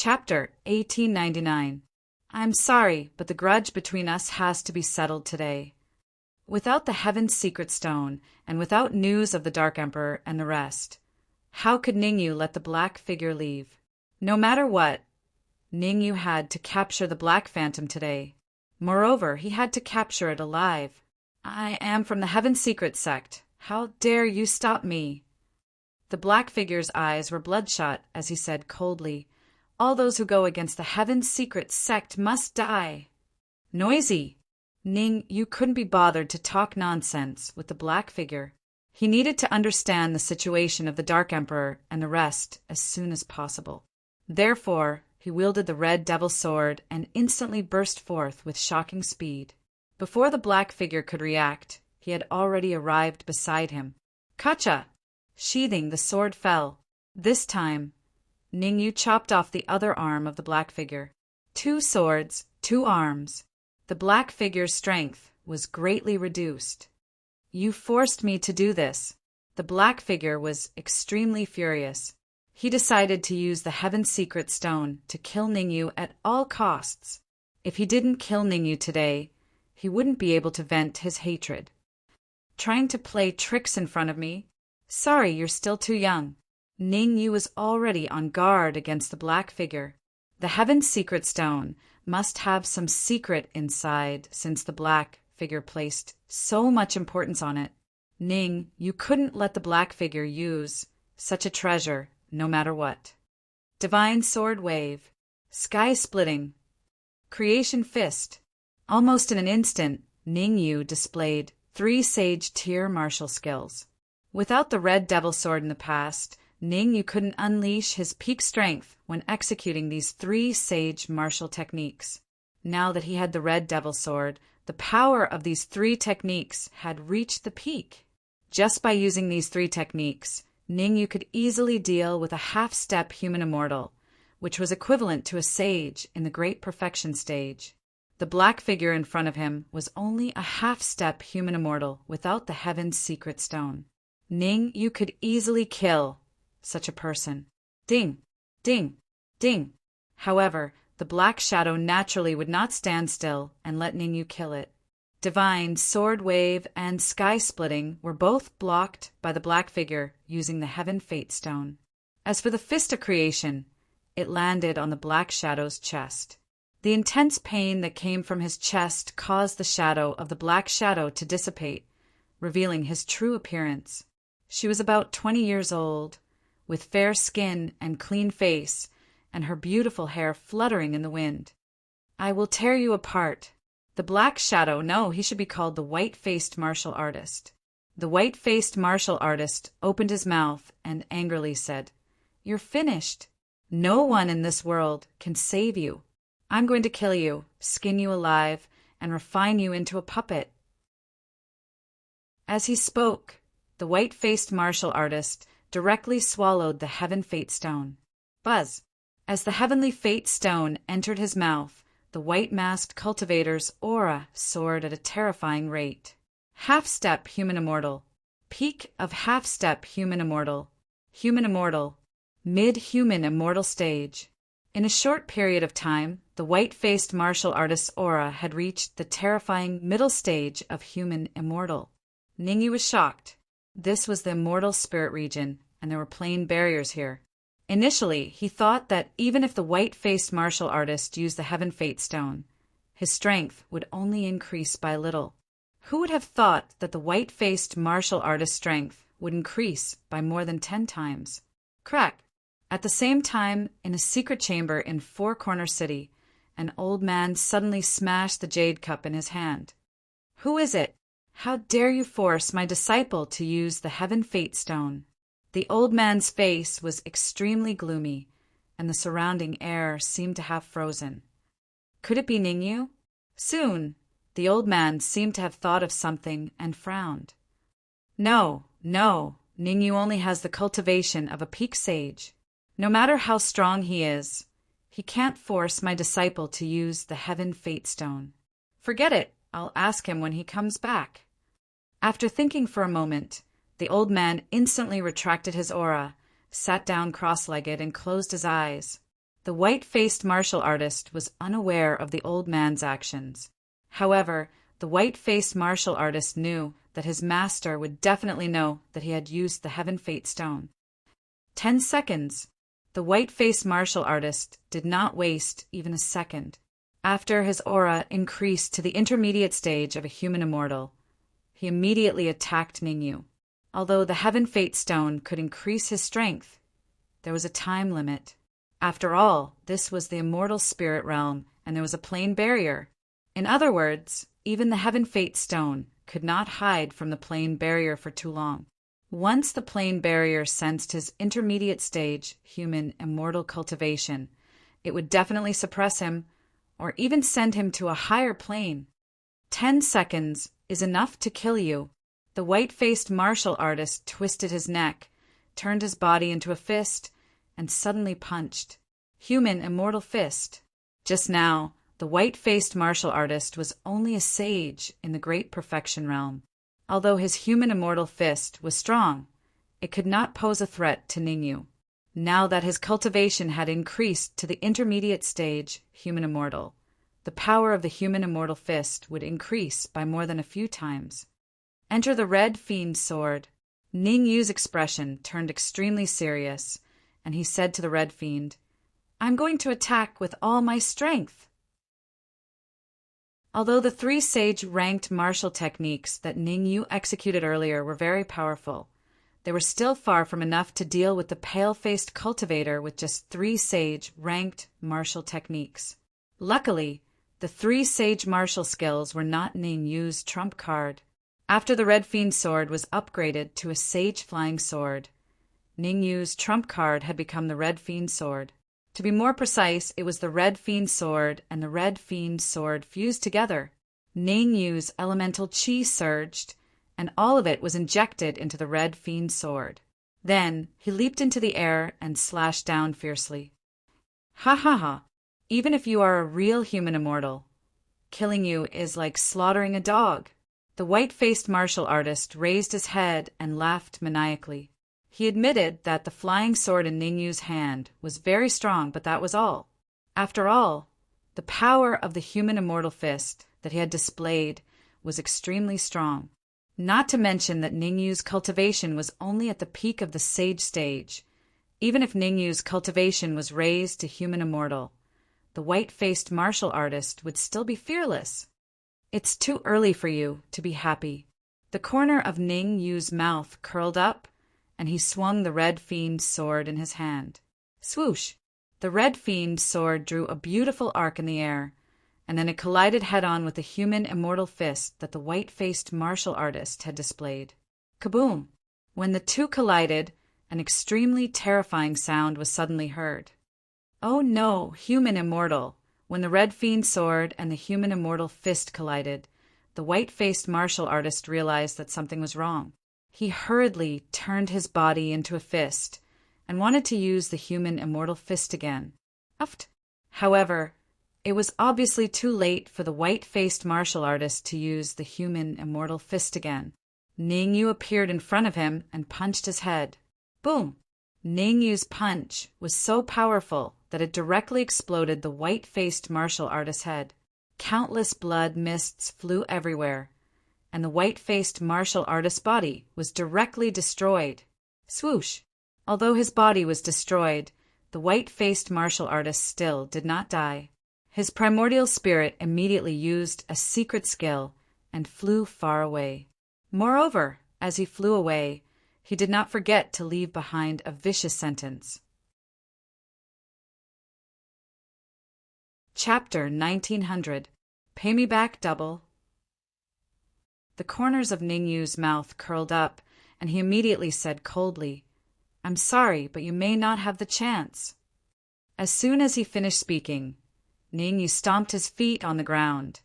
Chapter 1899. I'm sorry, but the grudge between us has to be settled today. Without the Heaven's secret stone, and without news of the Dark Emperor and the rest, how could Ningyu let the black figure leave? No matter what, Ningyu had to capture the Black Phantom today. Moreover, he had to capture it alive. I am from the Heaven's Secret sect. How dare you stop me? The black figure's eyes were bloodshot as he said coldly, all those who go against the Heaven's Secret sect must die. Noisy! You couldn't be bothered to talk nonsense with the black figure. He needed to understand the situation of the Dark Emperor and the rest as soon as possible. Therefore, he wielded the red devil sword and instantly burst forth with shocking speed. Before the black figure could react, he had already arrived beside him. Kacha! Sheathing the sword fell. This time, Ningyu chopped off the other arm of the black figure. 2 swords, 2 arms. The black figure's strength was greatly reduced. You forced me to do this. The black figure was extremely furious. He decided to use the Heaven's Secret Stone to kill Ningyu at all costs. If he didn't kill Ningyu today, he wouldn't be able to vent his hatred. Trying to play tricks in front of me? Sorry, you're still too young. Ningyu was already on guard against the black figure. The Heaven's Secret Stone must have some secret inside since the black figure placed so much importance on it. You couldn't let the black figure use such a treasure no matter what. Divine Sword Wave, Sky Splitting, Creation Fist. Almost in an instant, Ningyu displayed 3 Sage Tier martial skills. Without the Red Devil Sword in the past, Ningyu couldn't unleash his peak strength when executing these 3 Sage martial techniques. Now that he had the Red Devil Sword, the power of these 3 techniques had reached the peak. Just by using these 3 techniques, Ningyu could easily deal with a half-step human immortal, which was equivalent to a sage in the Great Perfection stage. The black figure in front of him was only a half-step human immortal without the Heaven's Secret Stone. You could easily kill such a person. Ding! Ding! Ding! However, the black shadow naturally would not stand still and let Ningyu kill it. Divine Sword Wave and Sky Splitting were both blocked by the black figure using the Heaven Fate Stone. As for the Fist of Creation, it landed on the black shadow's chest. The intense pain that came from his chest caused the shadow of the black shadow to dissipate, revealing his true appearance. She was about 20 years old, with fair skin and clean face, and her beautiful hair fluttering in the wind. I will tear you apart. The black shadow, no, he should be called the white-faced martial artist. The white-faced martial artist opened his mouth and angrily said, You're finished. No one in this world can save you. I'm going to kill you, skin you alive, and refine you into a puppet. As he spoke, the white-faced martial artist directly swallowed the Heaven Fate Stone. Buzz! As the Heavenly Fate Stone entered his mouth, the white-masked cultivator's aura soared at a terrifying rate. Half-step human immortal. Peak of half-step human immortal. Human immortal. Mid-human immortal stage. In a short period of time, the white-faced martial artist's aura had reached the terrifying middle stage of human immortal. Ningyu was shocked. This was the immortal spirit region, and there were plain barriers here. Initially, he thought that even if the white-faced martial artist used the Heaven Fate Stone, his strength would only increase by a little. Who would have thought that the white-faced martial artist's strength would increase by more than 10 times? Crack! At the same time, in a secret chamber in Four Corner City, an old man suddenly smashed the jade cup in his hand. Who is it? How dare you force my disciple to use the Heaven Fate Stone? The old man's face was extremely gloomy, and the surrounding air seemed to have frozen. Could it be Ningyu? Soon, the old man seemed to have thought of something and frowned. No, Ningyu only has the cultivation of a peak sage. No matter how strong he is, he can't force my disciple to use the Heaven Fate Stone. Forget it, I'll ask him when he comes back. After thinking for a moment, the old man instantly retracted his aura, sat down cross-legged, and closed his eyes. The white-faced martial artist was unaware of the old man's actions. However, the white-faced martial artist knew that his master would definitely know that he had used the Heaven Fate Stone. 10 seconds. The white-faced martial artist did not waste even a second. After his aura increased to the intermediate stage of a human immortal, he immediately attacked Ningyu. Although the Heaven Fate Stone could increase his strength, there was a time limit. After all, this was the immortal spirit realm, and there was a plane barrier. In other words, even the Heaven Fate Stone could not hide from the plane barrier for too long. Once the plane barrier sensed his intermediate stage human immortal cultivation, it would definitely suppress him, or even send him to a higher plane. 10 seconds is enough to kill you. The white-faced martial artist twisted his neck, turned his body into a fist, and suddenly punched. Human immortal fist. Just now, the white-faced martial artist was only a sage in the great perfection realm. Although his human immortal fist was strong, it could not pose a threat to Ningyu. Now that his cultivation had increased to the intermediate stage human immortal, the power of the human immortal fist would increase by more than a few times. Enter the Red Fiend Sword. Ningyu's expression turned extremely serious, and he said to the Red Fiend, "I'm going to attack with all my strength." Although the 3 sage-ranked martial techniques that Ningyu executed earlier were very powerful, they were still far from enough to deal with the pale-faced cultivator with just 3 sage-ranked martial techniques. Luckily, the 3 sage martial skills were not Ningyu's trump card. After the Red Fiend Sword was upgraded to a sage flying sword, Ningyu's trump card had become the Red Fiend Sword. To be more precise, it was the Red Fiend Sword and the Red Fiend Sword fused together. Ningyu's elemental chi surged, and all of it was injected into the Red Fiend Sword. Then he leaped into the air and slashed down fiercely. Ha ha ha! Even if you are a real human immortal, killing you is like slaughtering a dog. The white-faced martial artist raised his head and laughed maniacally. He admitted that the flying sword in Ningyu's hand was very strong, but that was all. After all, the power of the human immortal fist that he had displayed was extremely strong. Not to mention that Ningyu's cultivation was only at the peak of the sage stage. Even if Ningyu's cultivation was raised to human immortal, the white-faced martial artist would still be fearless. It's too early for you to be happy. The corner of Ningyu's mouth curled up, and he swung the Red Fiend Sword in his hand. Swoosh! The Red Fiend Sword drew a beautiful arc in the air, and then it collided head-on with the human immortal fist that the white-faced martial artist had displayed. Kaboom! When the two collided, an extremely terrifying sound was suddenly heard. Oh no, human immortal! When the Red Fiend Sword and the human immortal fist collided, the white-faced martial artist realized that something was wrong. He hurriedly turned his body into a fist and wanted to use the human immortal fist again. Uft. However, it was obviously too late for the white-faced martial artist to use the human immortal fist again. Ningyu appeared in front of him and punched his head. Boom! Ningyu's punch was so powerful that it directly exploded the white-faced martial artist's head. Countless blood mists flew everywhere, and the white-faced martial artist's body was directly destroyed. Swoosh! Although his body was destroyed, the white-faced martial artist still did not die. His primordial spirit immediately used a secret skill and flew far away. Moreover, as he flew away, he did not forget to leave behind a vicious sentence. Chapter 1900. Pay me back double. The corners of Ningyu's mouth curled up, and he immediately said coldly, "I'm sorry, but you may not have the chance." As soon as he finished speaking, Ningyu stomped his feet on the ground,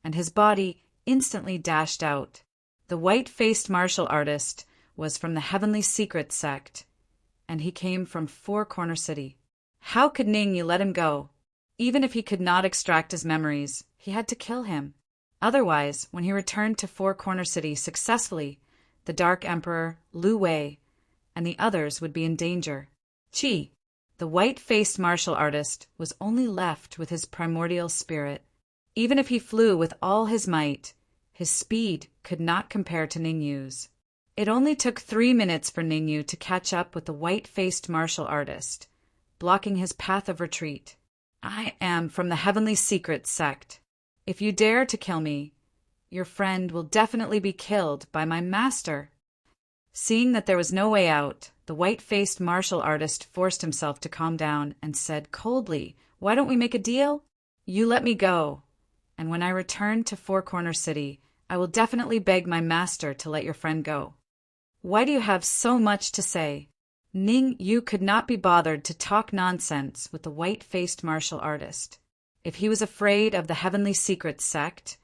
and his body instantly dashed out. The white-faced martial artist was from the Heavenly Secret sect, and he came from Four Corner City. How could Ningyu let him go? Even if he could not extract his memories, he had to kill him. Otherwise, when he returned to Four Corner City successfully, the Dark Emperor, Lu Wei, and the others would be in danger. Chi! The white-faced martial artist was only left with his primordial spirit. Even if he flew with all his might, his speed could not compare to Ningyu's. It only took 3 minutes for Ningyu to catch up with the white-faced martial artist, blocking his path of retreat. "I am from the Heavenly Secret sect. If you dare to kill me, your friend will definitely be killed by my master." Seeing that there was no way out, the white-faced martial artist forced himself to calm down and said coldly, "Why don't we make a deal? You let me go, and when I return to Four Corner City, I will definitely beg my master to let your friend go." "Why do you have so much to say?" Ning Yu could not be bothered to talk nonsense with the white-faced martial artist. If he was afraid of the Heavenly Secret sect,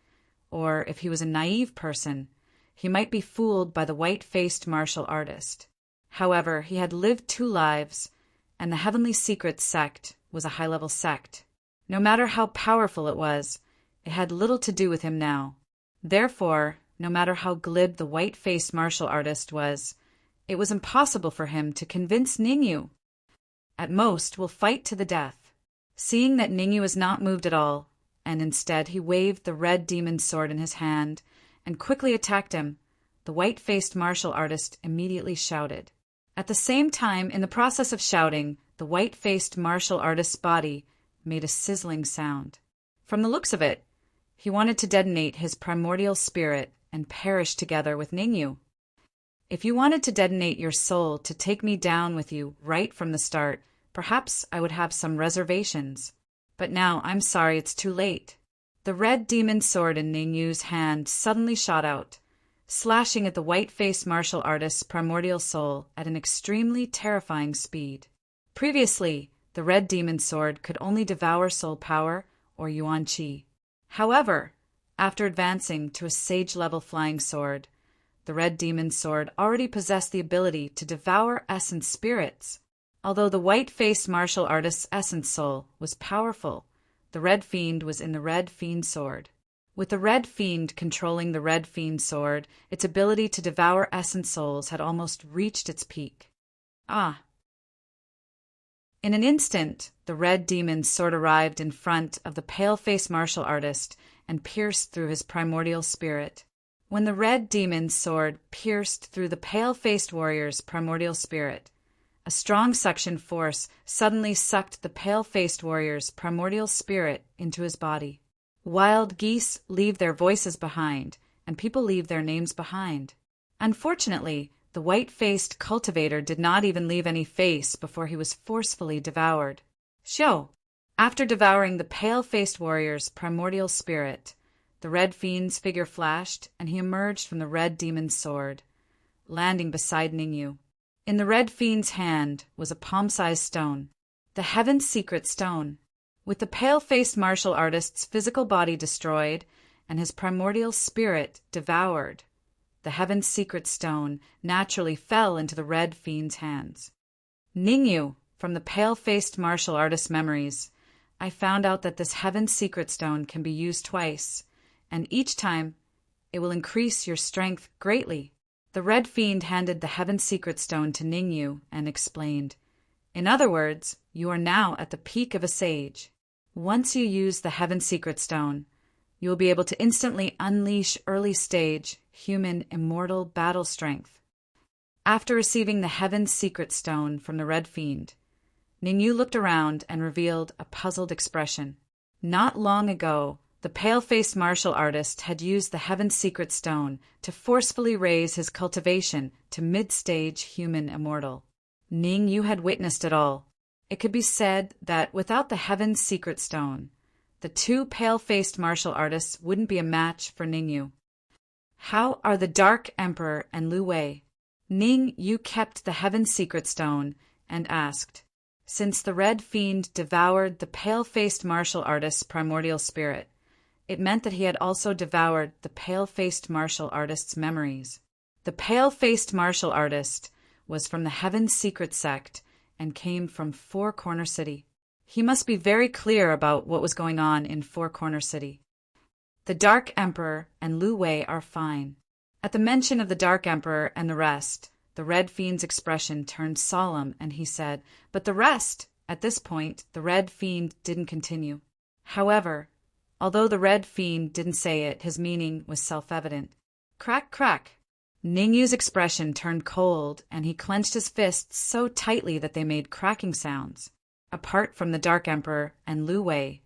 or if he was a naive person, he might be fooled by the white-faced martial artist. However, he had lived 2 lives, and the Heavenly Secret sect was a high-level sect. No matter how powerful it was, it had little to do with him now. Therefore, no matter how glib the white-faced martial artist was, it was impossible for him to convince Ningyu. "At most, we'll fight to the death." Seeing that Ningyu was not moved at all, and instead he waved the red demon sword in his hand and quickly attacked him, the white-faced martial artist immediately shouted. At the same time, in the process of shouting, the white-faced martial artist's body made a sizzling sound. From the looks of it, he wanted to detonate his primordial spirit and perish together with Ningyu. "If you wanted to detonate your soul to take me down with you right from the start, perhaps I would have some reservations. But now I'm sorry it's too late." The red demon sword in Ningyu's hand suddenly shot out, slashing at the white-faced martial artist's primordial soul at an extremely terrifying speed. Previously, the red demon sword could only devour soul power or yuan qi. However, after advancing to a sage-level flying sword, the red demon sword already possessed the ability to devour essence spirits. Although the white-faced martial artist's essence soul was powerful, the Red Fiend was in the Red Fiend sword. With the Red Fiend controlling the Red Fiend sword, its ability to devour essence souls had almost reached its peak. Ah! In an instant, the red demon's sword arrived in front of the pale-faced martial artist and pierced through his primordial spirit. When the red demon's sword pierced through the pale-faced warrior's primordial spirit, a strong suction force suddenly sucked the pale-faced warrior's primordial spirit into his body. Wild geese leave their voices behind, and people leave their names behind. Unfortunately, the white-faced cultivator did not even leave any face before he was forcefully devoured. Shou! After devouring the pale-faced warrior's primordial spirit, the red fiend's figure flashed, and he emerged from the red demon's sword, landing beside Ningyu. In the red fiend's hand was a palm-sized stone, the Heaven's Secret Stone. With the pale-faced martial artist's physical body destroyed and his primordial spirit devoured, the Heaven's Secret Stone naturally fell into the red fiend's hands. "Ningyu, from the pale-faced martial artist's memories, I found out that this Heaven's Secret Stone can be used twice, and each time it will increase your strength greatly." The Red Fiend handed the Heaven's Secret Stone to Ningyu and explained, "In other words, you are now at the peak of a sage. Once you use the Heaven's Secret Stone, you will be able to instantly unleash early-stage, human, immortal battle strength." After receiving the Heaven's Secret Stone from the Red Fiend, Ningyu looked around and revealed a puzzled expression. Not long ago, the pale-faced martial artist had used the Heaven's Secret Stone to forcefully raise his cultivation to mid-stage human immortal. Ningyu had witnessed it all. It could be said that without the Heaven's Secret Stone, the 2 pale-faced martial artists wouldn't be a match for Ningyu. "How are the Dark Emperor and Lu Wei?" Ningyu kept the Heaven's Secret Stone and asked. Since the Red Fiend devoured the pale-faced martial artist's primordial spirit, it meant that he had also devoured the pale-faced martial artist's memories. The pale-faced martial artist was from the Heaven's Secret sect and came from Four Corner City. He must be very clear about what was going on in Four Corner City. The Dark Emperor and Lu Wei are fine. At the mention of the Dark Emperor and the rest, the Red Fiend's expression turned solemn and he said, "But the rest, At this point, the Red Fiend didn't continue. However, although the Red Fiend didn't say it, his meaning was self-evident. Crack, crack. Ningyu's expression turned cold, and he clenched his fists so tightly that they made cracking sounds. Apart from the Dark Emperor and Lu Wei,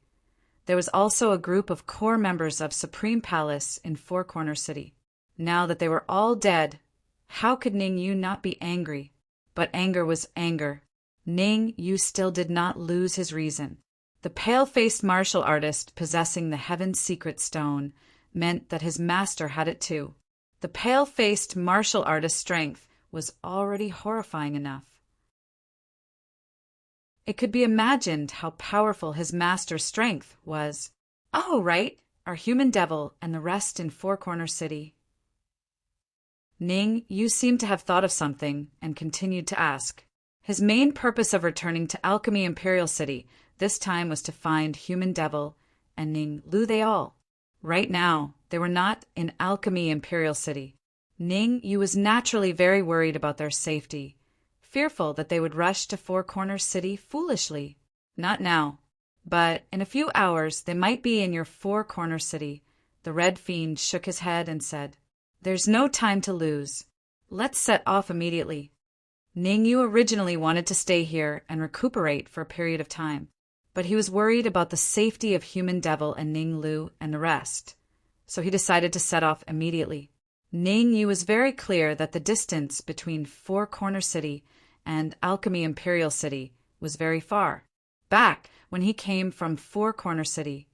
there was also a group of core members of Supreme Palace in Four Corner City. Now that they were all dead, how could Ningyu not be angry? But anger was anger. Ningyu still did not lose his reason. The pale-faced martial artist possessing the Heaven's Secret Stone meant that his master had it too. The pale-faced martial artist's strength was already horrifying enough. It could be imagined how powerful his master's strength was. Oh, right, our human devil and the rest in Four Corner City. Ning, you seem to have thought of something and continued to ask. His main purpose of returning to Alchemy Imperial City this time was to find human devil and Ning Lu they all. Right now, they were not in Alchemy Imperial City. Ning Yu was naturally very worried about their safety, fearful that they would rush to Four Corners City foolishly. Not now, but in a few hours they might be in your Four Corner City. The Red Fiend shook his head and said, "There's no time to lose. Let's set off immediately." Ning Yu originally wanted to stay here and recuperate for a period of time, but he was worried about the safety of human devil and Ning Lu and the rest, so he decided to set off immediately. Ning Yu was very clear that the distance between Four Corner City and Alchemy Imperial City was very far. Back when he came from Four Corner City,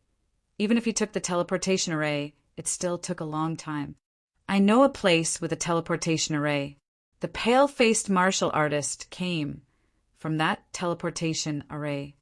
even if he took the teleportation array, it still took a long time. I know a place with a teleportation array. The pale-faced martial artist came from that teleportation array.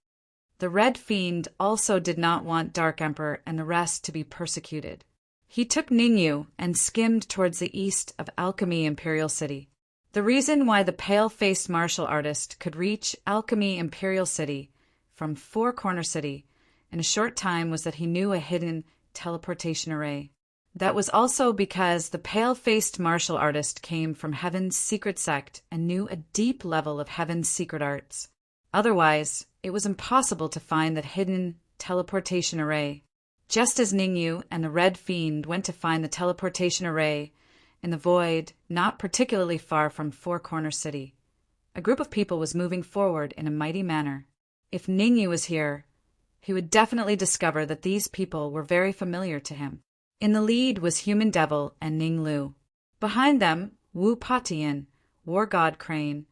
The Red Fiend also did not want Dark Emperor and the rest to be persecuted. He took Ningyu and skimmed towards the east of Alchemy Imperial City. The reason why the pale-faced martial artist could reach Alchemy Imperial City from Four Corner City in a short time was that he knew a hidden teleportation array. That was also because the pale-faced martial artist came from Heaven's secret sect and knew a deep level of Heaven's secret arts. Otherwise, it was impossible to find that hidden teleportation array. Just as Ningyu and the Red Fiend went to find the teleportation array in the void not particularly far from Four Corner City, a group of people was moving forward in a mighty manner. If Ningyu was here, he would definitely discover that these people were very familiar to him. In the lead was Human Devil and Ning Lu. Behind them, Wu Patian, War God Crane,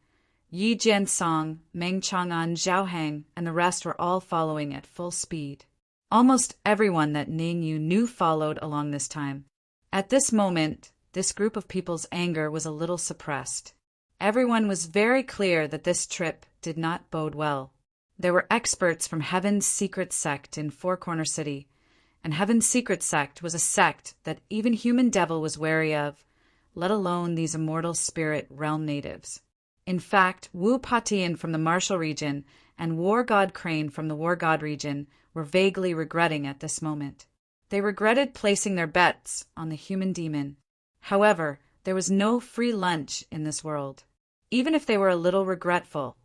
Yi Jiansong, Meng Chang'an, Zhao Hang, and the rest were all following at full speed. Almost everyone that Ning Yu knew followed along this time. At this moment, this group of people's anger was a little suppressed. Everyone was very clear that this trip did not bode well. There were experts from Heaven's secret sect in Four Corner City, and Heaven's secret sect was a sect that even Human Devil was wary of, let alone these immortal spirit realm natives. In fact, Wu Patian from the Martial region and War God Crane from the War God region were vaguely regretting at this moment. They regretted placing their bets on the human demon. However, there was no free lunch in this world. Even if they were a little regretful,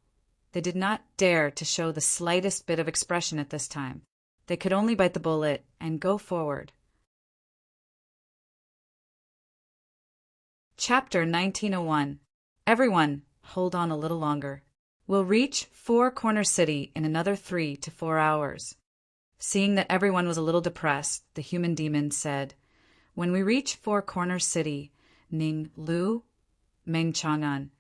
they did not dare to show the slightest bit of expression at this time. They could only bite the bullet and go forward. Chapter 1901. Everyone, hold on a little longer. We'll reach Four Corner City in another 3 to 4 hours. Seeing that everyone was a little depressed, the human demon said, "When we reach Four Corner City, Ning Lu, Meng Chang'an,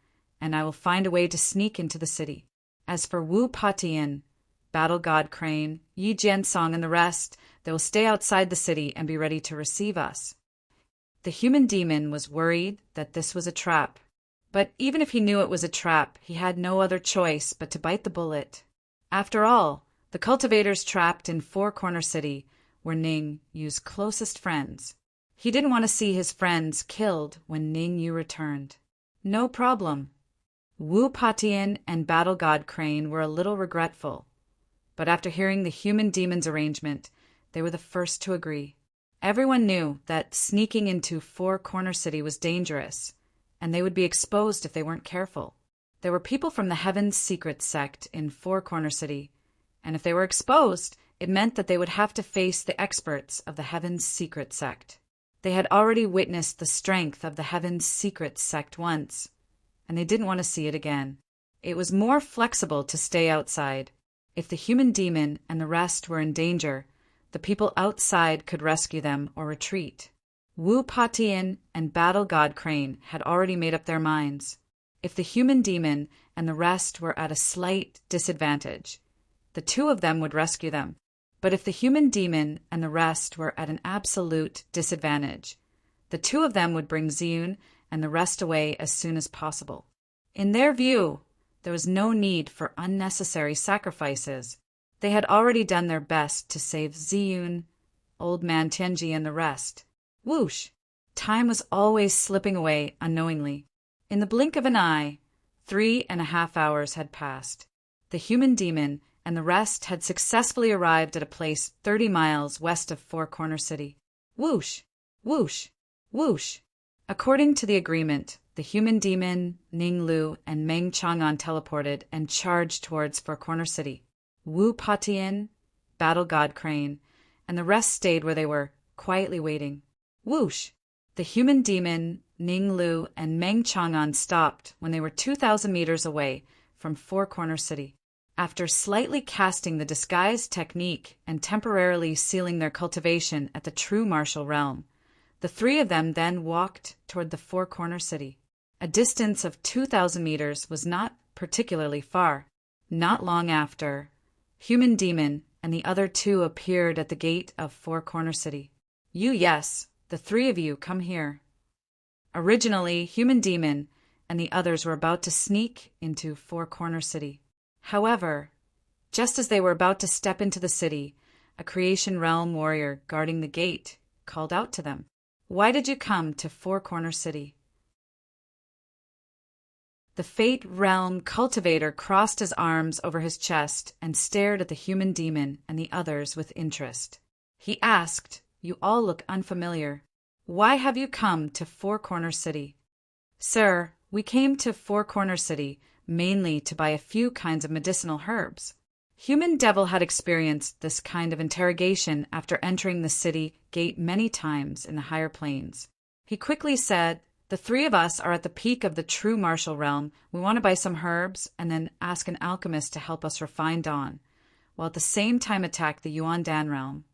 and I will find a way to sneak into the city. As for Wu Patian, Battle God Crane, Yi Jiansong, and the rest, they will stay outside the city and be ready to receive us." The human demon was worried that this was a trap. But even if he knew it was a trap, he had no other choice but to bite the bullet. After all, the cultivators trapped in Four Corner City were Ning Yu's closest friends. He didn't want to see his friends killed when Ning Yu returned. No problem. Wu Patian and Battle God Crane were a little regretful, but after hearing the human demon's arrangement, they were the first to agree. Everyone knew that sneaking into Four Corner City was dangerous, and they would be exposed if they weren't careful. There were people from the Heaven's Secret sect in Four Corner City, and if they were exposed, it meant that they would have to face the experts of the Heaven's Secret sect. They had already witnessed the strength of the Heaven's Secret sect once, and they didn't want to see it again. It was more flexible to stay outside. If the human demon and the rest were in danger, the people outside could rescue them or retreat. Wu Patian and Battle God Crane had already made up their minds. If the human demon and the rest were at a slight disadvantage, the two of them would rescue them. But if the human demon and the rest were at an absolute disadvantage, the two of them would bring Ziyun and the rest away as soon as possible. In their view, there was no need for unnecessary sacrifices. They had already done their best to save Ziyun, Old Man Tianji, and the rest. Whoosh! Time was always slipping away unknowingly. In the blink of an eye, 3.5 hours had passed. The human demon and the rest had successfully arrived at a place 30 miles west of Four Corner City. Whoosh! Whoosh! Whoosh! According to the agreement, the human demon, Ning Lu, and Meng Chang'an teleported and charged towards Four Corner City. Wu Patian, Battle God Crane, and the rest stayed where they were, quietly waiting. Whoosh! The human demon, Ning Lu, and Meng Chang'an stopped when they were 2,000 meters away from Four Corner City. After slightly casting the disguise technique and temporarily sealing their cultivation at the true martial realm, the three of them then walked toward the Four Corner City. A distance of 2,000 meters was not particularly far. Not long after, Human Demon and the other two appeared at the gate of Four Corner City. Yes, the three of you, come here. Originally, Human Demon and the others were about to sneak into Four Corner City. However, just as they were about to step into the city, a Creation Realm warrior guarding the gate called out to them. Why did you come to Four Corner City? The Fate Realm cultivator crossed his arms over his chest and stared at the human demon and the others with interest. He asked, You all look unfamiliar. Why have you come to Four Corner City? Sir, we came to Four Corner City mainly to buy a few kinds of medicinal herbs. Human Devil had experienced this kind of interrogation after entering the city gate many times in the higher planes. He quickly said, The three of us are at the peak of the true martial realm. We want to buy some herbs and then ask an alchemist to help us refine Dawn, while at the same time attack the Yuan Dan realm.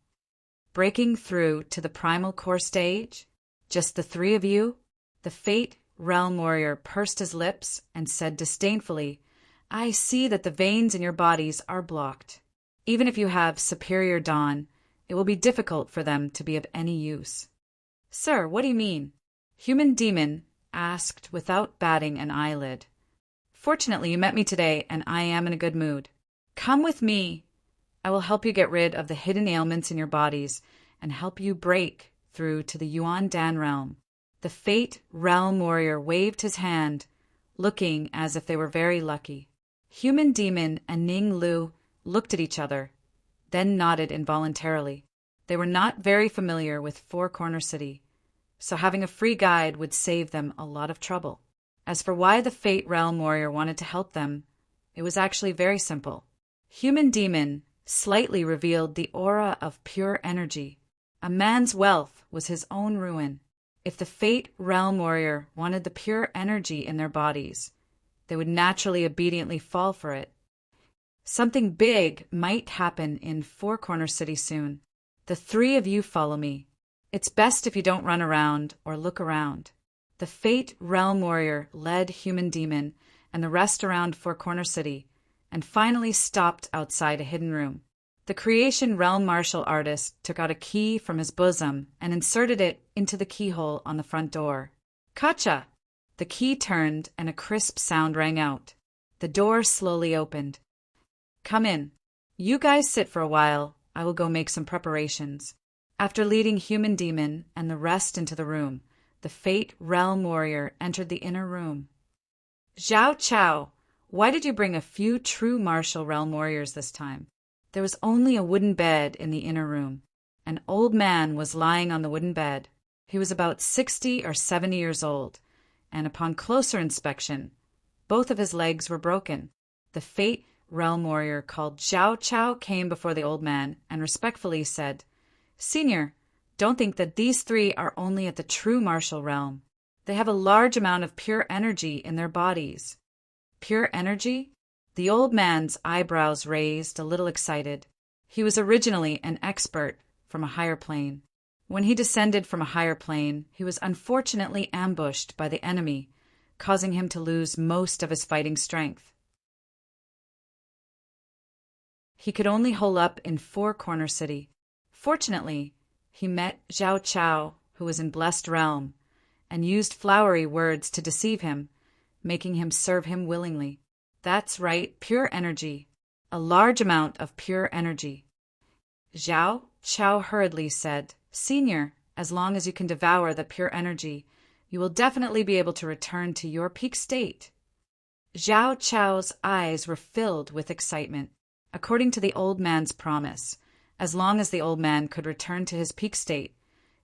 Breaking through to the primal core stage? Just the three of you? The Fate Realm warrior pursed his lips and said disdainfully, I see that the veins in your bodies are blocked. Even if you have superior Dawn, it will be difficult for them to be of any use. Sir, what do you mean? Human Demon asked without batting an eyelid. Fortunately, you met me today, and I am in a good mood. Come with me. I will help you get rid of the hidden ailments in your bodies and help you break through to the Yuan Dan realm. The Fate Realm warrior waved his hand, looking as if they were very lucky. Human Demon and Ning Lu looked at each other, then nodded involuntarily. They were not very familiar with Four Corner City, so having a free guide would save them a lot of trouble. As for why the Fate Realm warrior wanted to help them, it was actually very simple. Human Demon slightly revealed the aura of pure energy. A man's wealth was his own ruin. If the Fate Realm warrior wanted the pure energy in their bodies, they would naturally obediently fall for it. Something big might happen in Four Corner City soon. The three of you follow me. It's best if you don't run around or look around. The Fate Realm warrior led Human Demon and the rest around Four Corner City and finally stopped outside a hidden room. The Creation Realm martial artist took out a key from his bosom and inserted it into the keyhole on the front door. Kacha! The key turned and a crisp sound rang out. The door slowly opened. Come in. You guys sit for a while. I will go make some preparations. After leading Human Demon and the rest into the room, the Fate Realm warrior entered the inner room. Zhao Chao, why did you bring a few true martial realm warriors this time? There was only a wooden bed in the inner room. An old man was lying on the wooden bed. He was about 60 or 70 years old, and upon closer inspection, Both of his legs were broken. The Fate realm warrior called Zhao Chao came before the old man and respectfully said, "Senior, don't think that these three are only at the true martial realm. They have a large amount of pure energy in their bodies." Pure energy? The old man's eyebrows raised, a little excited. He was originally an expert from a higher plane. When he descended from a higher plane, he was unfortunately ambushed by the enemy, causing him to lose most of his fighting strength. He could only hole up in Four Corner City. Fortunately, he met Zhao Chao, who was in Blessed Realm, and used flowery words to deceive him, making him serve him willingly. That's right, pure energy. A large amount of pure energy. Zhao Chao hurriedly said, "Senior, as long as you can devour the pure energy, you will definitely be able to return to your peak state." Zhao Chao's eyes were filled with excitement. According to the old man's promise, as long as the old man could return to his peak state,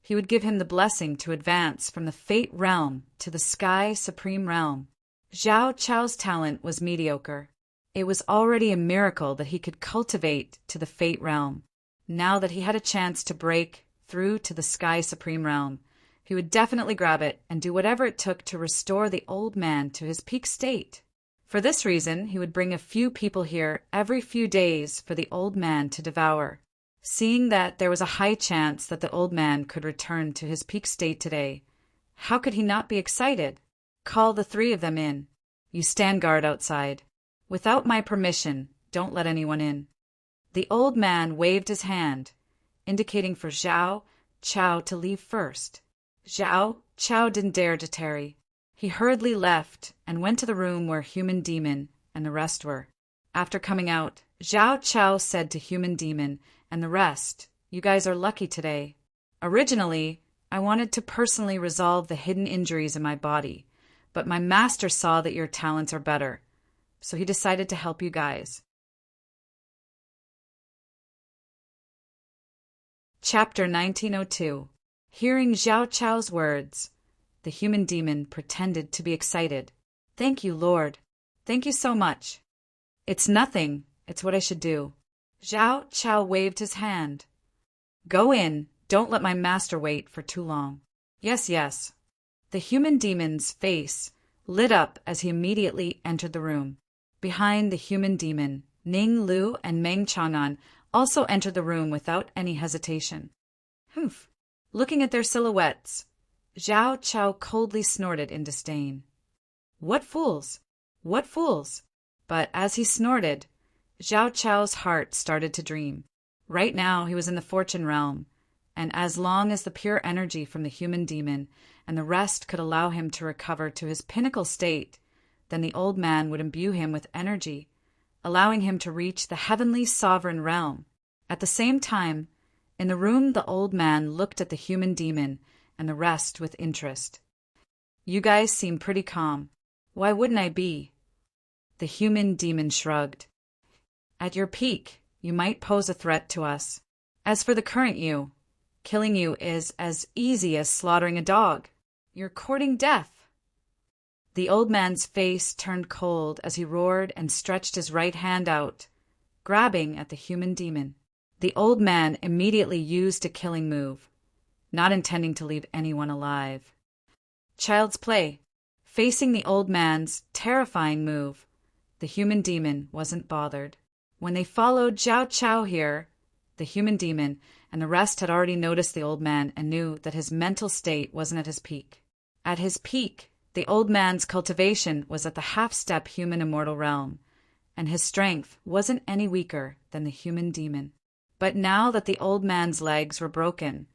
he would give him the blessing to advance from the Fate realm to the Sky Supreme realm. Zhao Chao's talent was mediocre. It was already a miracle that he could cultivate to the Fate realm. Now that he had a chance to break through to the Sky Supreme realm, he would definitely grab it and do whatever it took to restore the old man to his peak state. For this reason, he would bring a few people here every few days for the old man to devour. Seeing that there was a high chance that the old man could return to his peak state today, how could he not be excited? "Call the three of them in. You stand guard outside. Without my permission, don't let anyone in." The old man waved his hand, indicating for Zhao Chao to leave first. Zhao Chao didn't dare to tarry. He hurriedly left and went to the room where Human Demon and the rest were. After coming out, Zhao Chao said to Human Demon and the rest, "You guys are lucky today. Originally, I wanted to personally resolve the hidden injuries in my body, but my master saw that your talents are better, so he decided to help you guys." Chapter 1902. Hearing Zhao Chao's words, the Human Demon pretended to be excited. "Thank you, Lord. Thank you so much." "It's nothing. It's what I should do." Zhao Chao waved his hand. "Go in. Don't let my master wait for too long." "Yes, yes." The Human Demon's face lit up as he immediately entered the room. Behind the Human Demon, Ning Lu and Meng Chang'an also entered the room without any hesitation. Humph! Looking at their silhouettes, Zhao Chao coldly snorted in disdain. "What fools! What fools!" But as he snorted, Zhao Chao's heart started to dream. Right now he was in the Fortune realm, and as long as the pure energy from the Human Demon and the rest could allow him to recover to his pinnacle state, then the old man would imbue him with energy, allowing him to reach the heavenly sovereign realm. At the same time, in the room the old man looked at the Human Demon and the rest with interest. "You guys seem pretty calm. Why wouldn't I be?" The Human Demon shrugged. "At your peak, you might pose a threat to us. As for the current you, killing you is as easy as slaughtering a dog. You're courting death." The old man's face turned cold as he roared and stretched his right hand out, grabbing at the Human Demon. The old man immediately used a killing move, not intending to leave anyone alive. Child's play. Facing the old man's terrifying move, the Human Demon wasn't bothered. When they followed Zhao Chao here, the Human Demon and the rest had already noticed the old man and knew that his mental state wasn't at his peak. At his peak, the old man's cultivation was at the half-step human immortal realm, and his strength wasn't any weaker than the Human Demon. But now that the old man's legs were broken,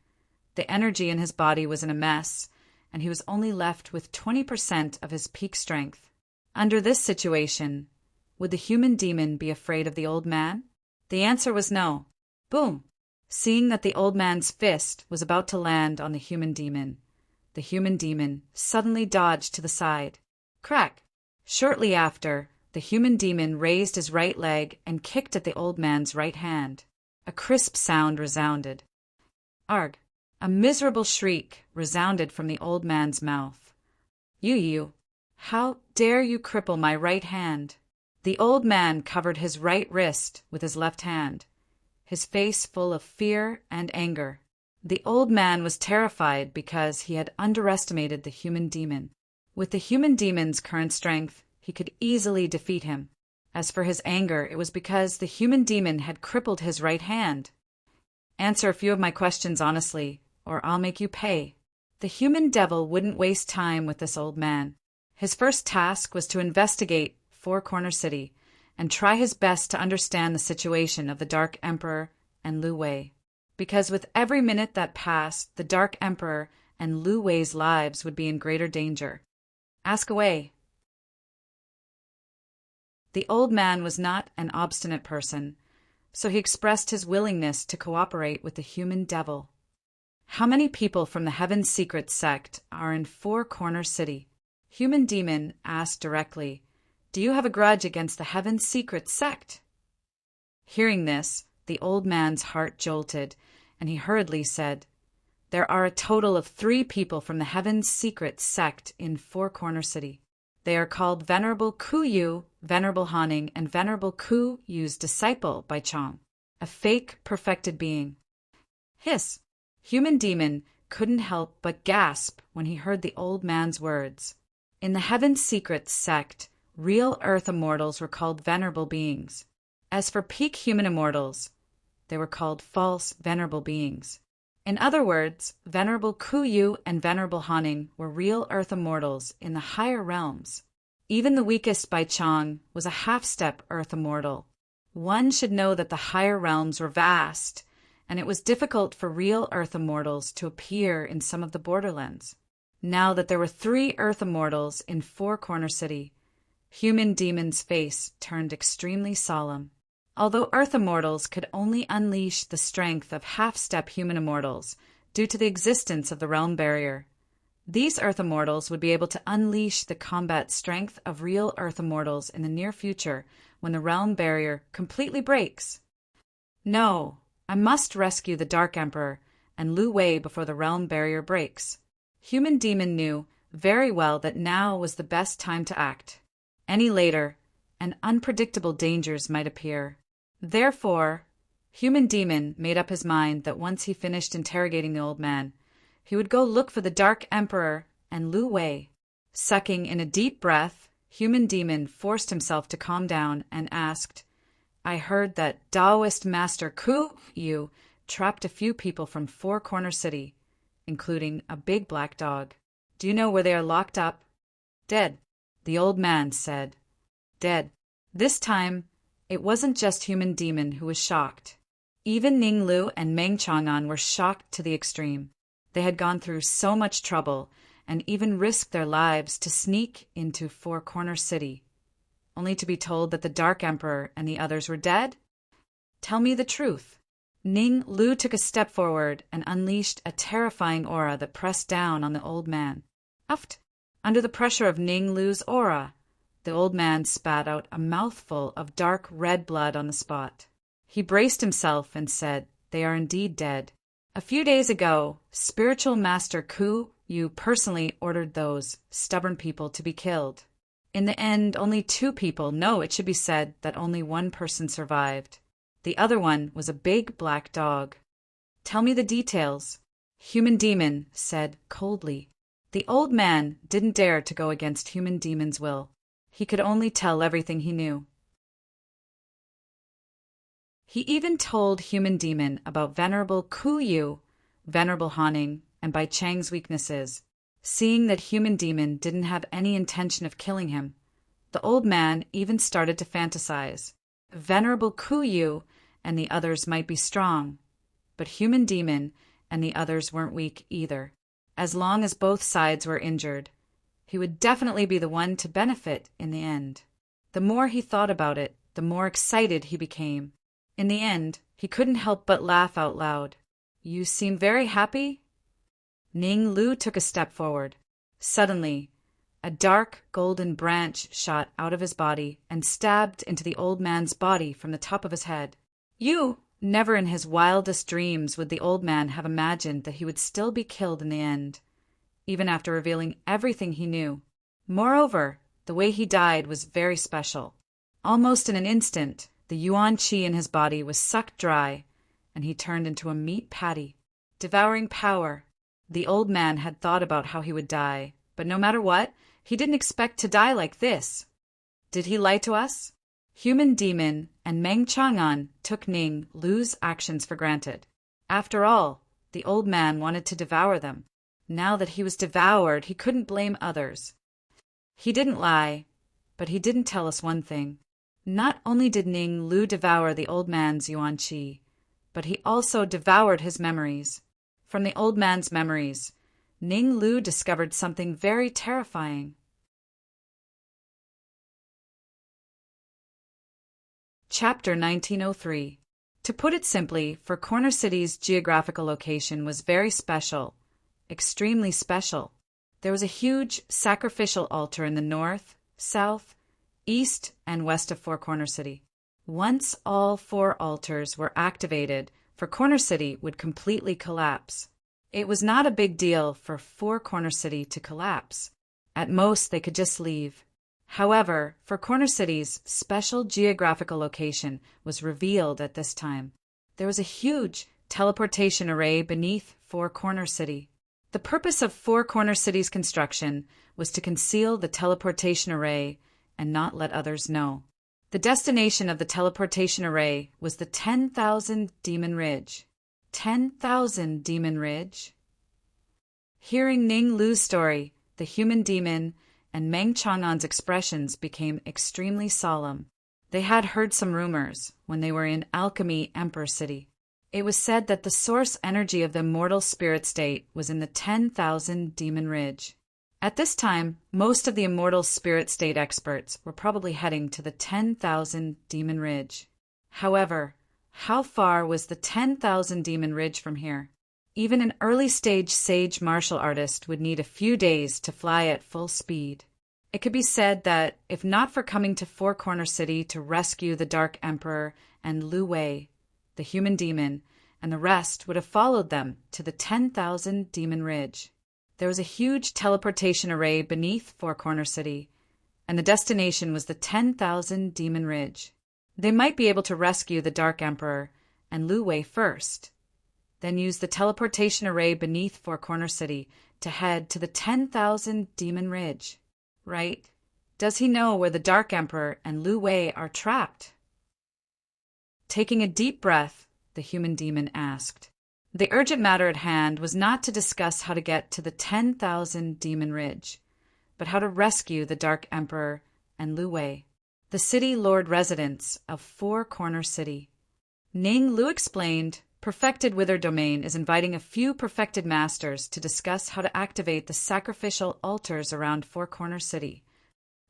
the energy in his body was in a mess, and he was only left with 20% of his peak strength. Under this situation, would the Human Demon be afraid of the old man? The answer was no. Boom! Seeing that the old man's fist was about to land on the Human Demon, the Human Demon suddenly dodged to the side. Crack! Shortly after, the Human Demon raised his right leg and kicked at the old man's right hand. A crisp sound resounded. Arg! A miserable shriek resounded from the old man's mouth. You, How dare you cripple my right hand?" The old man covered his right wrist with his left hand, his face full of fear and anger. The old man was terrified because he had underestimated the human demon. With the human demon's current strength, he could easily defeat him. As for his anger, it was because the human demon had crippled his right hand. "Answer a few of my questions honestly, or I'll make you pay." The human devil wouldn't waste time with this old man. His first task was to investigate Four Corner City and try his best to understand the situation of the Dark Emperor and Lu Wei. Because with every minute that passed, the Dark Emperor and Lu Wei's lives would be in greater danger. "Ask away." The old man was not an obstinate person, so he expressed his willingness to cooperate with the human devil. "How many people from the Heaven Secret sect are in Four Corner City?" Human demon asked directly, "Do you have a grudge against the Heaven Secret sect?" Hearing this, the old man's heart jolted, and he hurriedly said, "There are a total of 3 people from the Heaven Secret sect in Four Corner City. They are called Venerable Ku Yu, Venerable Haning, and Venerable Ku Yu's disciple by Chong, a fake perfected being." Hiss! Human demon couldn't help but gasp when he heard the old man's words. In the Heaven Secret sect, real Earth immortals were called venerable beings. As for peak human immortals, they were called false venerable beings. In other words, Venerable Ku Yu and Venerable Haning were real Earth immortals in the higher realms. Even the weakest Bai Chang was a half-step Earth immortal. One should know that the higher realms were vast, and it was difficult for real Earth immortals to appear in some of the borderlands. Now that there were 3 Earth immortals in Four Corner City, human demon's face turned extremely solemn. Although Earth immortals could only unleash the strength of half-step human immortals due to the existence of the realm barrier, these Earth immortals would be able to unleash the combat strength of real Earth immortals in the near future when the realm barrier completely breaks. "No, I must rescue the Dark Emperor and Lu Wei before the realm barrier breaks." Human demon knew very well that now was the best time to act. Any later, and unpredictable dangers might appear. Therefore, human demon made up his mind that once he finished interrogating the old man, he would go look for the Dark Emperor and Lu Wei. Sucking in a deep breath, human demon forced himself to calm down and asked, "I heard that Taoist Master Ku Yu trapped a few people from Four Corner City, including a big black dog. Do you know where they are locked up?" "Dead," the old man said. "Dead." This time, it wasn't just human demon who was shocked. Even Ning Lu and Meng Chang'an were shocked to the extreme. They had gone through so much trouble and even risked their lives to sneak into Four Corner City, only to be told that the Dark Emperor and the others were dead? "Tell me the truth." Ning Lu took a step forward and unleashed a terrifying aura that pressed down on the old man. Uft! Under the pressure of Ning Lu's aura, the old man spat out a mouthful of dark red blood on the spot. He braced himself and said, "They are indeed dead. A few days ago, Spiritual Master Ku Yu personally ordered those stubborn people to be killed. In the end, only 2 people, no, it should be said that only 1 person survived. The other one was a big black dog." "Tell me the details," human demon said coldly. The old man didn't dare to go against human demon's will. He could only tell everything he knew. He even told human demon about Venerable Ku Yu, Venerable Haning, and Bai Chang's weaknesses. Seeing that human demon didn't have any intention of killing him, the old man even started to fantasize. Venerable Ku Yu and the others might be strong, but human demon and the others weren't weak either. As long as both sides were injured, he would definitely be the one to benefit in the end. The more he thought about it, the more excited he became. In the end, he couldn't help but laugh out loud. "You seem very happy?" Ning Lu took a step forward. Suddenly, a dark golden branch shot out of his body and stabbed into the old man's body from the top of his head. "You!" Never in his wildest dreams would the old man have imagined that he would still be killed in the end, even after revealing everything he knew. Moreover, the way he died was very special. Almost in an instant, the yuan qi in his body was sucked dry, and he turned into a meat patty. Devouring power. The old man had thought about how he would die, but no matter what, he didn't expect to die like this. Did he lie to us? Human Demon and Meng Chang'an took Ning Lu's actions for granted. After all, the old man wanted to devour them. Now that he was devoured, he couldn't blame others. He didn't lie, but he didn't tell us one thing. Not only did Ning Lu devour the old man's yuan qi, but he also devoured his memories. From the old man's memories, Ning Lu discovered something very terrifying. Chapter 1903. To put it simply, Four Corner City's geographical location was very special, extremely special. There was a huge sacrificial altar in the north, south, east, and west of Four Corner City. Once all 4 altars were activated, Four Corner City would completely collapse. It was not a big deal for Four Corner City to collapse. At most, they could just leave. However, Four Corner City's special geographical location was revealed at this time. There was a huge teleportation array beneath Four Corner City. The purpose of Four Corner City's construction was to conceal the teleportation array and not let others know. The destination of the teleportation array was the 10,000 Demon Ridge. 10,000 Demon Ridge? Hearing Ning Lu's story, the human demon and Meng Chang'an's expressions became extremely solemn. They had heard some rumors when they were in Alchemy Emperor City. It was said that the source energy of the immortal spirit state was in the 10,000 Demon Ridge. At this time, most of the immortal spirit state experts were probably heading to the 10,000 Demon Ridge. However, how far was the 10,000 Demon Ridge from here? Even an early-stage sage martial artist would need a few days to fly at full speed. It could be said that, if not for coming to Four Corner City to rescue the Dark Emperor and Lu Wei, the human demon, and the rest would have followed them to the 10,000 Demon Ridge. There was a huge teleportation array beneath Four Corner City, and the destination was the 10,000 Demon Ridge. They might be able to rescue the Dark Emperor and Lu Wei first, then use the teleportation array beneath Four Corner City to head to the 10,000 Demon Ridge. Right? Does he know where the Dark Emperor and Lu Wei are trapped? Taking a deep breath, the human demon asked. The urgent matter at hand was not to discuss how to get to the 10,000 Demon Ridge, but how to rescue the Dark Emperor and Lu Wei, the city lord residents of Four Corner City. Ning Lu explained, Perfected Wither Domain is inviting a few perfected masters to discuss how to activate the sacrificial altars around Four Corner City.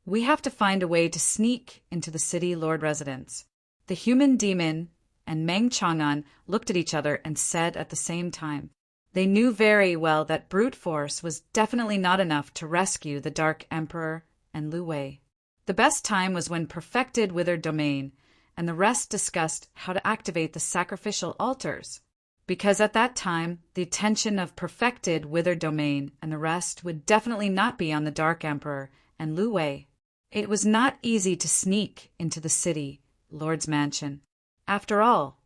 We have to find a way to sneak into the city lord residence. The human demon and Meng Chang'an looked at each other and said at the same time. They knew very well that brute force was definitely not enough to rescue the Dark Emperor and Lu Wei. The best time was when Perfected Wither Domain and the rest discussed how to activate the sacrificial altars, because at that time the attention of Perfected Wither Domain and the rest would definitely not be on the Dark Emperor and Lu Wei. It was not easy to sneak into the city lord's mansion. After all,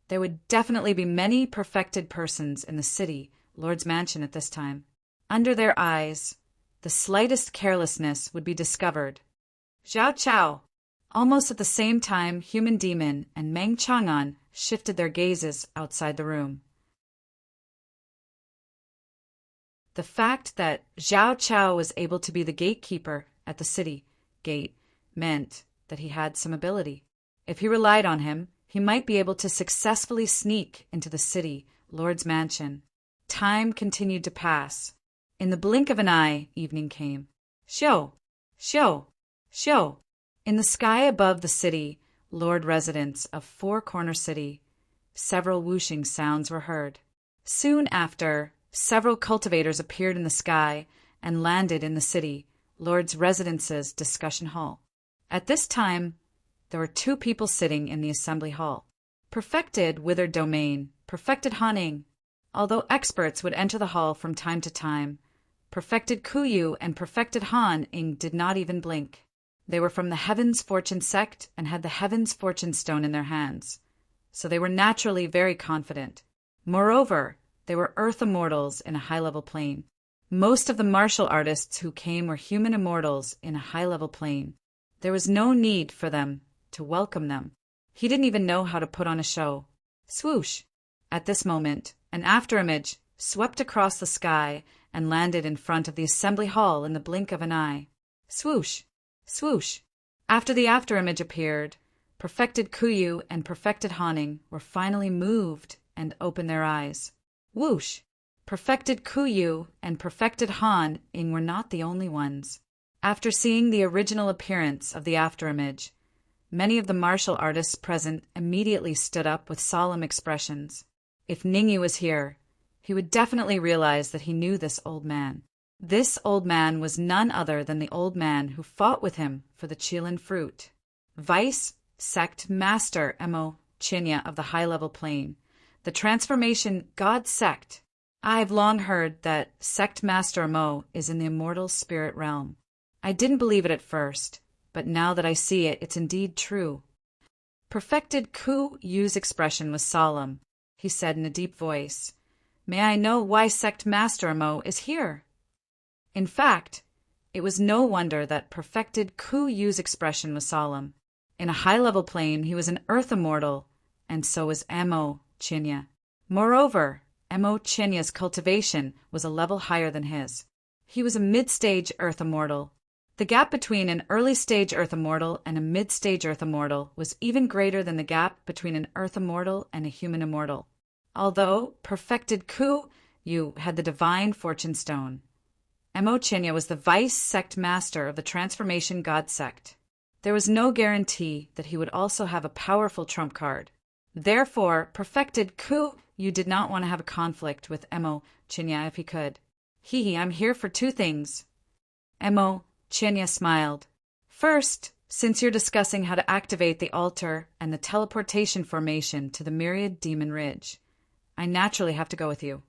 there would definitely be many perfected persons in the city lord's mansion at this time. Under their eyes, the slightest carelessness would be discovered. Zhao Chao! Almost at the same time, human demon and Meng Chang'an shifted their gazes outside the room. The fact that Zhao Chao was able to be the gatekeeper at the city gate meant that he had some ability. If he relied on him, he might be able to successfully sneak into the city lord's mansion. Time continued to pass. In the blink of an eye, evening came. Shoo! Shoo! Shoo! In the sky above the city lord residence of Four Corner City, several whooshing sounds were heard. Soon after, several cultivators appeared in the sky and landed in the city lord's residence's discussion hall. At this time, there were 2 people sitting in the assembly hall. Perfected Wither Domain, Perfected Haning. Although experts would enter the hall from time to time, Perfected Kuyu and Perfected Han Ing did not even blink. They were from the Heaven's Fortune sect and had the Heaven's Fortune Stone in their hands, so they were naturally very confident. Moreover, they were Earth Immortals in a high-level plane. Most of the martial artists who came were human immortals in a high-level plane. There was no need for them to welcome them. He didn't even know how to put on a show. Swoosh! At this moment, an afterimage swept across the sky and landed in front of the assembly hall in the blink of an eye. Swoosh! Swoosh! After the afterimage appeared, Perfected Kuyu and Perfected Haning were finally moved and opened their eyes. Whoosh! Perfected Kuyu and Perfected Han Ing were not the only ones. After seeing the original appearance of the afterimage, many of the martial artists present immediately stood up with solemn expressions. If Ningyu was here, he would definitely realize that he knew this old man. This old man was none other than the old man who fought with him for the Qilin fruit. Vice Sect Master Mo Chinya of the high-level plane, the Transformation God Sect. I've long heard that Sect Master Mo is in the immortal spirit realm. I didn't believe it at first, but now that I see it, it's indeed true. Perfected Ku Yu's expression was solemn. He said in a deep voice, "May I know why Sect Master Mo is here?" In fact, it was no wonder that Perfected Ku Yu's expression was solemn. In a high-level plane, he was an Earth Immortal, and so was Mo Chinya. Moreover, Mo Chinya's cultivation was a level higher than his. He was a mid-stage Earth Immortal. The gap between an early-stage Earth Immortal and a mid-stage Earth Immortal was even greater than the gap between an Earth Immortal and a human immortal. Although Perfected Ku Yu had the Divine Fortune Stone, Mo Chinya was the Vice Sect Master of the Transformation God Sect. There was no guarantee that he would also have a powerful trump card. Therefore, Perfected Ku Yu did not want to have a conflict with Mo Chinya if he could. I'm here for two things. Mo Chinya smiled. First, since you're discussing how to activate the altar and the teleportation formation to the Myriad Demon Ridge, I naturally have to go with you.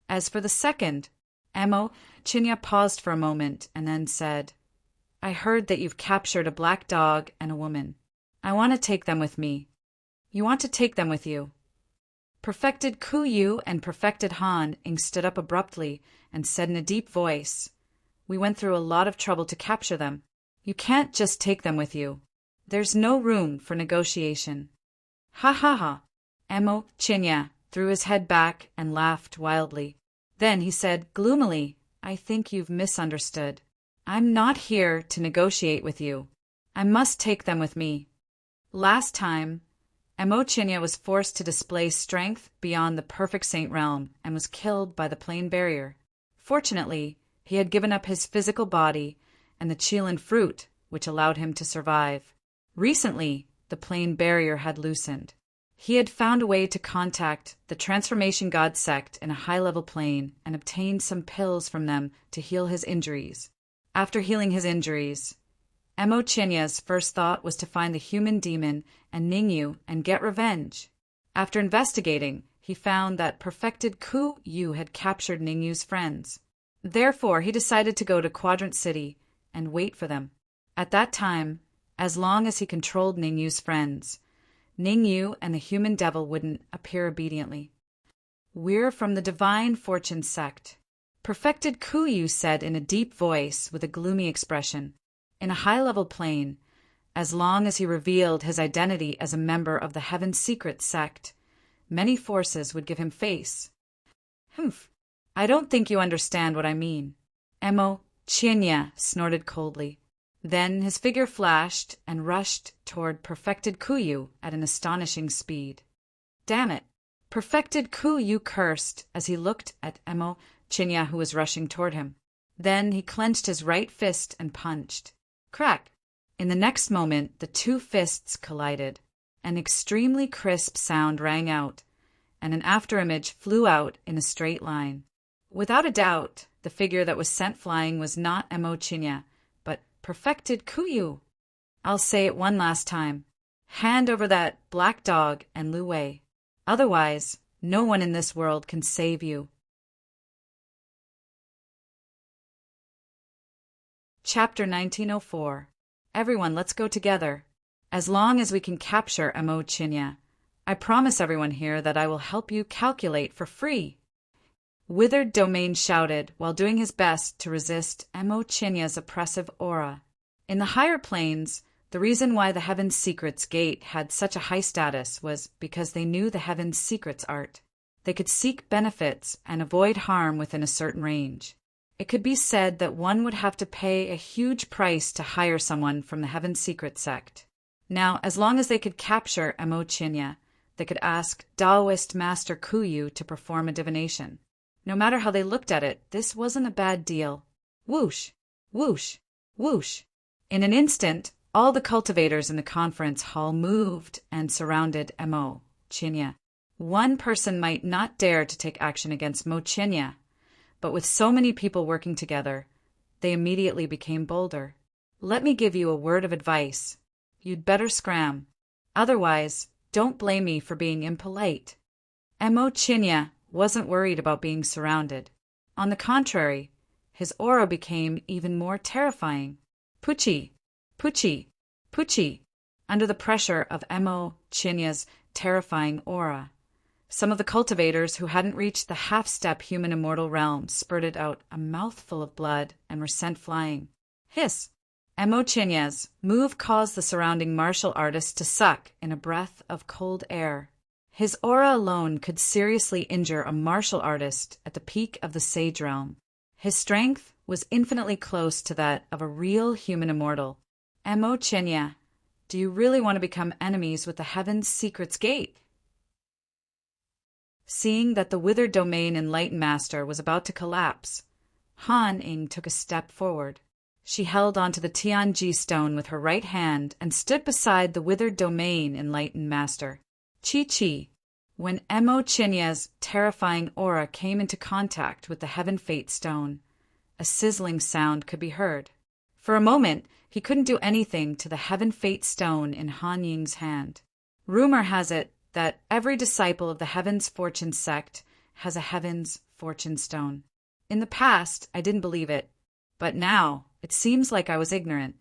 As for the second, Mo Chinya paused for a moment and then said, I heard that you've captured a black dog and a woman. I want to take them with me. You want to take them with you? Perfected Ku Yu and Perfected Han Ing stood up abruptly and said in a deep voice, We went through a lot of trouble to capture them. You can't just take them with you. There's no room for negotiation. Ha ha ha. Mo Chinya threw his head back and laughed wildly. Then he said gloomily, I think you've misunderstood. I'm not here to negotiate with you. I must take them with me. Last time, Mo Chinya was forced to display strength beyond the perfect saint realm and was killed by the plane barrier. Fortunately, he had given up his physical body and the Qilin fruit, which allowed him to survive. Recently, the plane barrier had loosened. He had found a way to contact the Transformation God Sect in a high-level plane and obtained some pills from them to heal his injuries. After healing his injuries, Mo Chinya's first thought was to find the human demon and Ningyu and get revenge. After investigating, he found that Perfected Ku Yu had captured Ningyu's friends. Therefore, he decided to go to Quadrant City and wait for them. At that time, as long as he controlled Ningyu's friends, Ningyu and the human devil wouldn't appear obediently. We're from the Divine Fortune Sect, Perfected Ku Yu said in a deep voice with a gloomy expression. In a high-level plane, as long as he revealed his identity as a member of the Heaven Secret Sect, many forces would give him face. Humph, I don't think you understand what I mean. Mo Chinya snorted coldly. Then his figure flashed and rushed toward Perfected Ku Yu at an astonishing speed. Damn it! Perfected Ku Yu cursed as he looked at Mo Chinya, who was rushing toward him. Then he clenched his right fist and punched. Crack! In the next moment, the two fists collided. An extremely crisp sound rang out, and an afterimage flew out in a straight line. Without a doubt, the figure that was sent flying was not Mo Chinya, but Perfected Ku Yu. I'll say it one last time. Hand over that black dog and Lu Wei. Otherwise, no one in this world can save you. Chapter 1904. Everyone, let's go together. As long as we can capture Mo Chinya, I promise everyone here that I will help you calculate for free. Withered Domain shouted while doing his best to resist Mo Chinya's oppressive aura. In the higher planes, the reason why the Heaven's Secrets Gate had such a high status was because they knew the Heaven's Secrets art. They could seek benefits and avoid harm within a certain range. It could be said that one would have to pay a huge price to hire someone from the Heaven's Secret sect. Now, as long as they could capture Mo Chinya, they could ask Taoist Master Kuyu to perform a divination. No matter how they looked at it, this wasn't a bad deal. Whoosh, whoosh, whoosh. In an instant, all the cultivators in the conference hall moved and surrounded Mo Chinya. One person might not dare to take action against Mo Chinya, but with so many people working together, they immediately became bolder. Let me give you a word of advice. You'd better scram. Otherwise, don't blame me for being impolite. Mo Chinya wasn't worried about being surrounded. On the contrary, his aura became even more terrifying. Pucci, Pucci, Pucci, under the pressure of Mo Chinya's terrifying aura. Some of the cultivators who hadn't reached the half-step human immortal realm spurted out a mouthful of blood and were sent flying. Hiss! Mo Chinya's move caused the surrounding martial artists to suck in a breath of cold air. His aura alone could seriously injure a martial artist at the peak of the sage realm. His strength was infinitely close to that of a real human immortal. Mo Chinya, do you really want to become enemies with the Heaven's Secrets Gate? Seeing that the withered domain enlightened master was about to collapse, Han Ying took a step forward. She held onto the Tianji stone with her right hand and stood beside the withered domain enlightened master. Chi-Chi. When Mo Chinya's terrifying aura came into contact with the Heaven Fate stone, a sizzling sound could be heard. For a moment, he couldn't do anything to the Heaven Fate stone in Han Ying's hand. Rumor has it that every disciple of the Heaven's Fortune sect has a Heaven's Fortune stone. In the past, I didn't believe it, but now it seems like I was ignorant.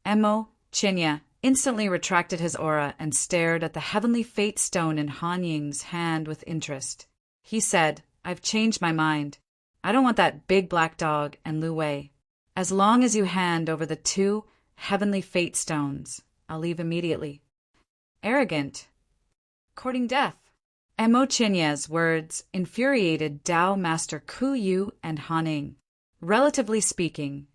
Mo Chinya instantly retracted his aura and stared at the Heavenly Fate stone in Han Ying's hand with interest. He said, I've changed my mind. I don't want that big black dog and Lu Wei. As long as you hand over the 2 Heavenly Fate stones, I'll leave immediately. Arrogant. Courting death. Mo Chinya's words infuriated Tao Master Kuyu and Han Ying. Relatively speaking,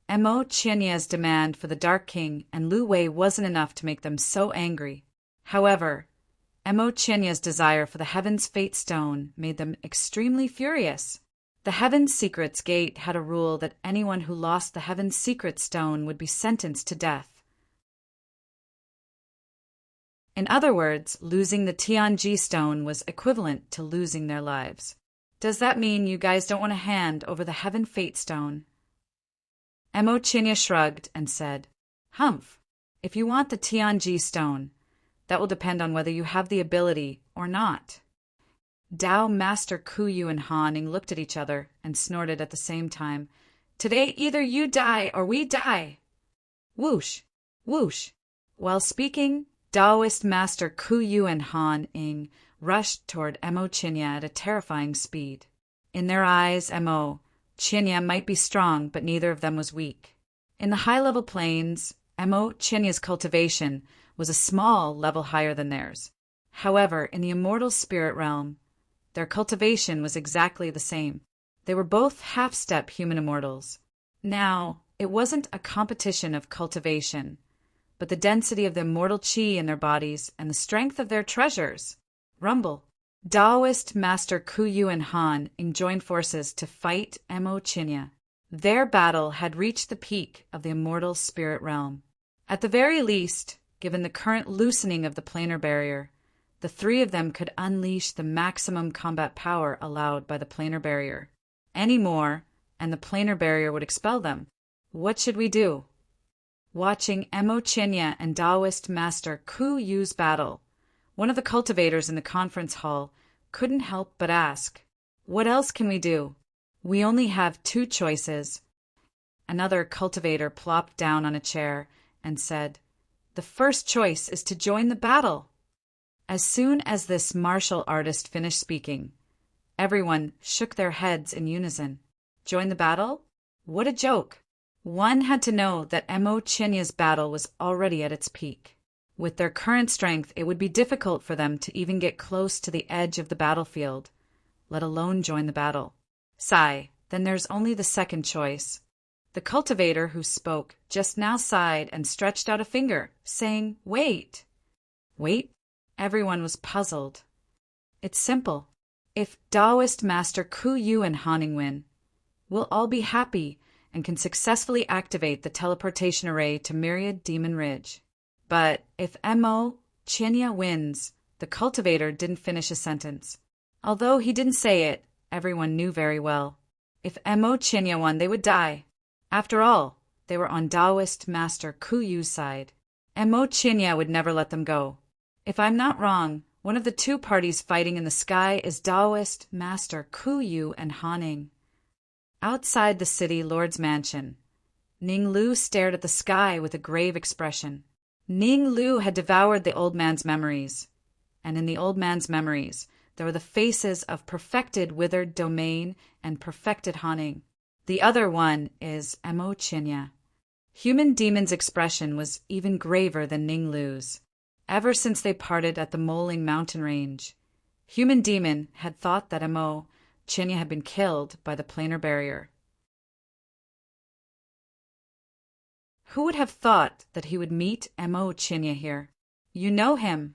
Mo Chinya's demand for the Dark King and Lu Wei wasn't enough to make them so angry. However, Mo Chinya's desire for the Heaven's Fate Stone made them extremely furious. The Heaven's Secrets Gate had a rule that anyone who lost the Heaven's Secret Stone would be sentenced to death. In other words, losing the Tianji stone was equivalent to losing their lives. Does that mean you guys don't want to hand over the Heaven Fate stone? Mo Chinya shrugged and said, Humph, if you want the Tianji stone, that will depend on whether you have the ability or not. Tao Master Kuyu and Han Ying looked at each other and snorted at the same time. Today either you die or we die. Whoosh, whoosh. While speaking, Taoist Master Kuyu and Han Ying rushed toward Mo Chinya at a terrifying speed. In their eyes, Mo Chinya might be strong, but neither of them was weak. In the high-level planes, Mo Chinya's cultivation was a small level higher than theirs. However, in the immortal spirit realm, their cultivation was exactly the same. They were both half-step human immortals. Now, it wasn't a competition of cultivation, but the density of the immortal chi in their bodies and the strength of their treasures. Rumble. Taoist Master Kuyu and Han Ying joined forces to fight Mo Chinya. Their battle had reached the peak of the immortal spirit realm. At the very least, given the current loosening of the planar barrier, the 3 of them could unleash the maximum combat power allowed by the planar barrier. Any more, and the planar barrier would expel them. What should we do? Watching Mo Chinya and Taoist Master Kuyu's battle, one of the cultivators in the conference hall couldn't help but ask, what else can we do? We only have 2 choices. another cultivator plopped down on a chair and said, "The first choice is to join the battle." As soon as this martial artist finished speaking, everyone shook their heads in unison. Join the battle? What a joke! One had to know that Emo Chinya's battle was already at its peak. With their current strength, it would be difficult for them to even get close to the edge of the battlefield, let alone join the battle. Sigh, then there's only the second choice. The cultivator who spoke just now sighed and stretched out a finger, saying, "Wait." Wait? Everyone was puzzled. It's simple. If Taoist Master Ku Yu and Haning win, we'll all be happy and can successfully activate the teleportation array to Myriad Demon Ridge. But if Emo Chinya wins, the cultivator didn't finish a sentence. Although he didn't say it, everyone knew very well. If Emo Chinya won, they would die. After all, they were on Taoist Master Ku Yu's side. Emo Chinya would never let them go. If I'm not wrong, one of the two parties fighting in the sky is Taoist Master Ku Yu and Haning. Outside the city lord's mansion, Ning Lu stared at the sky with a grave expression. Ning Lu had devoured the old man's memories, and in the old man's memories there were the faces of perfected withered Domain and perfected Haning. The other one is Emo Chinya. Human Demon's expression was even graver than Ning Lu's. Ever since they parted at the Moling mountain range, Human Demon had thought that Emo Chinya had been killed by the planar barrier. Who would have thought that he would meet Emo Chinya here? You know him.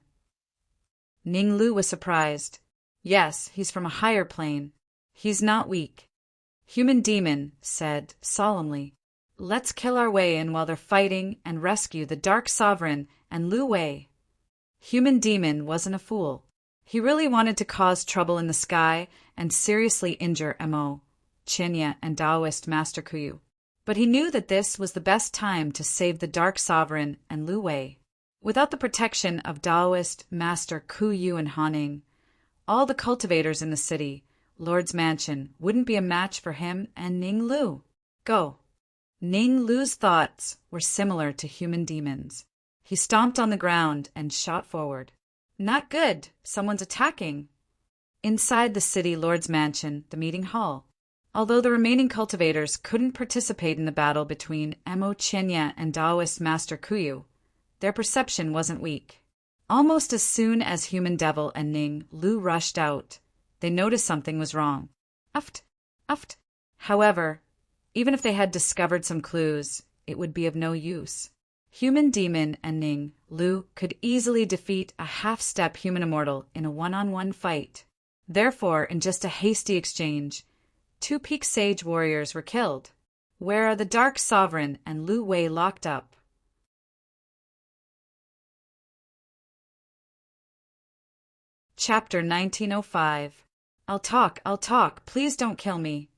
Ning Lu was surprised. Yes, he's from a higher plane. He's not weak. Human Demon said solemnly, "Let's kill our way in while they're fighting and rescue the Dark Sovereign and Lu Wei." Human Demon wasn't a fool. He really wanted to cause trouble in the sky and seriously injure Emo Chinya and Taoist Master Ku Yu. But he knew that this was the best time to save the Dark Sovereign and Lu Wei. Without the protection of Taoist Master Ku Yu and Haning, all the cultivators in the city, Lord's Mansion, wouldn't be a match for him and Ning Lu. Go. Ning Lu's thoughts were similar to Human Demon's. He stomped on the ground and shot forward. Not good. Someone's attacking. Inside the city Lord's Mansion, the meeting hall. Although the remaining cultivators couldn't participate in the battle between Emo Chinya and Taoist Master Ku Yu, their perception wasn't weak. Almost as soon as Human Devil and Ning Lu rushed out, they noticed something was wrong. Uft, uft. However, even if they had discovered some clues, it would be of no use. Human Demon and Ning Lu could easily defeat a half-step human immortal in a one-on-one fight. Therefore, in just a hasty exchange, 2 Peak Sage warriors were killed. Where are the Dark Sovereign and Lu Wei locked up? Chapter 1905. I'll talk, please don't kill me.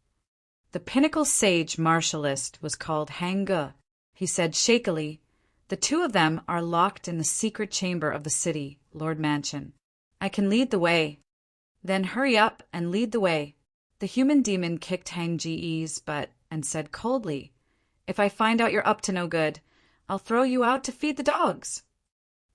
The pinnacle sage martialist was called Hang Ge. He said shakily, "The 2 of them are locked in the secret chamber of the city, Lord Mansion. I can lead the way." "Then hurry up and lead the way." The Human Demon kicked Hang Ge's butt and said coldly, "If I find out you're up to no good, I'll throw you out to feed the dogs."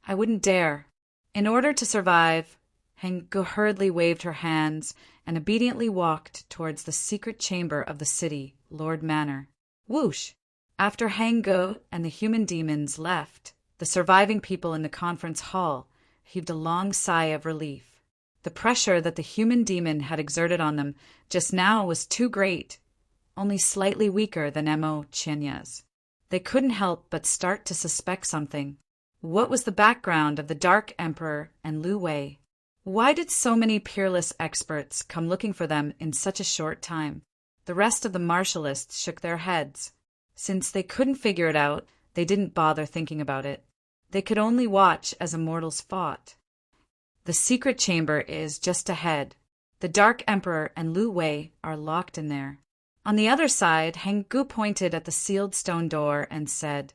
"I wouldn't dare." In order to survive, Hang Ge hurriedly waved her hands and obediently walked towards the secret chamber of the city, Lord Manor. Whoosh! After Hang Ge and the Human Demons left, the surviving people in the conference hall heaved a long sigh of relief. The pressure that the Human Demon had exerted on them just now was too great, only slightly weaker than Emo Chinya's. They couldn't help but start to suspect something. What was the background of the Dark Emperor and Lu Wei? Why did so many peerless experts come looking for them in such a short time? The rest of the martialists shook their heads. Since they couldn't figure it out, they didn't bother thinking about it. They could only watch as immortals fought. The secret chamber is just ahead. The Dark Emperor and Lu Wei are locked in there. On the other side, Hang Ge pointed at the sealed stone door and said,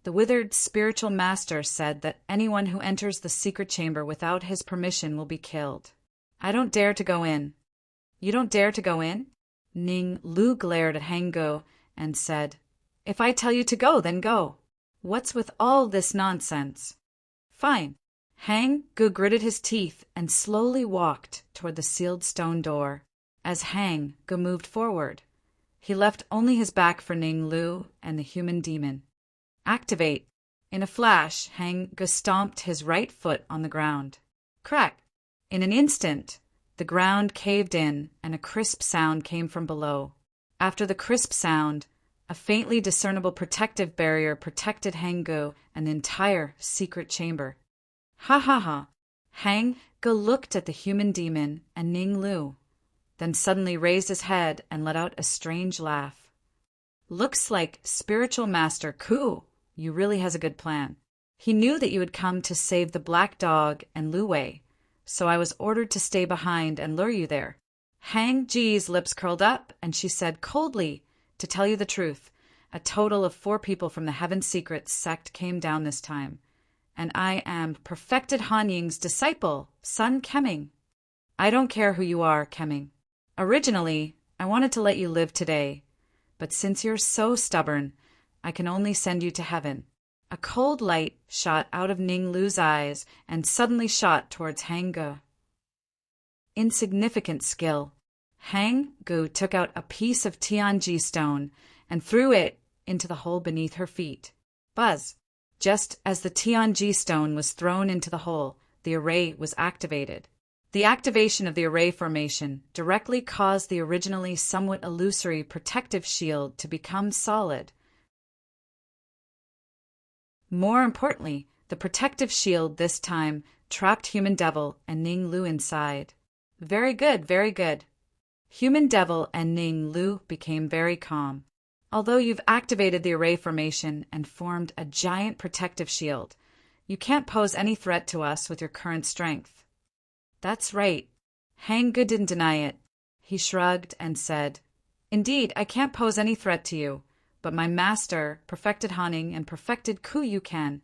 "The withered spiritual master said that anyone who enters the secret chamber without his permission will be killed. I don't dare to go in." "You don't dare to go in?" Ning Lu glared at Hang Ge and said, If I tell you to go, then go. What's with all this nonsense? Fine. Hang Gu gritted his teeth and slowly walked toward the sealed stone door. As Hang Gu moved forward, he left only his back for Ning Lu and the human demon. Activate. In a flash, Hang Gu stomped his right foot on the ground. Crack! In an instant, the ground caved in and a crisp sound came from below. After the crisp sound, a faintly discernible protective barrier protected Hang Gu and the entire secret chamber. Ha ha ha! Hang Gu looked at the human demon and Ning Lu, then suddenly raised his head and let out a strange laugh. Looks like Spiritual Master Ku, you really has a good plan. He knew that you had come to save the black dog and Lu Wei, so I was ordered to stay behind and lure you there. Hang Ji's lips curled up, and she said coldly, to tell you the truth, a total of 4 people from the Heaven Secret sect came down this time, and I am Perfected Han Ying's disciple, Sun Kemming. I don't care who you are, Kemming. Originally, I wanted to let you live today, but since you're so stubborn, I can only send you to heaven. A cold light shot out of Ning Lu's eyes and suddenly shot towards Hang Gu. Insignificant skill. Hang Gu took out a piece of Tianji stone and threw it into the hole beneath her feet. Buzz! Just as the Tianji stone was thrown into the hole, the array was activated. The activation of the array formation directly caused the originally somewhat illusory protective shield to become solid. More importantly, the protective shield this time trapped Human Devil and Ning Lu inside. Very good, very good. Human Devil and Ning Lu became very calm. Although you've activated the array formation and formed a giant protective shield, you can't pose any threat to us with your current strength. That's right. Hang Gu didn't deny it. He shrugged and said, Indeed, I can't pose any threat to you, but my master, Perfected Haning and Perfected Ku you can.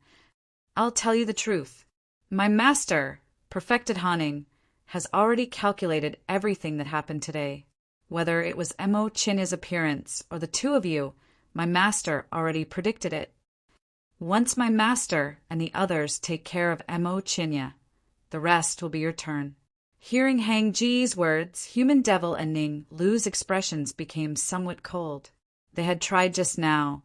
I'll tell you the truth. My master, Perfected Haning, has already calculated everything that happened today. Whether it was Mo Chinya's appearance or the 2 of you, my master already predicted it. Once my master and the others take care of Mo Chinya, the rest will be your turn. Hearing Hang Ji's words, Human Devil and Ning Lu's expressions became somewhat cold. They had tried just now,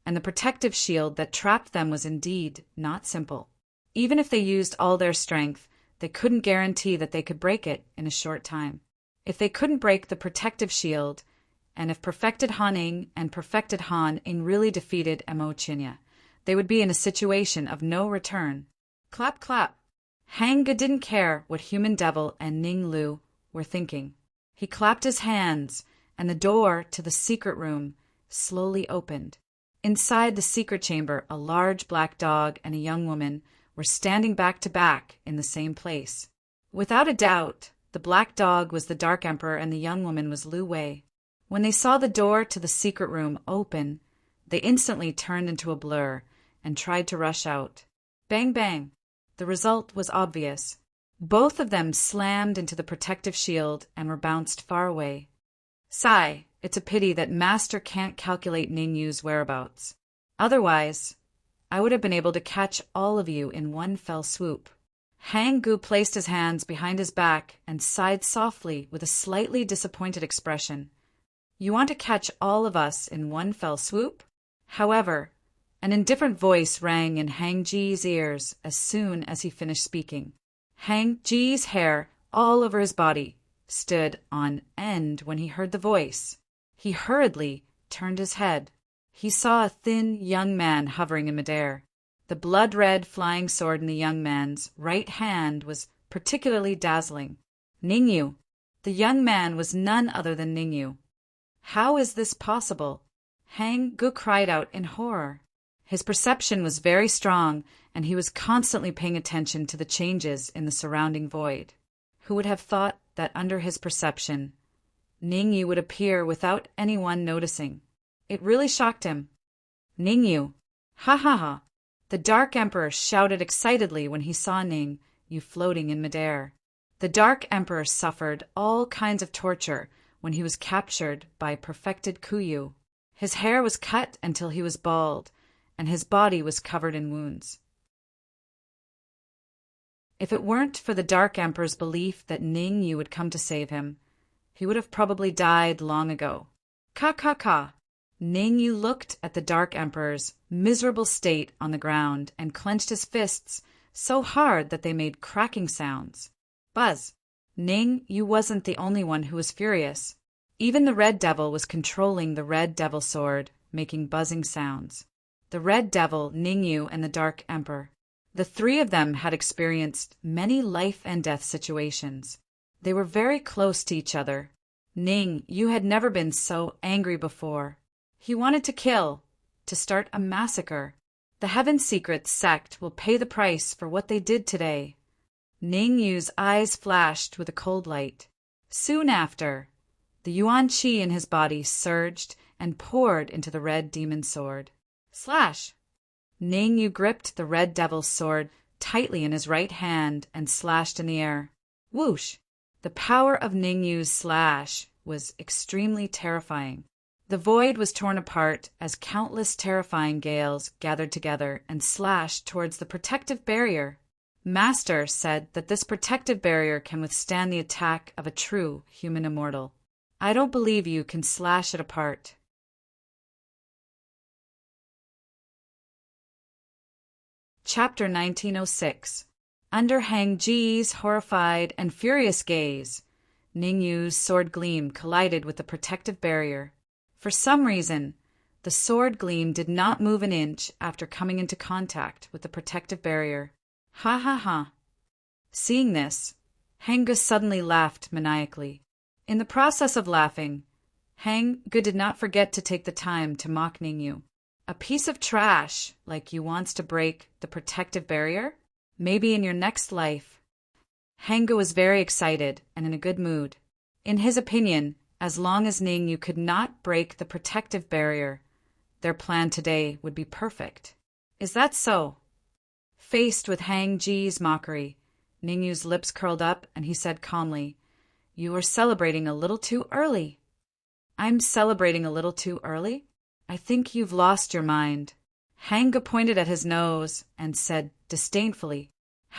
and the protective shield that trapped them was indeed not simple. Even if they used all their strength, they couldn't guarantee that they could break it in a short time. If they couldn't break the protective shield, and if Perfected Haning and Perfected Han Ying really defeated Mo Chinya, they would be in a situation of no return. Clap, clap. Hang Gu didn't care what Human Devil and Ning Lu were thinking. He clapped his hands, and the door to the secret room slowly opened. Inside the secret chamber, a large black dog and a young woman were standing back to back in the same place. Without a doubt, the black dog was the Dark Emperor and the young woman was Lu Wei. When they saw the door to the secret room open, they instantly turned into a blur and tried to rush out. Bang, bang. The result was obvious. Both of them slammed into the protective shield and were bounced far away. Sigh, it's a pity that Master can't calculate Ning Yu's whereabouts. Otherwise, I would have been able to catch all of you in one fell swoop. Hang Gu placed his hands behind his back and sighed softly with a slightly disappointed expression. You want to catch all of us in one fell swoop? However, an indifferent voice rang in Hang Ji's ears as soon as he finished speaking. Hang Ji's hair all over his body stood on end when he heard the voice. He hurriedly turned his head. He saw a thin young man hovering in midair. The blood-red flying sword in the young man's right hand was particularly dazzling. Ningyu. The young man was none other than Ningyu. How is this possible? Hang Gu cried out in horror. His perception was very strong, and he was constantly paying attention to the changes in the surrounding void. Who would have thought that under his perception, Ningyu would appear without anyone noticing? It really shocked him. Ningyu. Ha ha ha. The Dark Emperor shouted excitedly when he saw Ning Yu floating in midair. The Dark Emperor suffered all kinds of torture when he was captured by Perfected Kuyu. His hair was cut until he was bald, and his body was covered in wounds. If it weren't for the Dark Emperor's belief that Ning Yu would come to save him, he would have probably died long ago. Ka. Ning Yu looked at the Dark Emperor's miserable state on the ground and clenched his fists so hard that they made cracking sounds. Buzz! Ning Yu wasn't the only one who was furious. Even the Red Devil was controlling the Red Devil sword, making buzzing sounds. The Red Devil, Ning Yu, and the Dark Emperor. The three of them had experienced many life-and-death situations. They were very close to each other. Ning Yu had never been so angry before. He wanted to kill, to start a massacre. The Heaven Secret sect will pay the price for what they did today. Ning Yu's eyes flashed with a cold light. Soon after, the Yuan Qi in his body surged and poured into the Red Demon sword. Slash! Ning Yu gripped the Red Devil's sword tightly in his right hand and slashed in the air. Whoosh! The power of Ning Yu's slash was extremely terrifying. The void was torn apart as countless terrifying gales gathered together and slashed towards the protective barrier. Master said that this protective barrier can withstand the attack of a true human immortal. I don't believe you can slash it apart. Chapter 1906. Under Hang Ji's horrified and furious gaze, Ning Yu's sword gleam collided with the protective barrier. For some reason, the sword gleam did not move an inch after coming into contact with the protective barrier. Ha ha ha. Seeing this, Hang Ge suddenly laughed maniacally. In the process of laughing, Hang Ge did not forget to take the time to mock Ning Yu. A piece of trash like you wants to break the protective barrier? Maybe in your next life. Hang Ge was very excited and in a good mood. In his opinion, as long as Ning Yu could not break the protective barrier, their plan today would be perfect. Is that so? Faced with Hang Ji's mockery, Ning Yu's lips curled up and he said calmly, "You are celebrating a little too early." "I'm celebrating a little too early? I think you've lost your mind." Hang Ge pointed at his nose and said disdainfully.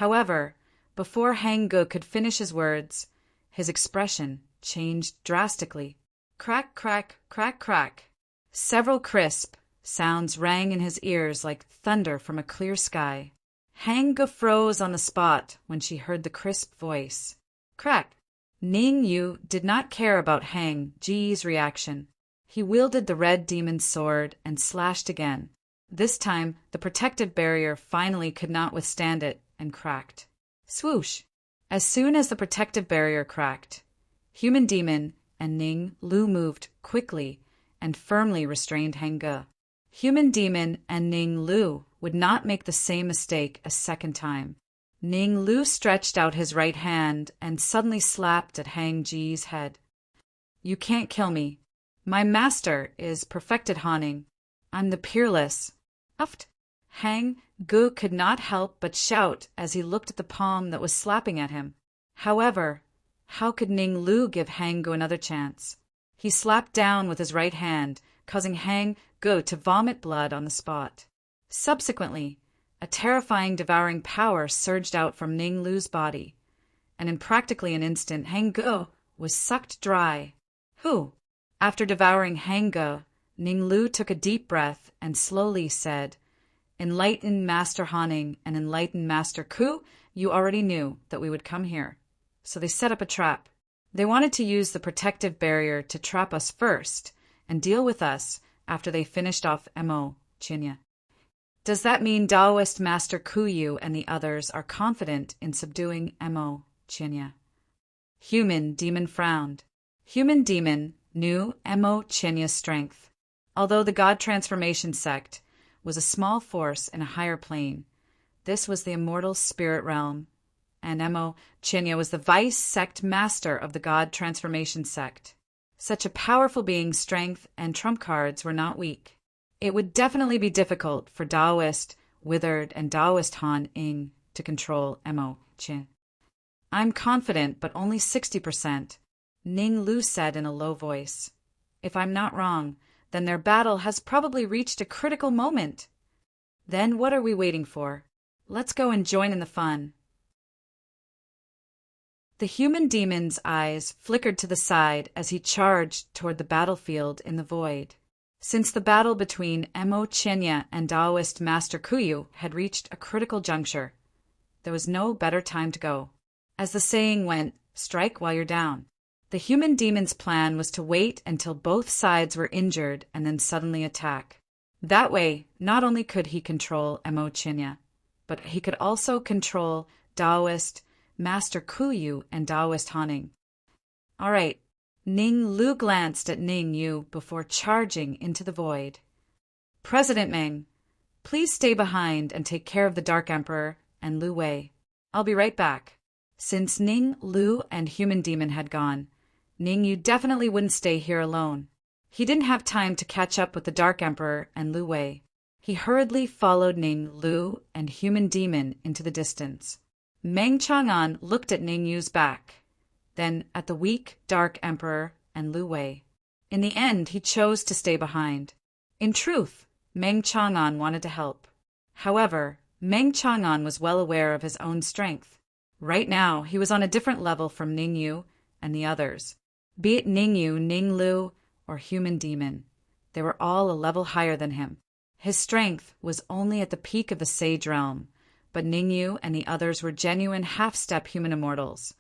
However, before Hang Ge could finish his words, his expression changed drastically. Crack, crack, crack, crack. Several crisp sounds rang in his ears like thunder from a clear sky. Hang Ge froze on the spot when she heard the crisp voice. Crack! Ning Yu did not care about Hang Ji's reaction. He wielded the Red Demon's sword and slashed again. This time, the protective barrier finally could not withstand it and cracked. Swoosh! As soon as the protective barrier cracked, Human Demon and Ning Lu moved quickly and firmly restrained Hang Ge. Human Demon and Ning Lu would not make the same mistake a second time. Ning Lu stretched out his right hand and suddenly slapped at Hang Ji's head. "You can't kill me. My master is perfected Haning. I'm the peerless." Uft! Hang Ge could not help but shout as he looked at the palm that was slapping at him. However, how could Ning Lu give Hang Ge another chance? He slapped down with his right hand, causing Hang Ge to vomit blood on the spot. Subsequently, a terrifying devouring power surged out from Ning Lu's body, and in practically an instant Hang Ge was sucked dry. After devouring Hang Ge, Ning Lu took a deep breath and slowly said, "Enlightened Master Haning and Enlightened Master Ku, you already knew that we would come here. So they set up a trap. They wanted to use the protective barrier to trap us first and deal with us after they finished off Mo Chinya. Does that mean Taoist Master Kuyu and the others are confident in subduing Mo Chinya?" Human Demon frowned. Human Demon knew Mo Chinya's strength. Although the God Transformation sect was a small force in a higher plane, this was the immortal spirit realm, and Mo Chinya was the vice sect master of the God Transformation sect. Such a powerful being's strength and trump cards were not weak. It would definitely be difficult for Taoist, Withered, and Taoist Han Ing to control Mo Chin. "I'm confident, but only 60%, Ning Lu said in a low voice. "If I'm not wrong, then their battle has probably reached a critical moment. Then what are we waiting for? Let's go and join in the fun. The human demon's eyes flickered to the side as he charged toward the battlefield in the void. Since the battle between Emo Chenya and Taoist Master Kuyu had reached a critical juncture, there was no better time to go. As the saying went, strike while you're down. The human demon's plan was to wait until both sides were injured and then suddenly attack. That way, not only could he control Emo Chenya, but he could also control Taoist Master Kuyu and Taoist Haning. All right, Ning Lu glanced at Ning Yu before charging into the void. President Meng, please stay behind and take care of the Dark Emperor and Lu Wei. I'll be right back. Since Ning Lu and Human Demon had gone, Ning Yu definitely wouldn't stay here alone. He didn't have time to catch up with the Dark Emperor and Lu Wei. He hurriedly followed Ning Lu and Human Demon into the distance. Meng Chang'an looked at Ning Yu's back, then at the weak Dark Emperor and Lu Wei. In the end, he chose to stay behind. In truth, Meng Chang'an wanted to help. However, Meng Chang'an was well aware of his own strength. Right now, he was on a different level from Ning Yu and the others. Be it Ning Yu, Ning Lu, or Human Demon, they were all a level higher than him. His strength was only at the peak of the Sage Realm, but Ning Yu and the others were genuine half-step human immortals,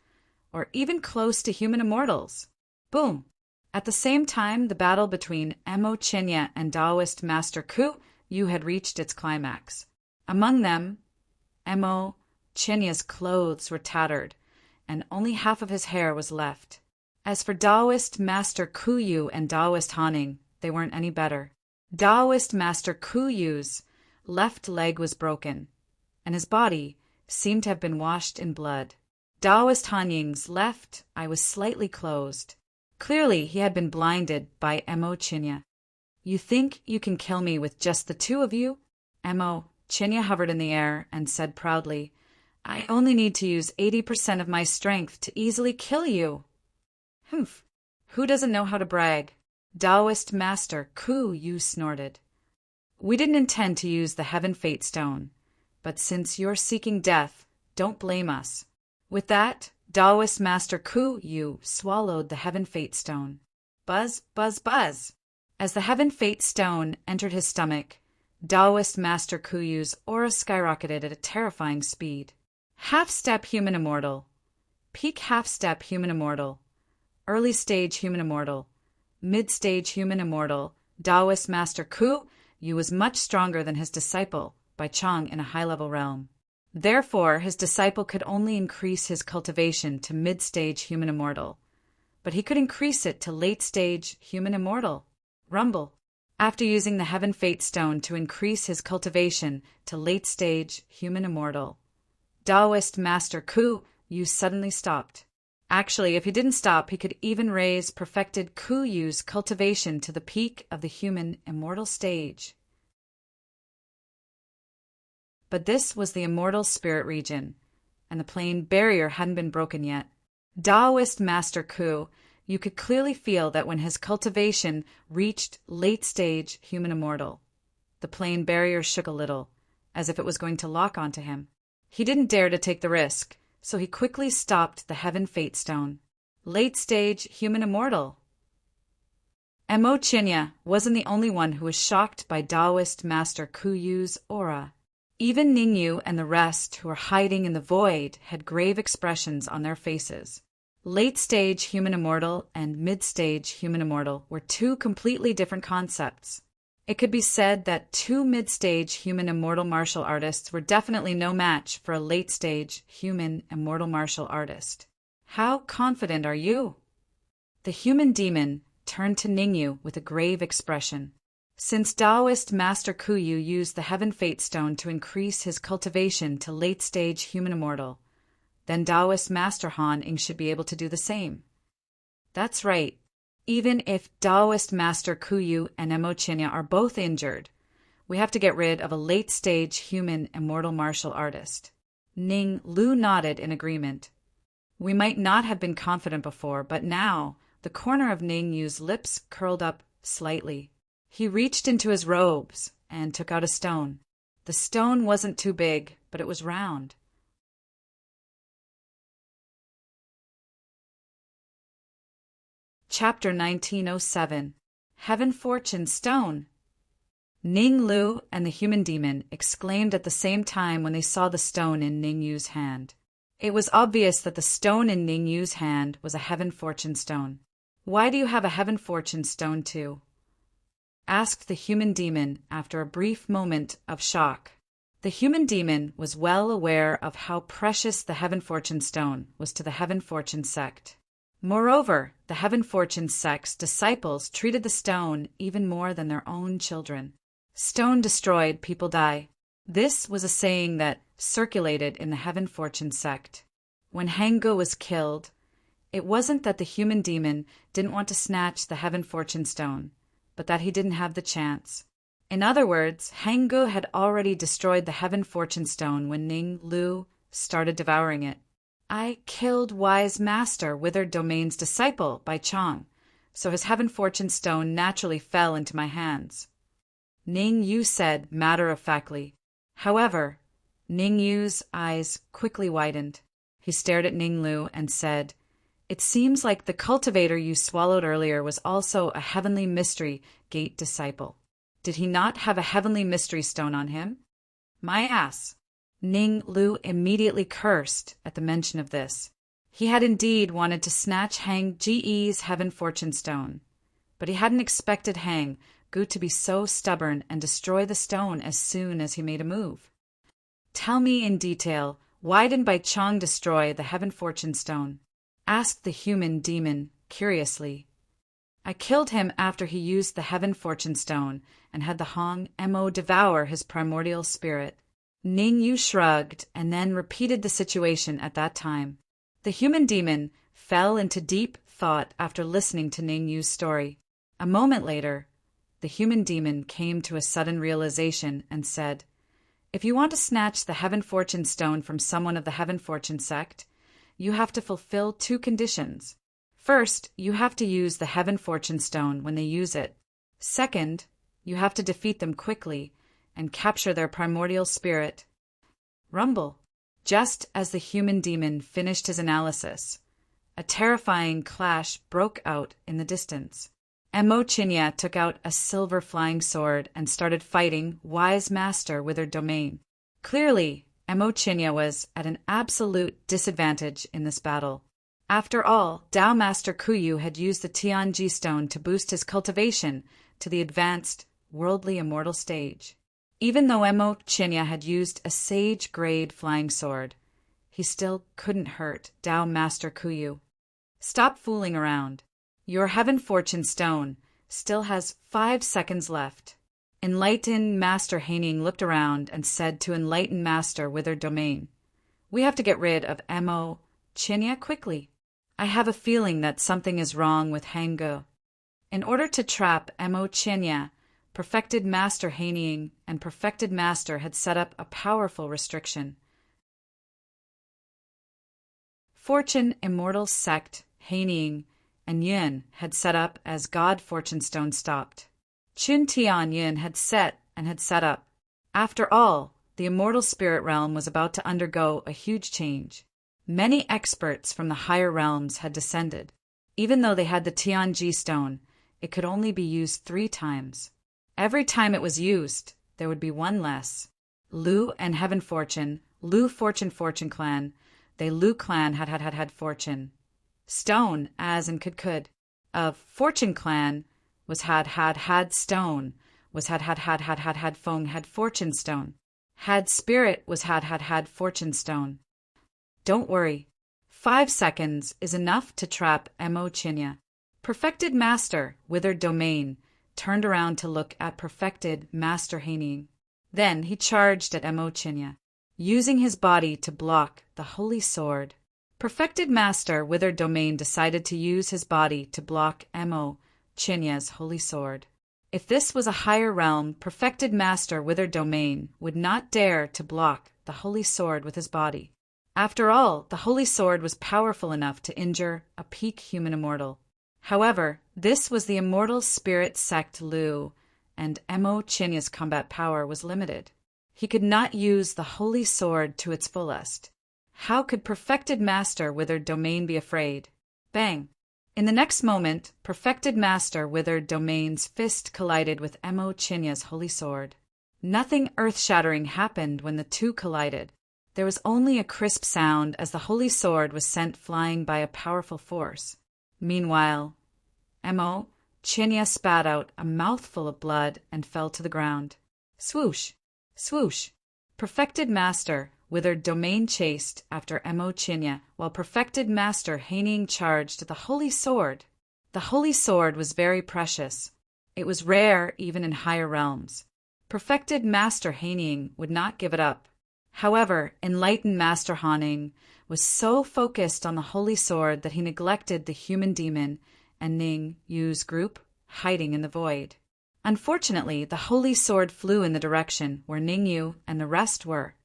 or even close to human immortals. Boom! At the same time, the battle between Emo Chenya and Taoist Master Kuyu had reached its climax. Among them, Emo Chenya's clothes were tattered, and only half of his hair was left. As for Taoist Master Kuyu and Taoist Haning, they weren't any better. Taoist Master Kuyu's left leg was broken, and his body seemed to have been washed in blood. Taoist Haning's left eye was slightly closed. Clearly, he had been blinded by Emo Chenya. You think you can kill me with just the two of you? Emo Chenya hovered in the air and said proudly, I only need to use 80% of my strength to easily kill you. Humph, who doesn't know how to brag? Taoist Master Kuyu snorted. We didn't intend to use the Heaven Fate Stone, but since you're seeking death, don't blame us. With that, Taoist Master Kuyu swallowed the Heaven Fate Stone. Buzz, buzz, buzz. As the Heaven Fate Stone entered his stomach, Taoist Master Kuyu's aura skyrocketed at a terrifying speed. Half-step human immortal. Peak half-step human immortal. Early stage human immortal. Mid-stage human immortal. Taoist Master Kuyu was much stronger than his disciple, Bai Chang, in a high-level realm. Therefore, his disciple could only increase his cultivation to mid-stage human immortal, but he could increase it to late-stage human immortal. Rumble. After using the Heaven Fate Stone to increase his cultivation to late-stage human immortal, Taoist Master Kuyu suddenly stopped. Actually, if he didn't stop, he could even raise perfected Kuyu's cultivation to the peak of the human immortal stage. But this was the immortal spirit region, and the plane barrier hadn't been broken yet. Taoist Master Kuyu could clearly feel that when his cultivation reached late-stage human immortal, the plane barrier shook a little, as if it was going to lock onto him. He didn't dare to take the risk, so he quickly stopped the Heaven Fate Stone. Late-stage human immortal. Emo Chenya wasn't the only one who was shocked by Taoist Master Kuyu's aura. Even Ning Yu and the rest who were hiding in the void had grave expressions on their faces. Late-stage human immortal and mid-stage human immortal were two completely different concepts. It could be said that two mid-stage human immortal martial artists were definitely no match for a late-stage human immortal martial artist. How confident are you? The human demon turned to Ning Yu with a grave expression. Since Taoist Master Kuyu used the Heaven Fate Stone to increase his cultivation to late-stage human immortal, then Taoist Master Han should be able to do the same. That's right. Even if Taoist Master Kuyu and Emo Chenya are both injured, we have to get rid of a late-stage human immortal martial artist. Ning Lu nodded in agreement. We might not have been confident before, but now the corner of Ning Yu's lips curled up slightly. He reached into his robes and took out a stone. The stone wasn't too big, but it was round. Chapter 1907. Heaven Fortune Stone. Ning Lu and the human demon exclaimed at the same time when they saw the stone in Ning Yu's hand. It was obvious that the stone in Ning Yu's hand was a Heaven Fortune Stone. "Why do you have a Heaven Fortune Stone too?" asked the human demon after a brief moment of shock. The human demon was well aware of how precious the Heaven Fortune Stone was to the Heaven Fortune sect. Moreover, the Heaven Fortune sect's disciples treated the stone even more than their own children. Stone destroyed, people die. This was a saying that circulated in the Heaven Fortune sect. When Hangu was killed, it wasn't that the human demon didn't want to snatch the Heaven Fortune Stone, but that he didn't have the chance. In other words, Hangu had already destroyed the Heaven Fortune Stone when Ning Lu started devouring it. "I killed Wise Master Withered Domain's disciple by Chong, so his Heaven Fortune Stone naturally fell into my hands," Ning Yu said matter-of-factly. However, Ning Yu's eyes quickly widened. He stared at Ning Lu and said, "It seems like the cultivator you swallowed earlier was also a Heavenly Mystery Gate disciple. Did he not have a Heavenly Mystery Stone on him?" "My ass!" Ning Lu immediately cursed at the mention of this. He had indeed wanted to snatch Hang Ge's Heaven Fortune Stone, but he hadn't expected Hang Gu to be so stubborn and destroy the stone as soon as he made a move. "Tell me in detail, why didn't Bai Chong destroy the Heaven Fortune Stone?" asked the human demon curiously. "I killed him after he used the Heaven Fortune Stone and had the Hong Mo devour his primordial spirit." Ning Yu shrugged and then repeated the situation at that time. The human demon fell into deep thought after listening to Ning Yu's story. A moment later, the human demon came to a sudden realization and said, "If you want to snatch the Heaven Fortune Stone from someone of the Heaven Fortune sect, you have to fulfill two conditions. First, you have to use the Heaven Fortune Stone when they use it. Second, you have to defeat them quickly and capture their primordial spirit." Rumble. Just as the human demon finished his analysis, a terrifying clash broke out in the distance. Mo Chinya took out a silver flying sword and started fighting Wise Master Withered Domain. Clearly, Mo Chinya was at an absolute disadvantage in this battle. After all, Tao Master Kuyu had used the Tianji Stone to boost his cultivation to the advanced, worldly immortal stage. Even though Mo Chinya had used a sage-grade flying sword, he still couldn't hurt Tao Master Kuyu. "Stop fooling around. Your Heaven Fortune Stone still has 5 seconds left." Enlightened Master Haining looked around and said to Enlightened Master Withered Domain, "We have to get rid of Mo Chinya quickly. I have a feeling that something is wrong with Hangu." In order to trap Mo Chinya, Perfected Master Haining and Perfected Master had set up a powerful restriction. Fortune Immortal Sect, Haining, and Yun had set up as God Fortune Stone stopped. Chun Tian Yun had set up. After all, the immortal spirit realm was about to undergo a huge change. Many experts from the higher realms had descended. Even though they had the Tianji Stone, it could only be used 3 times. Every time it was used, there would be 1 less. Lu and Heaven Fortune, Lu Fortune clan, they Lu clan had fortune. Stone, as in could. Of Fortune clan was had stone, was had Fong had Fortune Stone. Had spirit was had Fortune Stone. Don't worry. 5 seconds is enough to trap Mo Chinya. Perfected Master Withered Domain turned around to look at Perfected Master Haining. Then he charged at Mo Chinya, using his body to block the Holy Sword. Perfected Master Withered Domain decided to use his body to block Mo Chinya's Holy Sword. If this was a higher realm, Perfected Master Withered Domain would not dare to block the Holy Sword with his body. After all, the Holy Sword was powerful enough to injure a peak human immortal. However, this was the immortal spirit sect Lu, and Mo Chinya's combat power was limited. He could not use the holy sword to its fullest. How could perfected master withered domain be afraid? Bang! In the next moment, perfected master withered domain's fist collided with Mo Chinya's holy sword. Nothing earth-shattering happened when the two collided. There was only a crisp sound as the holy sword was sent flying by a powerful force. Meanwhile, Mo Chinya spat out a mouthful of blood and fell to the ground. Swoosh! Swoosh! Perfected master withered domain chased after Mo Chinya, while perfected master Haining charged the holy sword. The holy sword was very precious. It was rare even in higher realms. Perfected master Haining would not give it up. However, enlightened master Haning was so focused on the holy sword that he neglected the human demon and Ning Yu's group hiding in the void. Unfortunately, the holy sword flew in the direction where Ning Yu and the rest were.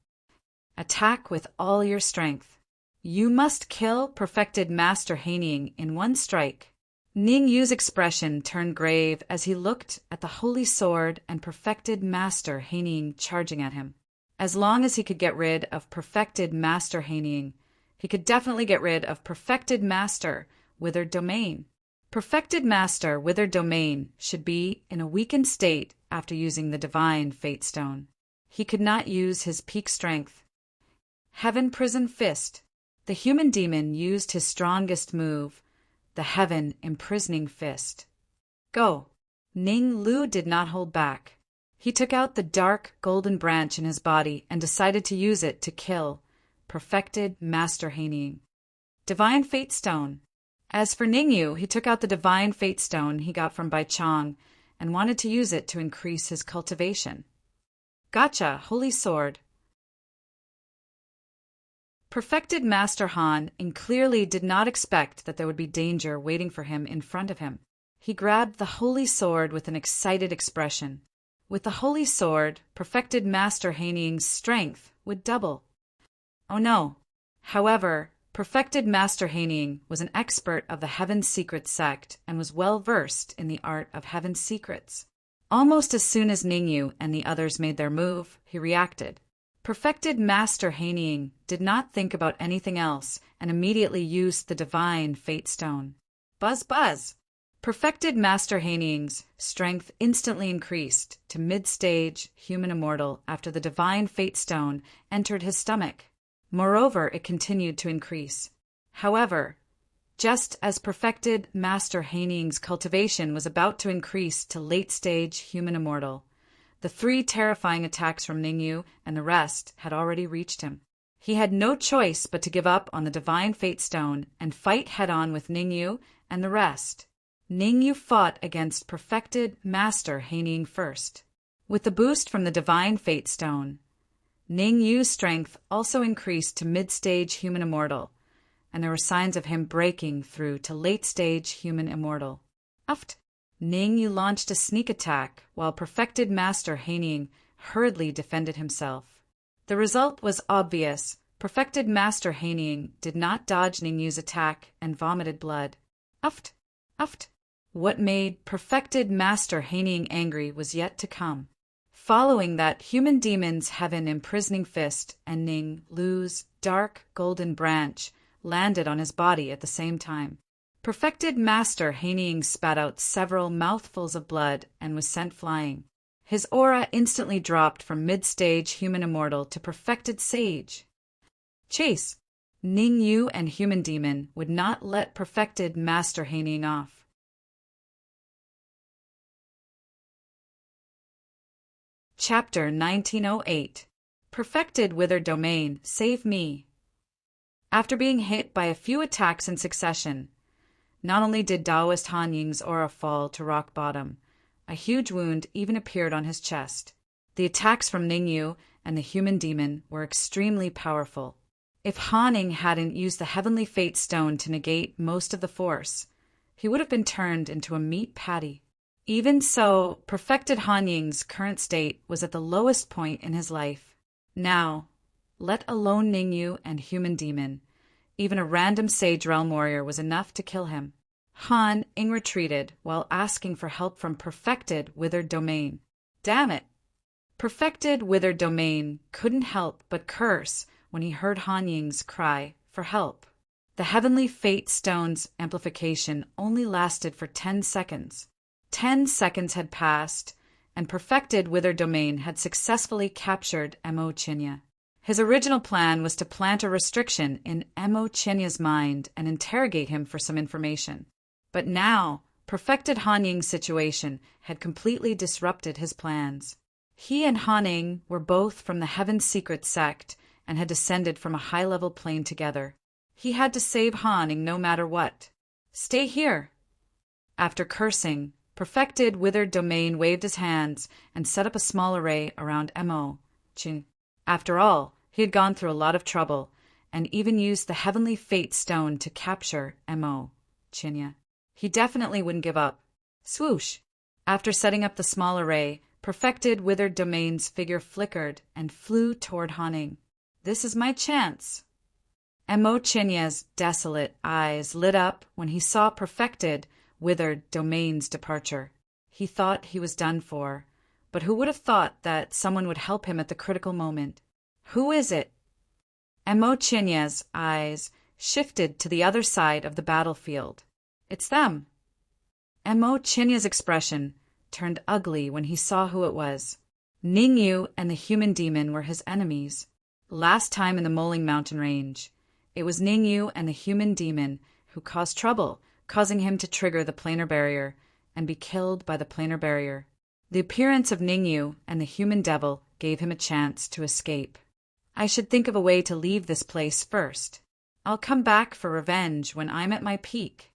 Attack with all your strength. You must kill perfected master Haining in one strike. Ning Yu's expression turned grave as he looked at the holy sword and perfected master Haining charging at him. As long as he could get rid of perfected master Haining, he could definitely get rid of perfected master withered domain. Perfected master withered domain should be in a weakened state after using the divine fate stone. He could not use his peak strength. Heaven prison fist. The human demon used his strongest move, the heaven imprisoning fist. Go! Ning Lu did not hold back. He took out the dark golden branch in his body and decided to use it to kill perfected master Haining. Divine fate stone. As for Ning Yu, he took out the divine fate stone he got from Bai Chong and wanted to use it to increase his cultivation. Gotcha, holy sword. Perfected Master Han clearly did not expect that there would be danger waiting for him in front of him. He grabbed the holy sword with an excited expression. With the holy sword, perfected Master Haining's strength would double. Oh no! However, perfected Master Haining was an expert of the Heaven's Secrets sect and was well versed in the art of Heaven's Secrets. Almost as soon as Ning Yu and the others made their move, he reacted. Perfected Master Haining did not think about anything else and immediately used the divine fate stone. Buzz buzz! Perfected Master Haining's strength instantly increased to mid-stage human immortal after the divine fate stone entered his stomach. Moreover, it continued to increase. However, just as perfected Master Haining's cultivation was about to increase to late-stage human immortal, the 3 terrifying attacks from Ning Yu and the rest had already reached him. He had no choice but to give up on the divine fate stone and fight head-on with Ning Yu and the rest. Ning Yu fought against perfected Master Haining first. With the boost from the divine fate stone, Ning Yu's strength also increased to mid-stage human immortal, and there were signs of him breaking through to late-stage human immortal. Uft! Ning Yu launched a sneak attack, while perfected Master Haining hurriedly defended himself. The result was obvious. Perfected Master Haining did not dodge Ning Yu's attack and vomited blood. Uft! Uft! What made perfected Master Haining angry was yet to come. Following that, human demon's heaven imprisoning fist and Ning Lu's dark golden branch landed on his body at the same time. Perfected Master Haining spat out several mouthfuls of blood and was sent flying. His aura instantly dropped from mid-stage human immortal to perfected sage. Chase! Ning Yu and human demon would not let perfected Master Haining off. Chapter 1908. Perfected Wither Domain, Save Me. After being hit by a few attacks in succession, not only did Taoist Han Ying's aura fall to rock bottom, a huge wound even appeared on his chest. The attacks from Ning Yu and the human demon were extremely powerful. If Han Ying hadn't used the heavenly fate stone to negate most of the force, he would have been turned into a meat patty. Even so, perfected Han Ying's current state was at the lowest point in his life. Now, let alone Ning Yu and human demon, even a random sage realm warrior was enough to kill him. Han Ing retreated while asking for help from Perfected Withered Domain. Damn it! Perfected Withered Domain couldn't help but curse when he heard Han Ying's cry for help. The Heavenly Fate Stone's amplification only lasted for 10 seconds. 10 seconds had passed, and Perfected Withered Domain had successfully captured Mo Chinya. His original plan was to plant a restriction in Mo Chinya's mind and interrogate him for some information. But now, Perfected Han Ying's situation had completely disrupted his plans. He and Han Ying were both from the Heaven Secret sect and had descended from a high-level plane together. He had to save Han Ying no matter what. Stay here. After cursing, Perfected Withered Domain waved his hands and set up a small array around Mo Chin. After all, he had gone through a lot of trouble and even used the Heavenly Fate Stone to capture Mo Chinya. He definitely wouldn't give up. Swoosh! After setting up the small array, Perfected Withered Domain's figure flickered and flew toward Han Ying. This is my chance. Mo Chinya's desolate eyes lit up when he saw Perfected Withered Domain's departure. He thought he was done for, but who would have thought that someone would help him at the critical moment? Who is it? Mo Chinya's eyes shifted to the other side of the battlefield. It's them. Mo Chinya's expression turned ugly when he saw who it was. Ningyu and the human demon were his enemies. Last time in the Moling Mountain Range, it was Ningyu and the human demon who caused trouble, causing him to trigger the planar barrier and be killed by the planar barrier. The appearance of Ningyu and the human devil gave him a chance to escape. I should think of a way to leave this place first. I'll come back for revenge when I'm at my peak.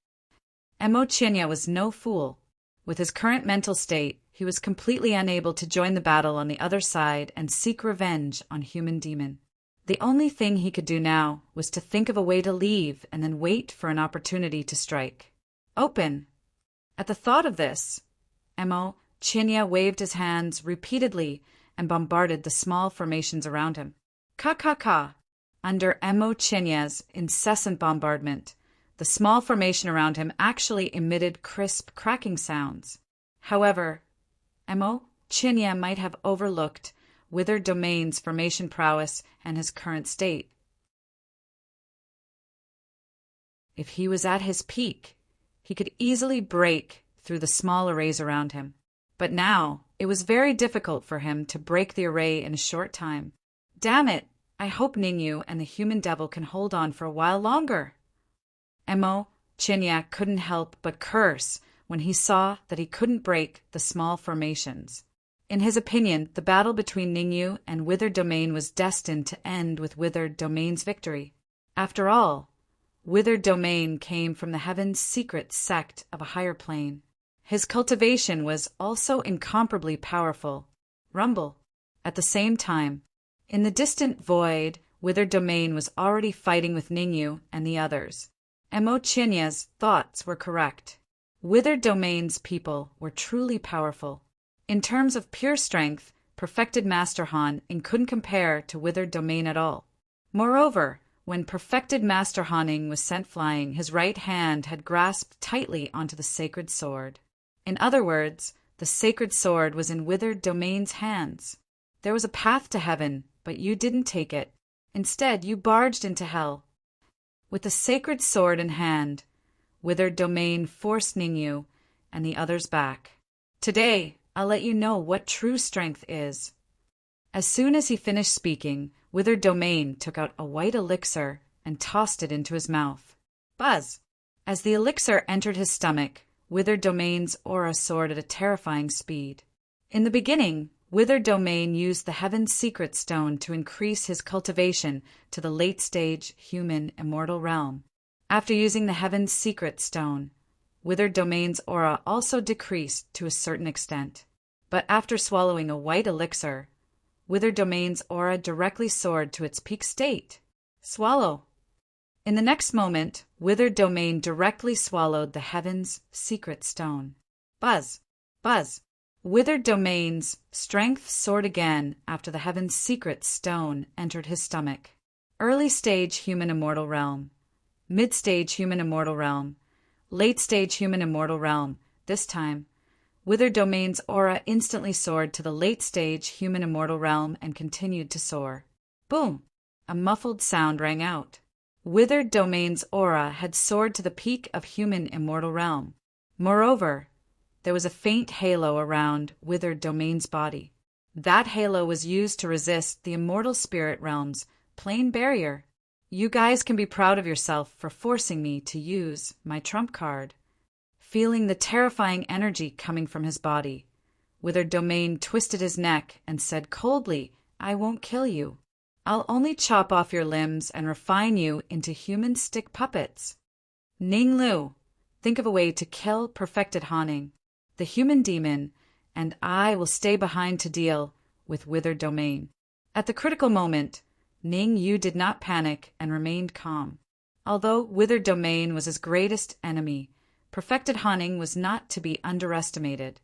Mo Chinya was no fool. With his current mental state, he was completely unable to join the battle on the other side and seek revenge on human demon. The only thing he could do now was to think of a way to leave and then wait for an opportunity to strike. Open! At the thought of this, Mo Chinya waved his hands repeatedly and bombarded the small formations around him. Ka-ka-ka! Under Mo Chinya's incessant bombardment, the small formation around him actually emitted crisp cracking sounds. However, Mo Chinya might have overlooked Withered Domain's formation prowess and his current state. If he was at his peak, he could easily break through the small arrays around him. But now, it was very difficult for him to break the array in a short time. Damn it! I hope Ningyu and the human devil can hold on for a while longer. Mo Chinya couldn't help but curse when he saw that he couldn't break the small formations. In his opinion, the battle between Ningyu and Withered Domain was destined to end with Withered Domain's victory. After all, Withered Domain came from the Heaven's Secret sect of a higher plane. His cultivation was also incomparably powerful. Rumble. At the same time, in the distant void, Withered Domain was already fighting with Ningyu and the others. Mo Chinya's thoughts were correct. Withered Domain's people were truly powerful. In terms of pure strength, Perfected Master Han Ying couldn't compare to Withered Domain at all. Moreover, when Perfected Master Han Ying was sent flying, his right hand had grasped tightly onto the sacred sword. In other words, the sacred sword was in Withered Domain's hands. There was a path to heaven, but you didn't take it. Instead, you barged into hell. With the sacred sword in hand, Withered Domain forced Ningyu and the others back. Today, I'll let you know what true strength is. As soon as he finished speaking, Withered Domain took out a white elixir and tossed it into his mouth. Buzz! As the elixir entered his stomach, Withered Domain's aura soared at a terrifying speed. In the beginning, Withered Domain used the Heaven's Secret Stone to increase his cultivation to the late-stage human immortal realm. After using the Heaven's Secret Stone, Withered Domain's aura also decreased to a certain extent. But after swallowing a white elixir, Withered Domain's aura directly soared to its peak state. Swallow. In the next moment, Withered Domain directly swallowed the Heaven's Secret Stone. Buzz. Buzz. Withered Domain's strength soared again after the Heaven's Secret Stone entered his stomach. Early stage human immortal realm. Mid-stage human immortal realm. late-stage human immortal realm. This time, Withered Domain's aura instantly soared to the late-stage human immortal realm and continued to soar. Boom! A muffled sound rang out. Withered Domain's aura had soared to the peak of human immortal realm. Moreover, there was a faint halo around Withered Domain's body. That halo was used to resist the immortal spirit realm's plane barrier. You guys can be proud of yourself for forcing me to use my trump card. Feeling the terrifying energy coming from his body, Withered Domain twisted his neck and said coldly, "I won't kill you. I'll only chop off your limbs and refine you into human stick puppets." Ning Lu, think of a way to kill Perfected Haunting, the human demon, and I will stay behind to deal with Withered Domain. At the critical moment, Ning Yu did not panic and remained calm. Although Withered Domain was his greatest enemy, Perfected Haunting was not to be underestimated.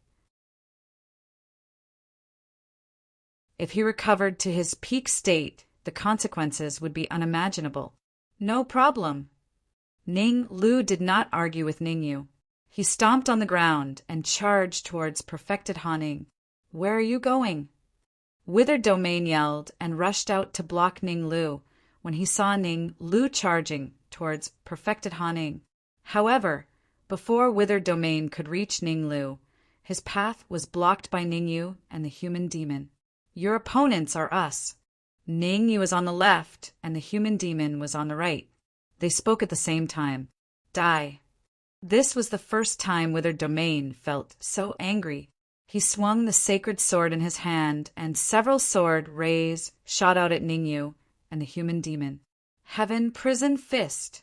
If he recovered to his peak state, the consequences would be unimaginable. No problem. Ning Lu did not argue with Ning Yu. He stomped on the ground and charged towards Perfected Haunting. "Where are you going?" Withered Domain yelled and rushed out to block Ning Lu when he saw Ning Lu charging towards Perfected Haunting. However, before Withered Domain could reach Ning Lu, his path was blocked by Ning Yu and the human demon. "Your opponents are us." Ning Yu was on the left and the human demon was on the right. They spoke at the same time. "Die." This was the first time Withered Domain felt so angry. He swung the sacred sword in his hand, and several sword rays shot out at Ning Yu and the human demon. Heaven Prison Fist.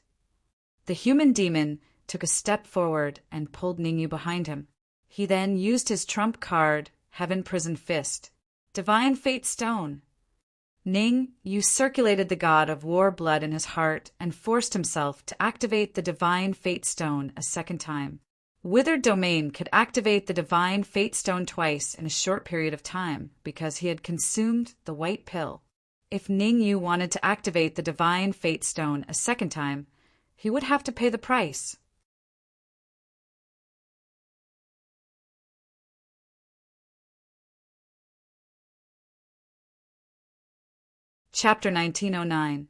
The human demon took a step forward and pulled Ning Yu behind him. He then used his trump card, Heaven Prison Fist. Divine Fate Stone. Ning Yu circulated the god of war blood in his heart and forced himself to activate the Divine Fate Stone a second time. Withered Domain could activate the Divine Fate Stone twice in a short period of time because he had consumed the white pill. If Ning Yu wanted to activate the Divine Fate Stone a second time, he would have to pay the price. Chapter 1909.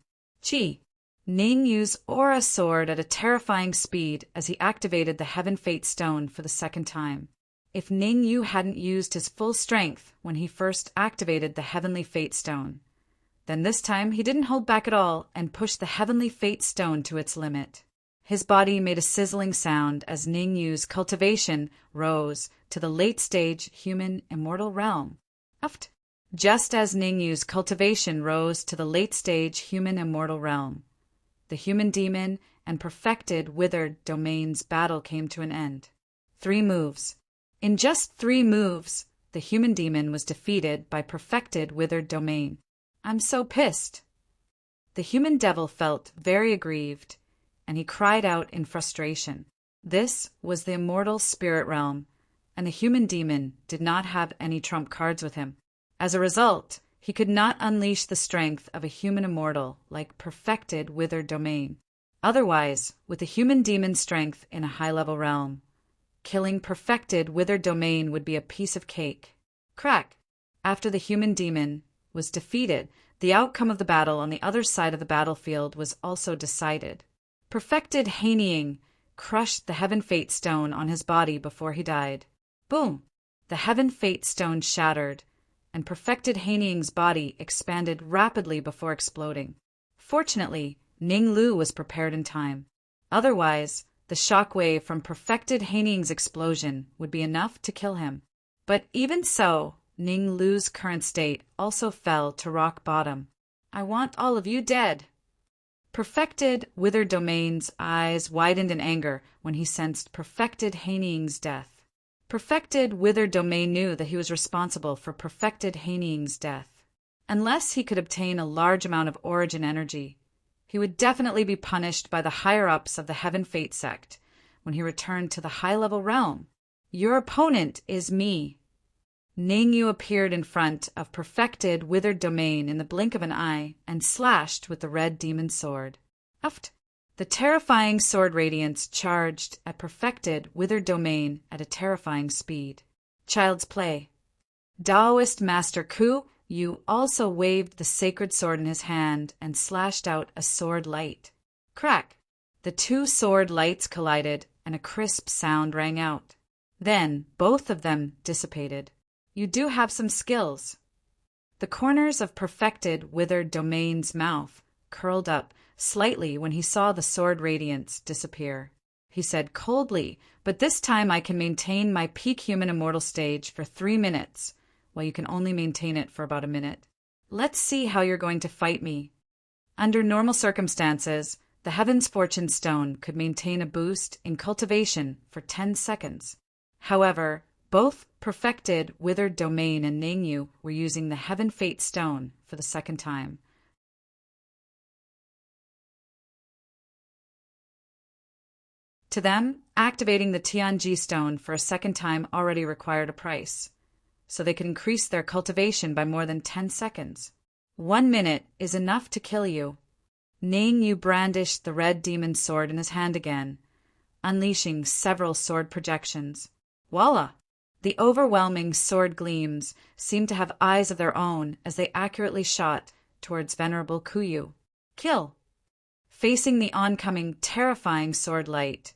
Chi. Ning Yu's aura soared at a terrifying speed as he activated the Heaven Fate Stone for the second time. If Ning Yu hadn't used his full strength when he first activated the Heavenly Fate Stone, then this time he didn't hold back at all and pushed the Heavenly Fate Stone to its limit. His body made a sizzling sound as Ning Yu's cultivation rose to the late-stage human immortal realm. Uft. Just as Ning Yu's cultivation rose to the late-stage human immortal realm, the human demon and Perfected Withered Domain's battle came to an end. 3 moves. In just 3 moves, the human demon was defeated by Perfected Withered Domain. "I'm so pissed." The human devil felt very aggrieved, and he cried out in frustration. This was the immortal spirit realm, and the human demon did not have any trump cards with him. As a result, he could not unleash the strength of a human immortal like Perfected Withered Domain. Otherwise, with the human demon's strength in a high-level realm, killing Perfected Withered Domain would be a piece of cake. Crack! After the human demon was defeated, the outcome of the battle on the other side of the battlefield was also decided. Perfected Haning crushed the Heaven Fate Stone on his body before he died. Boom! The Heaven Fate Stone shattered, and Perfected Haning's body expanded rapidly before exploding. Fortunately, Ning Lu was prepared in time. Otherwise, the shockwave from Perfected Haning's explosion would be enough to kill him. But even so, Ning Lu's current state also fell to rock bottom. "I want all of you dead." Perfected Withered Domain's eyes widened in anger when he sensed Perfected Haning's death. Perfected Withered Domain knew that he was responsible for Perfected Haning's death. Unless he could obtain a large amount of origin energy, he would definitely be punished by the higher-ups of the Heaven Fate sect when he returned to the high-level realm. "Your opponent is me." Ning Yu appeared in front of Perfected Withered Domain in the blink of an eye and slashed with the red demon sword. Uft! The terrifying sword radiance charged at perfected, withered domain at a terrifying speed. Child's play. Taoist Master Ku Yu also waved the sacred sword in his hand and slashed out a sword light. Crack! The two sword lights collided, and a crisp sound rang out. Then both of them dissipated. You do have some skills. The corners of perfected, withered domain's mouth curled up slightly when he saw the sword radiance disappear. He said coldly, "But this time I can maintain my peak human immortal stage for 3 minutes, while you can only maintain it for about a minute. Let's see how you're going to fight me." Under normal circumstances, the Heaven's Fortune Stone could maintain a boost in cultivation for 10 seconds. However, both perfected, withered domain and Ningyu were using the Heaven Fate Stone for the second time. To them, activating the Tianji Stone for a second time already required a price, so they could increase their cultivation by more than 10 seconds. 1 minute is enough to kill you. Ningyu brandished the red demon sword in his hand again, unleashing several sword projections. Voila! The overwhelming sword gleams seemed to have eyes of their own as they accurately shot towards Venerable Kuyu. Kill! Facing the oncoming, terrifying sword light,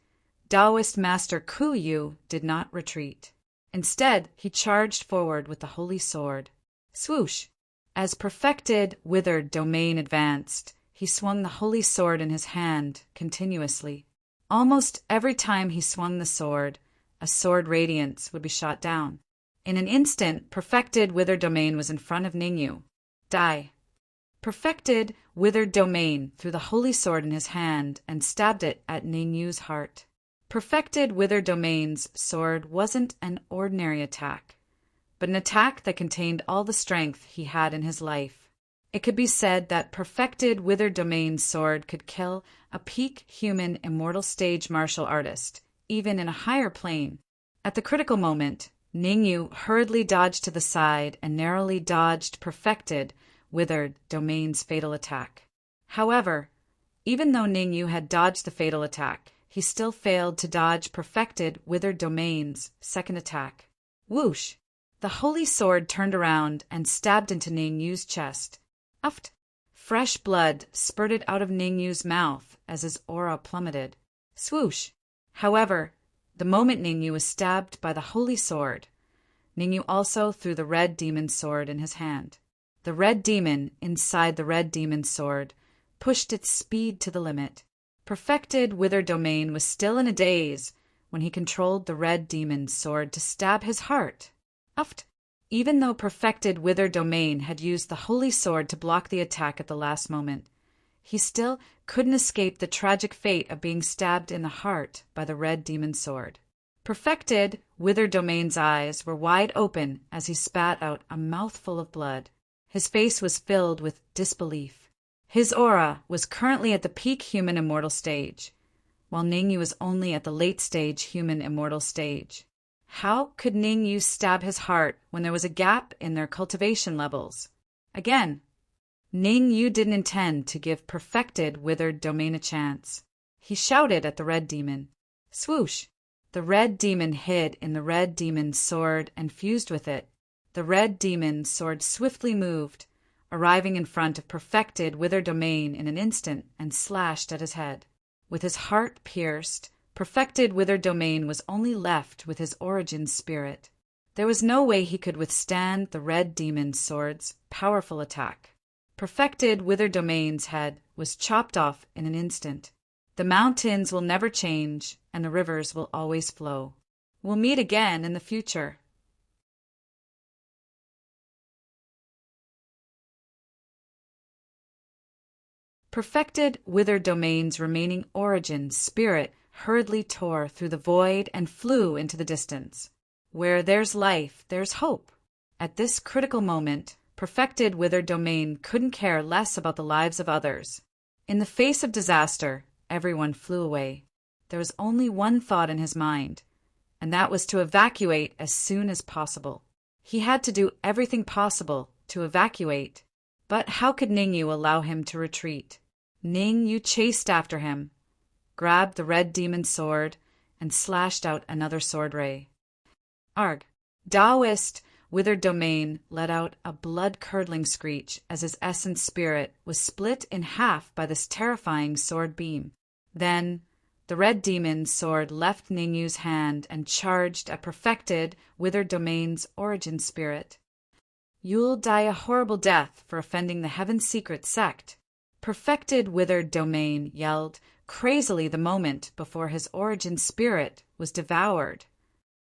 Taoist Master Kuyu did not retreat. Instead, he charged forward with the holy sword. Swoosh! As perfected, withered domain advanced, he swung the holy sword in his hand continuously. Almost every time he swung the sword, a sword radiance would be shot down. In an instant, perfected, withered domain was in front of Ningyu. Die! Perfected, withered domain threw the holy sword in his hand and stabbed it at Ningyu's heart. Perfected, withered domain's sword wasn't an ordinary attack, but an attack that contained all the strength he had in his life. It could be said that perfected, withered domain's sword could kill a peak human immortal stage martial artist, even in a higher plane. At the critical moment, Ningyu hurriedly dodged to the side and narrowly dodged perfected, withered domain's fatal attack. However, even though Ningyu had dodged the fatal attack, he still failed to dodge perfected, withered domain's second attack. Whoosh! The holy sword turned around and stabbed into Ningyu's chest. Uft! Fresh blood spurted out of Ningyu's mouth as his aura plummeted. Swoosh! However, the moment Ningyu was stabbed by the holy sword, Ningyu also threw the red demon's sword in his hand. The red demon inside the red demon's sword pushed its speed to the limit. Perfected, withered domain was still in a daze when he controlled the red demon's sword to stab his heart. Uft! Even though perfected, withered domain had used the holy sword to block the attack at the last moment, he still couldn't escape the tragic fate of being stabbed in the heart by the red demon's sword. Perfected, withered domain's eyes were wide open as he spat out a mouthful of blood. His face was filled with disbelief. His aura was currently at the peak human immortal stage, while Ningyu was only at the late stage human immortal stage. How could Ningyu stab his heart when there was a gap in their cultivation levels? Again, Ningyu didn't intend to give perfected, withered domain a chance. He shouted at the red demon. Swoosh! The red demon hid in the red demon's sword and fused with it. The red demon's sword swiftly moved, arriving in front of perfected, withered domain in an instant and slashed at his head. With his heart pierced, perfected, withered domain was only left with his origin spirit. There was no way he could withstand the red demon's sword's powerful attack. Perfected, withered domain's head was chopped off in an instant. The mountains will never change, and the rivers will always flow. We'll meet again in the future. Perfected, withered domain's remaining origin spirit hurriedly tore through the void and flew into the distance. Where there's life, there's hope. At this critical moment, perfected, withered domain couldn't care less about the lives of others. In the face of disaster, everyone flew away. There was only one thought in his mind, and that was to evacuate as soon as possible. He had to do everything possible to evacuate, but how could Ningyu allow him to retreat? Ningyu chased after him, grabbed the red demon's sword and slashed out another sword ray. Arg! Taoist Withered Domain let out a blood-curdling screech as his essence spirit was split in half by this terrifying sword beam. Then the red demon's sword left Ningyu's hand and charged at perfected Withered Domain's origin spirit. "You'll die a horrible death for offending the Heaven's Secret sect," perfected Withered Domain yelled crazily the moment before his origin spirit was devoured.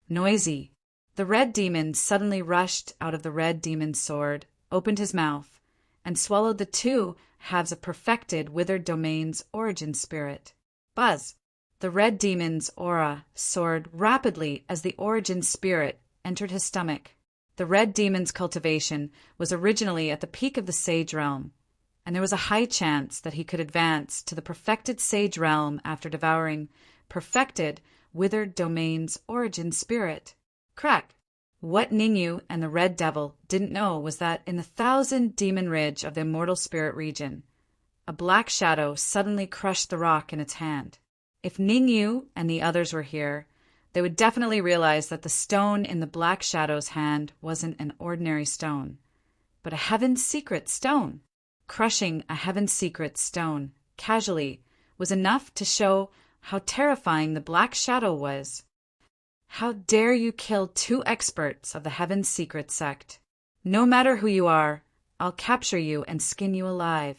Noisy. The red demon suddenly rushed out of the red demon's sword, opened his mouth, and swallowed the two halves of perfected Withered Domain's origin spirit. Buzz. The red demon's aura soared rapidly as the origin spirit entered his stomach. The red demon's cultivation was originally at the peak of the sage realm, and there was a high chance that he could advance to the perfected sage realm after devouring perfected Withered Domain's origin spirit. Crack! What Ningyu and the Red Devil didn't know was that in the 1,000-demon ridge of the immortal spirit region, a black shadow suddenly crushed the rock in its hand. If Ningyu and the others were here, they would definitely realize that the stone in the black shadow's hand wasn't an ordinary stone, but a Heaven's Secret stone. Crushing a Heaven's Secret stone casually was enough to show how terrifying the black shadow was. How dare you kill two experts of the Heaven's Secret sect? No matter who you are, I'll capture you and skin you alive.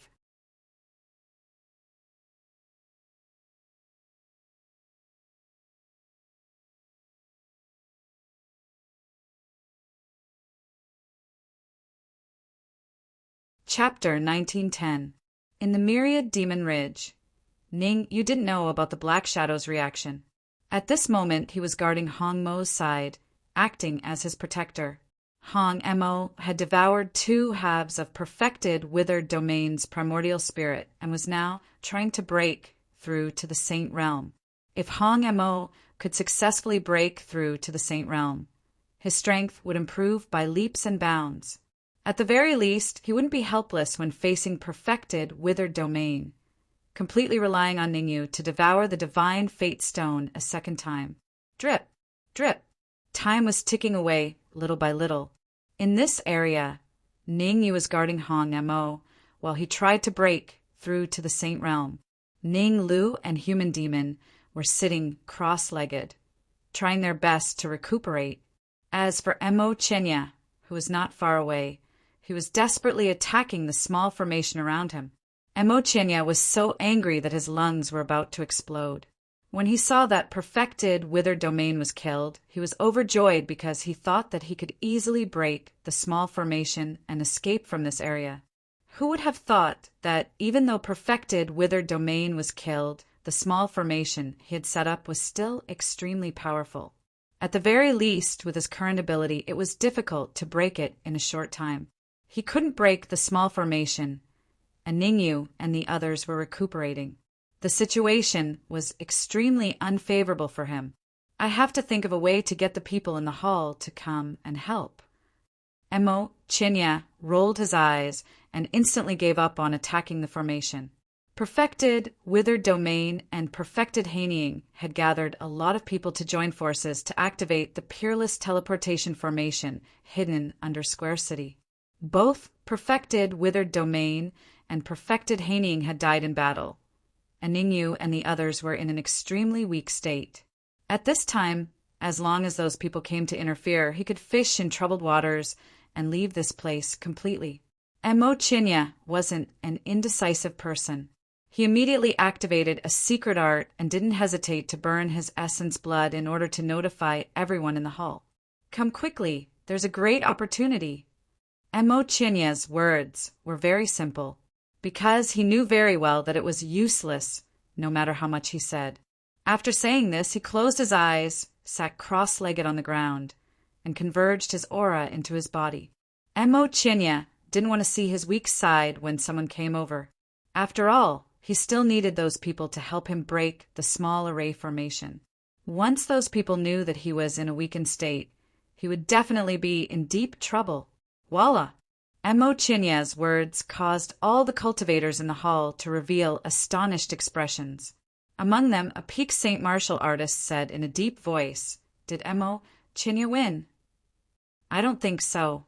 Chapter 1910. In the Myriad Demon Ridge. Ning, you didn't know about the Black Shadow's reaction. At this moment, he was guarding Hong Mo's side, acting as his protector. Hong Mo had devoured two halves of perfected Withered Domain's primordial spirit and was now trying to break through to the Saint Realm. If Hong Mo could successfully break through to the Saint Realm, his strength would improve by leaps and bounds. At the very least, he wouldn't be helpless when facing perfected Withered Domain, completely relying on Ningyu to devour the divine fate stone a second time. Drip, drip. Time was ticking away, little by little. In this area, Ningyu was guarding Hong Mo while he tried to break through to the Saint Realm. Ning Lu and Human Demon were sitting cross-legged, trying their best to recuperate. As for Mo Chenya, who was not far away, he was desperately attacking the small formation around him. Mo Chenya was so angry that his lungs were about to explode. When he saw that perfected Withered Domain was killed, he was overjoyed because he thought that he could easily break the small formation and escape from this area. Who would have thought that even though perfected Withered Domain was killed, the small formation he had set up was still extremely powerful? At the very least, with his current ability, it was difficult to break it in a short time. He couldn't break the small formation, and Ningyu and the others were recuperating. The situation was extremely unfavorable for him. I have to think of a way to get the people in the hall to come and help. Mo Chenya rolled his eyes and instantly gave up on attacking the formation. Perfected Withered Domain and Perfected Haining had gathered a lot of people to join forces to activate the Peerless Teleportation Formation hidden under Square City. Both Perfected Withered Domain and Perfected Haining had died in battle, and Ningyu and the others were in an extremely weak state. At this time, as long as those people came to interfere, he could fish in troubled waters and leave this place completely. Mo Chenya wasn't an indecisive person. He immediately activated a secret art and didn't hesitate to burn his essence blood in order to notify everyone in the hall. Come quickly, there's a great opportunity. Mo Chenya's words were very simple, because he knew very well that it was useless, no matter how much he said. After saying this, he closed his eyes, sat cross-legged on the ground, and converged his aura into his body. Mo Chenya didn't want to see his weak side when someone came over. After all, he still needed those people to help him break the small array formation. Once those people knew that he was in a weakened state, he would definitely be in deep trouble. Voila! Mo Chenya's words caused all the cultivators in the hall to reveal astonished expressions. Among them, a peak St. Martial artist said in a deep voice, "Did Emo Chinya win?" "I don't think so."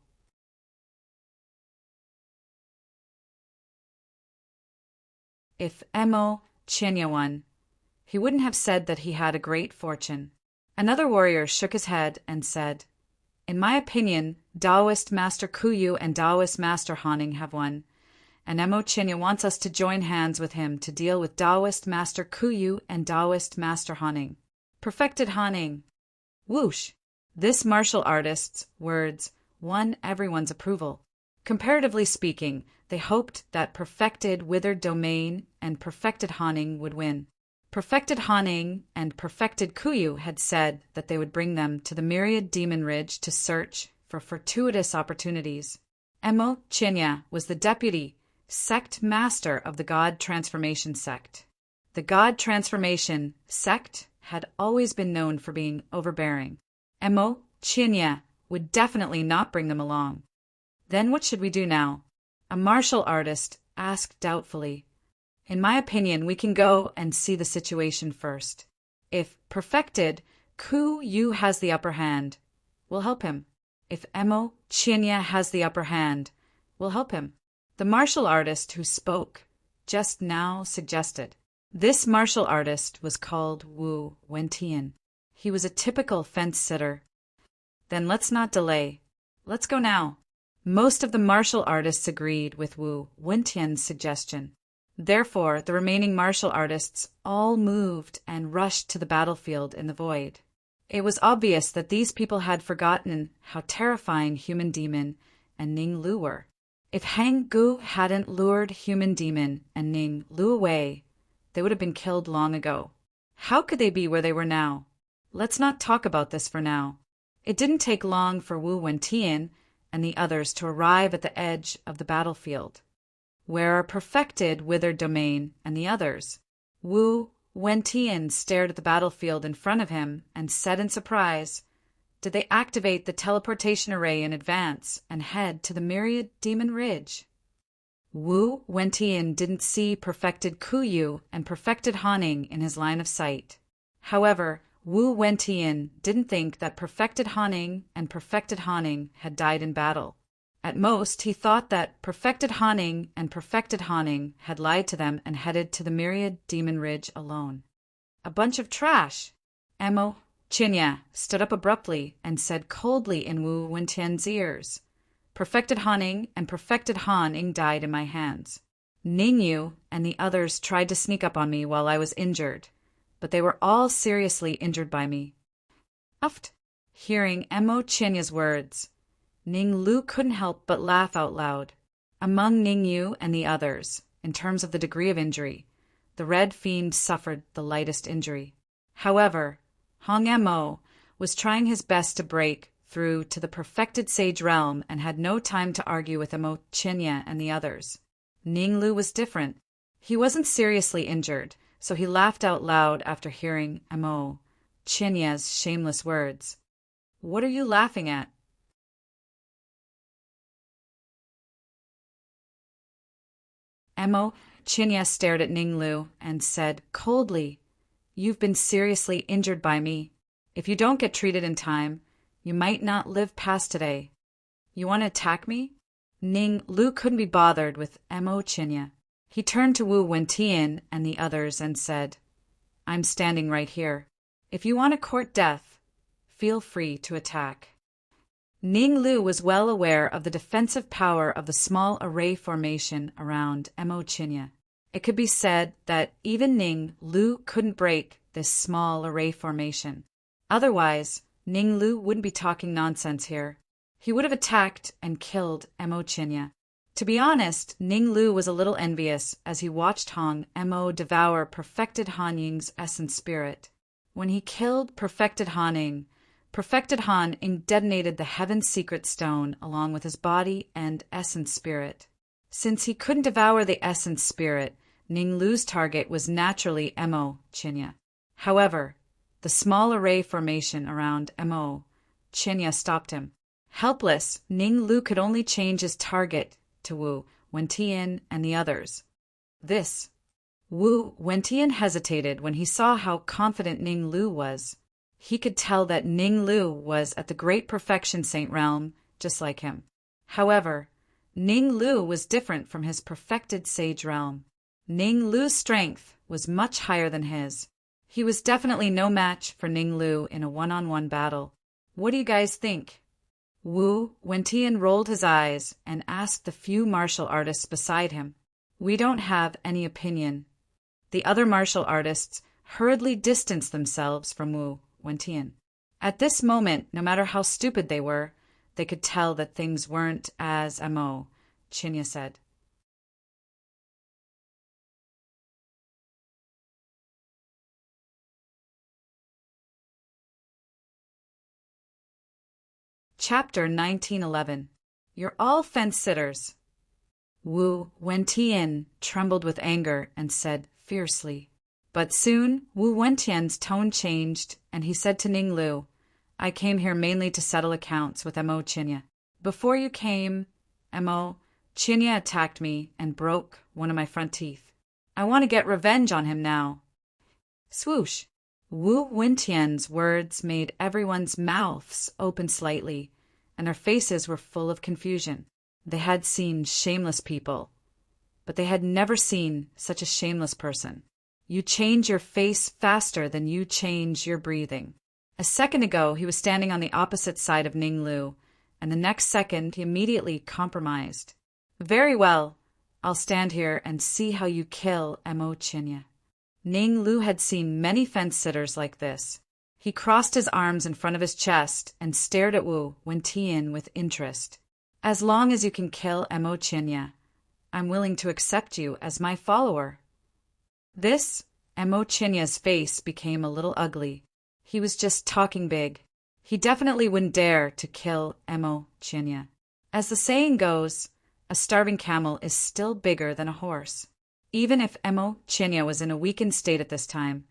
If Emo Chinya won, he wouldn't have said that he had a great fortune. Another warrior shook his head and said, "In my opinion, Taoist Master Kuyu and Taoist Master Haning have won, and Emo Chinya wants us to join hands with him to deal with Taoist Master Kuyu and Taoist Master Haning." Perfected Haning. Whoosh! This martial artist's words won everyone's approval. Comparatively speaking, they hoped that Perfected Withered Domain and Perfected Haning would win. Perfected Haning and Perfected Kuyu had said that they would bring them to the Myriad Demon Ridge to search for fortuitous opportunities. Emo Chinya was the deputy sect master of the God Transformation sect. The God Transformation sect had always been known for being overbearing. Emo Chinya would definitely not bring them along. Then what should we do now? A martial artist asked doubtfully. In my opinion, we can go and see the situation first. If Perfected Kuyu has the upper hand, we'll help him. If Emo Chinya has the upper hand, we'll help him. The martial artist who spoke just now suggested. This martial artist was called Wu Wentian. He was a typical fence-sitter. Then let's not delay. Let's go now. Most of the martial artists agreed with Wu Wentian's suggestion. Therefore, the remaining martial artists all moved and rushed to the battlefield in the void. It was obvious that these people had forgotten how terrifying Human Demon and Ning Lu were. If Hang Gu hadn't lured Human Demon and Ning Lu away, they would have been killed long ago. How could they be where they were now? Let's not talk about this for now. It didn't take long for Wu Wentian and the others to arrive at the edge of the battlefield. Where are Perfected Withered Domain and the others? Wu Wentian stared at the battlefield in front of him and said in surprise, "Did they activate the teleportation array in advance and head to the Myriad Demon Ridge?" Wu Wentian didn't see Perfected Kuyu and Perfected Haning in his line of sight. However, Wu Wentian didn't think that Perfected Haning and Perfected Haning had died in battle. At most, he thought that Perfected Haning and Perfected Haning had lied to them and headed to the Myriad Demon Ridge alone. A bunch of trash! Emo Chinya stood up abruptly and said coldly in Wu Wentian's ears, "Perfected Haning and Perfected Haning died in my hands. Ningyu and the others tried to sneak up on me while I was injured, but they were all seriously injured by me." Uft! Hearing Emo Chinya's words, Ning Lu couldn't help but laugh out loud. Among Ningyu and the others, in terms of the degree of injury, the Red Fiend suffered the lightest injury. However, Hong Emo was trying his best to break through to the Perfected Sage realm and had no time to argue with Emo Chinya and the others. Ning Lu was different. He wasn't seriously injured, so he laughed out loud after hearing Emo Chinya's shameless words. "What are you laughing at?" Emo Chinya stared at Ning Lu and said coldly, "You've been seriously injured by me. If you don't get treated in time, you might not live past today. You want to attack me?" Ning Lu couldn't be bothered with Emo Chinya. He turned to Wu Wentian and the others and said, "I'm standing right here. If you want to court death, feel free to attack." Ning Lu was well aware of the defensive power of the small array formation around Emo Chinya. It could be said that even Ning Lu couldn't break this small array formation. Otherwise, Ning Lu wouldn't be talking nonsense here. He would have attacked and killed Emo Chinya. To be honest, Ning Lu was a little envious as he watched Hong Emo devour Perfected Hanying's essence spirit. When he killed Perfected Haning, Perfected Haning detonated the Heaven Secret Stone along with his body and essence spirit. Since he couldn't devour the essence spirit, Ning Lu's target was naturally Emo Chinya. However, the small array formation around Emo Chinya stopped him. Helpless, Ning Lu could only change his target to Wu Wentian and the others. This Wu Wentian hesitated when he saw how confident Ning Lu was. He could tell that Ning Lu was at the great perfection saint realm, just like him. However, Ning Lu was different from his perfected sage realm. Ning Lu's strength was much higher than his. He was definitely no match for Ning Lu in a one-on-one battle. What do you guys think? Wu Wentian rolled his eyes and asked the few martial artists beside him. We don't have any opinion. The other martial artists hurriedly distanced themselves from Wu Wentian. At this moment, no matter how stupid they were, they could tell that things weren't as Mo, Chinya said. Chapter 1911. You're all fence-sitters. Wu Wentian trembled with anger and said fiercely. But soon Wu Wentian's tone changed, and he said to Ning Lu, I came here mainly to settle accounts with Mo Chinya. Before you came, Mo Chinya attacked me and broke one of my front teeth. I want to get revenge on him now. Swoosh! Wu Wentian's words made everyone's mouths open slightly, and their faces were full of confusion. They had seen shameless people, but they had never seen such a shameless person. You change your face faster than you change your breathing. A second ago, he was standing on the opposite side of Ning Lu, and the next second he immediately compromised. Very well, I'll stand here and see how you kill Mo Chinya. Ning Lu had seen many fence-sitters like this. He crossed his arms in front of his chest and stared at Wu Wentian with interest. As long as you can kill Mo Chinya, I'm willing to accept you as my follower. This, Mo Chinya's face became a little ugly. He was just talking big. He definitely wouldn't dare to kill Mo Chinya. As the saying goes, a starving camel is still bigger than a horse. Even if Mo Chinya was in a weakened state at this time,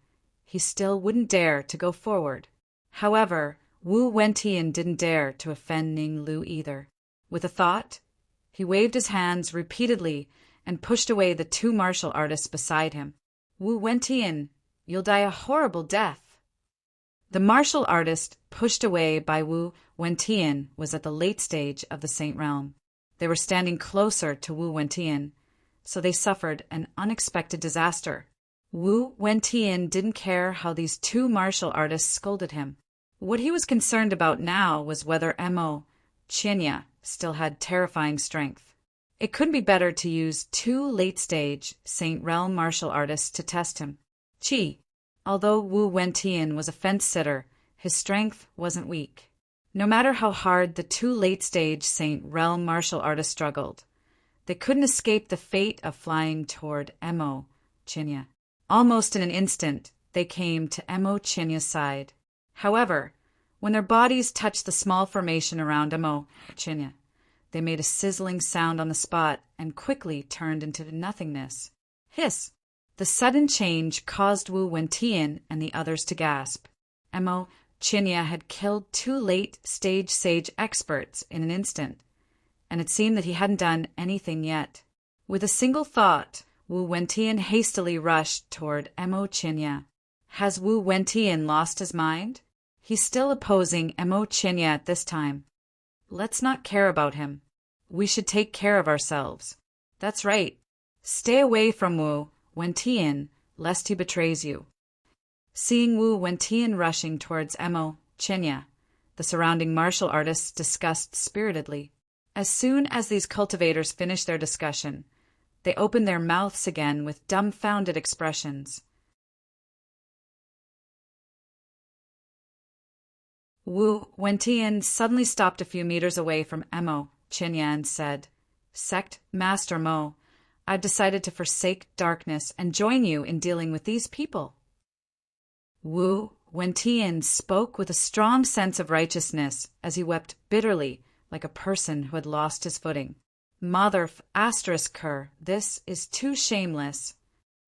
he still wouldn't dare to go forward. However, Wu Wentian didn't dare to offend Ning Lu either. With a thought, he waved his hands repeatedly and pushed away the two martial artists beside him. Wu Wentian, you'll die a horrible death. The martial artist pushed away by Wu Wentian was at the late stage of the Saint Realm. They were standing closer to Wu Wentian, so they suffered an unexpected disaster. Wu Wentian didn't care how these two martial artists scolded him. What he was concerned about now was whether Mo Chinya still had terrifying strength. It couldn't be better to use two late-stage Saint Realm martial artists to test him. Although Wu Wentian was a fence-sitter, his strength wasn't weak. No matter how hard the two late-stage Saint Realm martial artists struggled, they couldn't escape the fate of flying toward Mo Chinya. Almost in an instant, they came to Mo Chinya's side. However, when their bodies touched the small formation around Mo Chinya, they made a sizzling sound on the spot and quickly turned into nothingness. Hiss! The sudden change caused Wu Wentian and the others to gasp. Mo Chinya had killed two late-stage sage experts in an instant, and it seemed that he hadn't done anything yet. With a single thought, Wu Wentian hastily rushed toward Mo Chinya. Has Wu Wentian lost his mind? He's still opposing Mo Chinya at this time. Let's not care about him. We should take care of ourselves. That's right. Stay away from Wu Wentian, lest he betrays you. Seeing Wu Wentian rushing towards Mo Chinya, the surrounding martial artists discussed spiritedly. As soon as these cultivators finished their discussion, they opened their mouths again with dumbfounded expressions. Wu Wentian suddenly stopped a few meters away from Mo Chinya and said, Sect Master Mo, I've decided to forsake darkness and join you in dealing with these people. Wu Wentian spoke with a strong sense of righteousness as he wept bitterly like a person who had lost his footing. This is too shameless.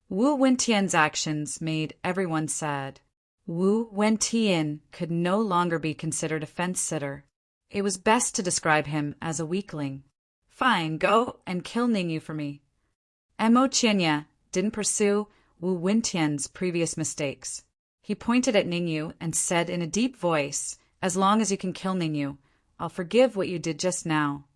Wu Wentian's actions made everyone sad. Wu Wentian could no longer be considered a fence-sitter. It was best to describe him as a weakling. Fine, go and kill Ningyu for me. Mo Chinya didn't pursue Wu Wentian's previous mistakes. He pointed at Ningyu and said in a deep voice, "As long as you can kill Ningyu, I'll forgive what you did just now."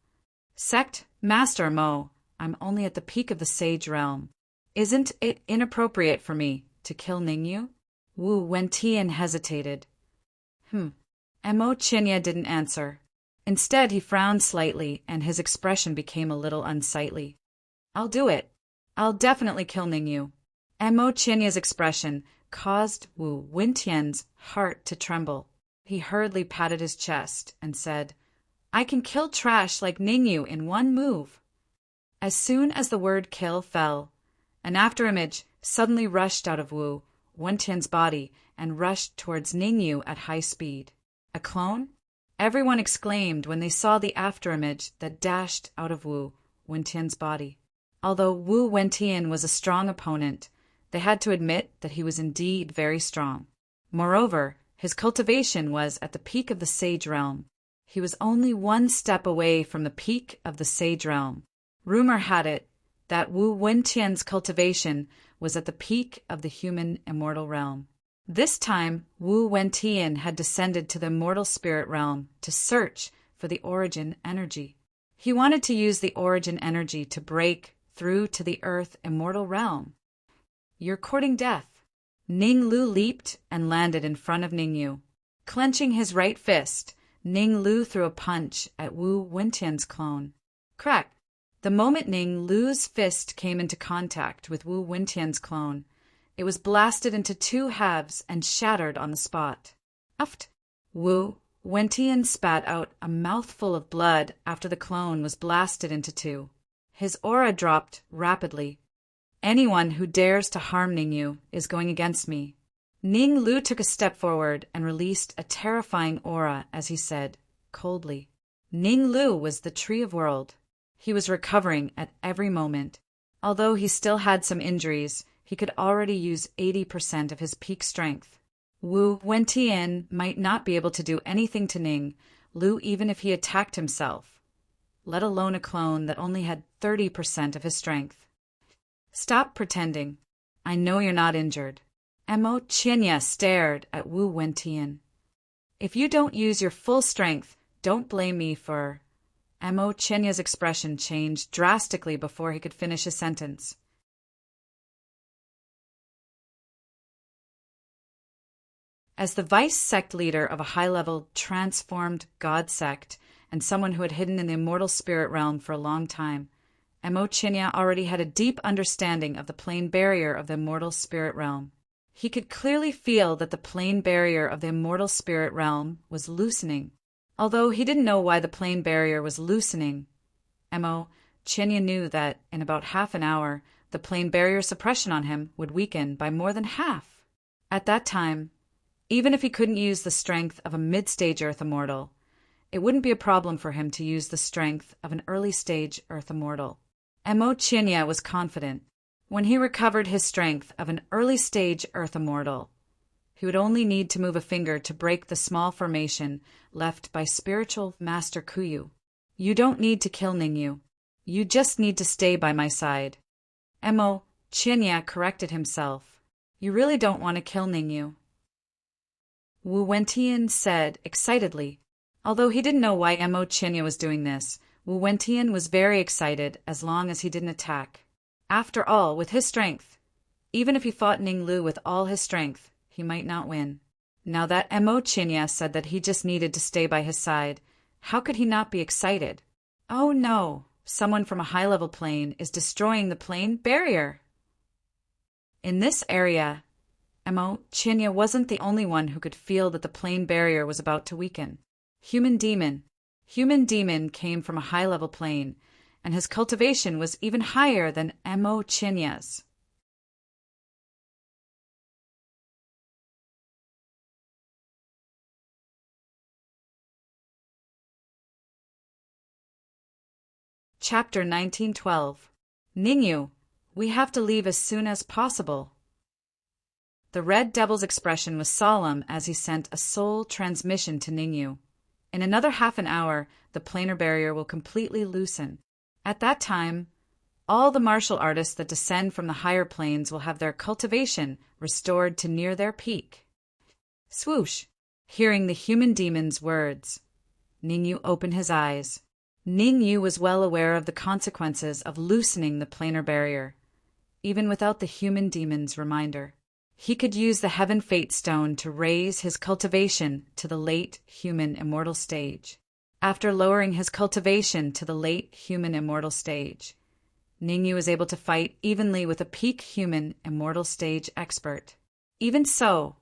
Sect Master Mo, I'm only at the peak of the sage realm. Isn't it inappropriate for me to kill Ningyu? Wu Wentian hesitated. Mo Qinya didn't answer. Instead, he frowned slightly, and his expression became a little unsightly. I'll do it. I'll definitely kill Ningyu. Mo Qinya's expression caused Wu Wentian's heart to tremble. He hurriedly patted his chest and said, I can kill trash like Ningyu in one move. As soon as the word kill fell, an afterimage suddenly rushed out of Wu Wentian's body and rushed towards Ningyu at high speed. A clone? Everyone exclaimed when they saw the afterimage that dashed out of Wu Wentian's body. Although Wu Wentian was a strong opponent, they had to admit that he was indeed very strong. Moreover, his cultivation was at the peak of the sage realm. He was only one step away from the peak of the sage realm. Rumor had it that Wu Wentian's cultivation was at the peak of the human immortal realm. This time, Wu Wentian had descended to the immortal spirit realm to search for the origin energy. He wanted to use the origin energy to break through to the earth immortal realm. You're courting death. Ning Lu leaped and landed in front of Ningyu. Clenching his right fist, Ning Lu threw a punch at Wu Wentian's clone. Crack! The moment Ning Lu's fist came into contact with Wu Wentian's clone, it was blasted into two halves and shattered on the spot. Uft! Wu Wentian spat out a mouthful of blood after the clone was blasted into two. His aura dropped rapidly. Anyone who dares to harm Ningyu is going against me. Ning Lu took a step forward and released a terrifying aura as he said, coldly. Ning Lu was the Tree of World. He was recovering at every moment. Although he still had some injuries, he could already use 80% of his peak strength. Wu Wentian might not be able to do anything to Ning Lu even if he attacked himself, let alone a clone that only had 30% of his strength. Stop pretending. I know you're not injured. Mo Qinya stared at Wu Wentian. If you don't use your full strength, don't blame me for... Mo Qinya's expression changed drastically before he could finish his sentence. As the vice sect leader of a high-level transformed god sect and someone who had hidden in the immortal spirit realm for a long time, Mo Qinya already had a deep understanding of the plane barrier of the immortal spirit realm. He could clearly feel that the plane barrier of the immortal spirit realm was loosening. Although he didn't know why the plane barrier was loosening, Mo Qinya knew that in about half an hour, the plane barrier suppression on him would weaken by more than half. At that time, even if he couldn't use the strength of a mid-stage Earth Immortal, it wouldn't be a problem for him to use the strength of an early-stage Earth Immortal. Mo Qinya was confident. When he recovered his strength of an early-stage Earth Immortal, he would only need to move a finger to break the small formation left by spiritual Master Kuyu. You don't need to kill Ningyu. You just need to stay by my side. Mo Qinya corrected himself. You really don't want to kill Ningyu. Wu Wentian said excitedly. Although he didn't know why Mo Qinya was doing this, Wu Wentian was very excited as long as he didn't attack. After all, with his strength, even if he fought Ning Lu with all his strength, he might not win. Now that Mo Qinya said that he just needed to stay by his side, how could he not be excited? Oh no, someone from a high-level plane is destroying the plane barrier. In this area, Mo Qinya wasn't the only one who could feel that the plane barrier was about to weaken. Human Demon came from a high-level plane, and his cultivation was even higher than Mo Qinya's. Chapter 1912. Ningyu, we have to leave as soon as possible. The Red Devil's expression was solemn as he sent a soul transmission to Ningyu. In another half an hour, the planar barrier will completely loosen. At that time, All the martial artists that descend from the higher planes will have their cultivation restored to near their peak. Swoosh! Hearing the human demon's words, Ningyu opened his eyes. Ningyu was well aware of the consequences of loosening the planar barrier, even without the human demon's reminder. He could use the Heaven Fate Stone to raise his cultivation to the late human immortal stage. After lowering his cultivation to the late human immortal stage, Ningyu was able to fight evenly with a peak human immortal stage expert. Even so,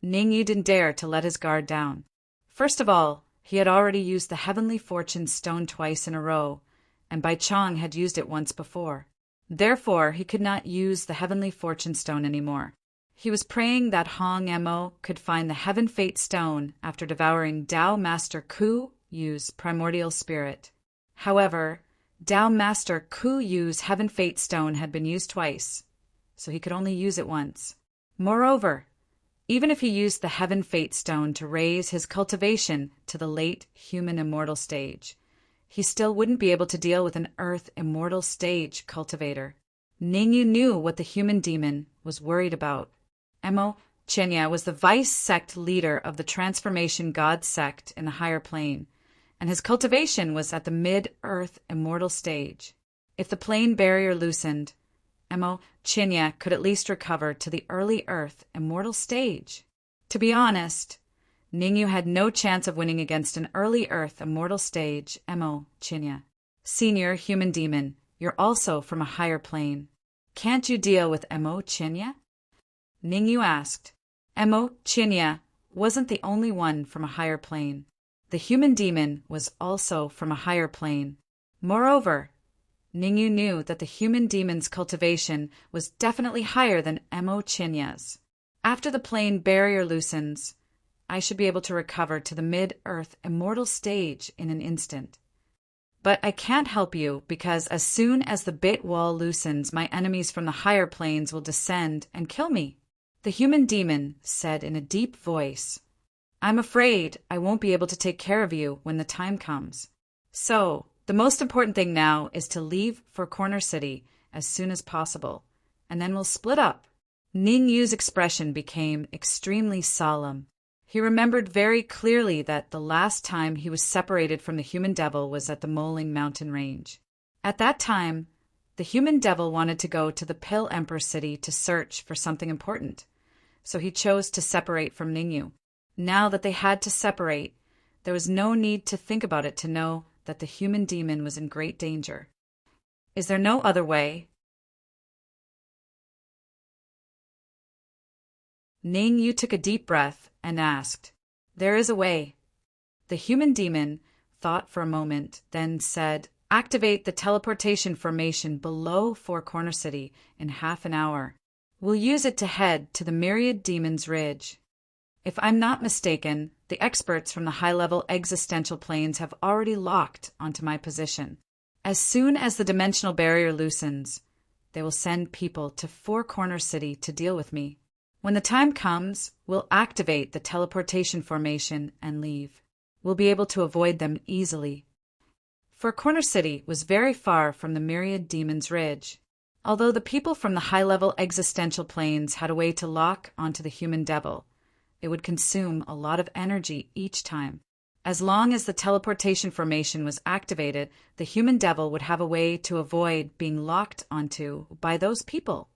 Ningyu didn't dare to let his guard down. First of all, he had already used the Heavenly Fortune Stone twice in a row, and Bai Chong had used it once before. Therefore, he could not use the Heavenly Fortune Stone anymore. He was praying that Hong Mo could find the Heaven Fate Stone after devouring Tao Master Ku Yu's primordial spirit. However, Tao Master Ku Yu's Heaven Fate Stone had been used twice, so he could only use it once. Moreover, even if he used the Heaven Fate Stone to raise his cultivation to the late human immortal stage, he still wouldn't be able to deal with an Earth immortal stage cultivator. Ningyu knew what the human demon was worried about. Mo Chenya was the vice sect leader of the Transformation God sect in the higher plane, and his cultivation was at the mid-Earth immortal stage. If the plane barrier loosened, Mo Chenya could at least recover to the early Earth immortal stage. To be honest, Ningyu had no chance of winning against an early Earth immortal stage Mo Chenya. Senior human demon, you're also from a higher plane. Can't you deal with Mo Chenya? Ningyu asked. Mo Chenya wasn't the only one from a higher plane. The human demon was also from a higher plane. Moreover, Ningyu knew that the human demon's cultivation was definitely higher than Mo Chenya's. After the plane barrier loosens, I should be able to recover to the mid-Earth immortal stage in an instant. But I can't help you because as soon as the bit wall loosens, my enemies from the higher planes will descend and kill me. The human demon said in a deep voice, I'm afraid I won't be able to take care of you when the time comes. So, the most important thing now is to leave for Corner City as soon as possible, and then we'll split up. Ningyu's expression became extremely solemn. He remembered very clearly that the last time he was separated from the human devil was at the Moling mountain range. At that time, the human devil wanted to go to the Pill Emperor city to search for something important, so he chose to separate from Ningyu. Now that they had to separate, there was no need to think about it to know that the human demon was in great danger. Is there no other way? Ningyu took a deep breath and asked, There is a way. The human demon thought for a moment, then said, Activate the teleportation formation below Four Corner City in half an hour. We'll use it to head to the Myriad Demon's Ridge. If I'm not mistaken, the experts from the high-level existential planes have already locked onto my position. As soon as the dimensional barrier loosens, they will send people to Four Corner City to deal with me. When the time comes, we'll activate the teleportation formation and leave. We'll be able to avoid them easily. Four Corner City was very far from the Myriad Demon's Ridge. Although the people from the high-level existential planes had a way to lock onto the human devil, it would consume a lot of energy each time. As long as the teleportation formation was activated, the human devil would have a way to avoid being locked onto by those people.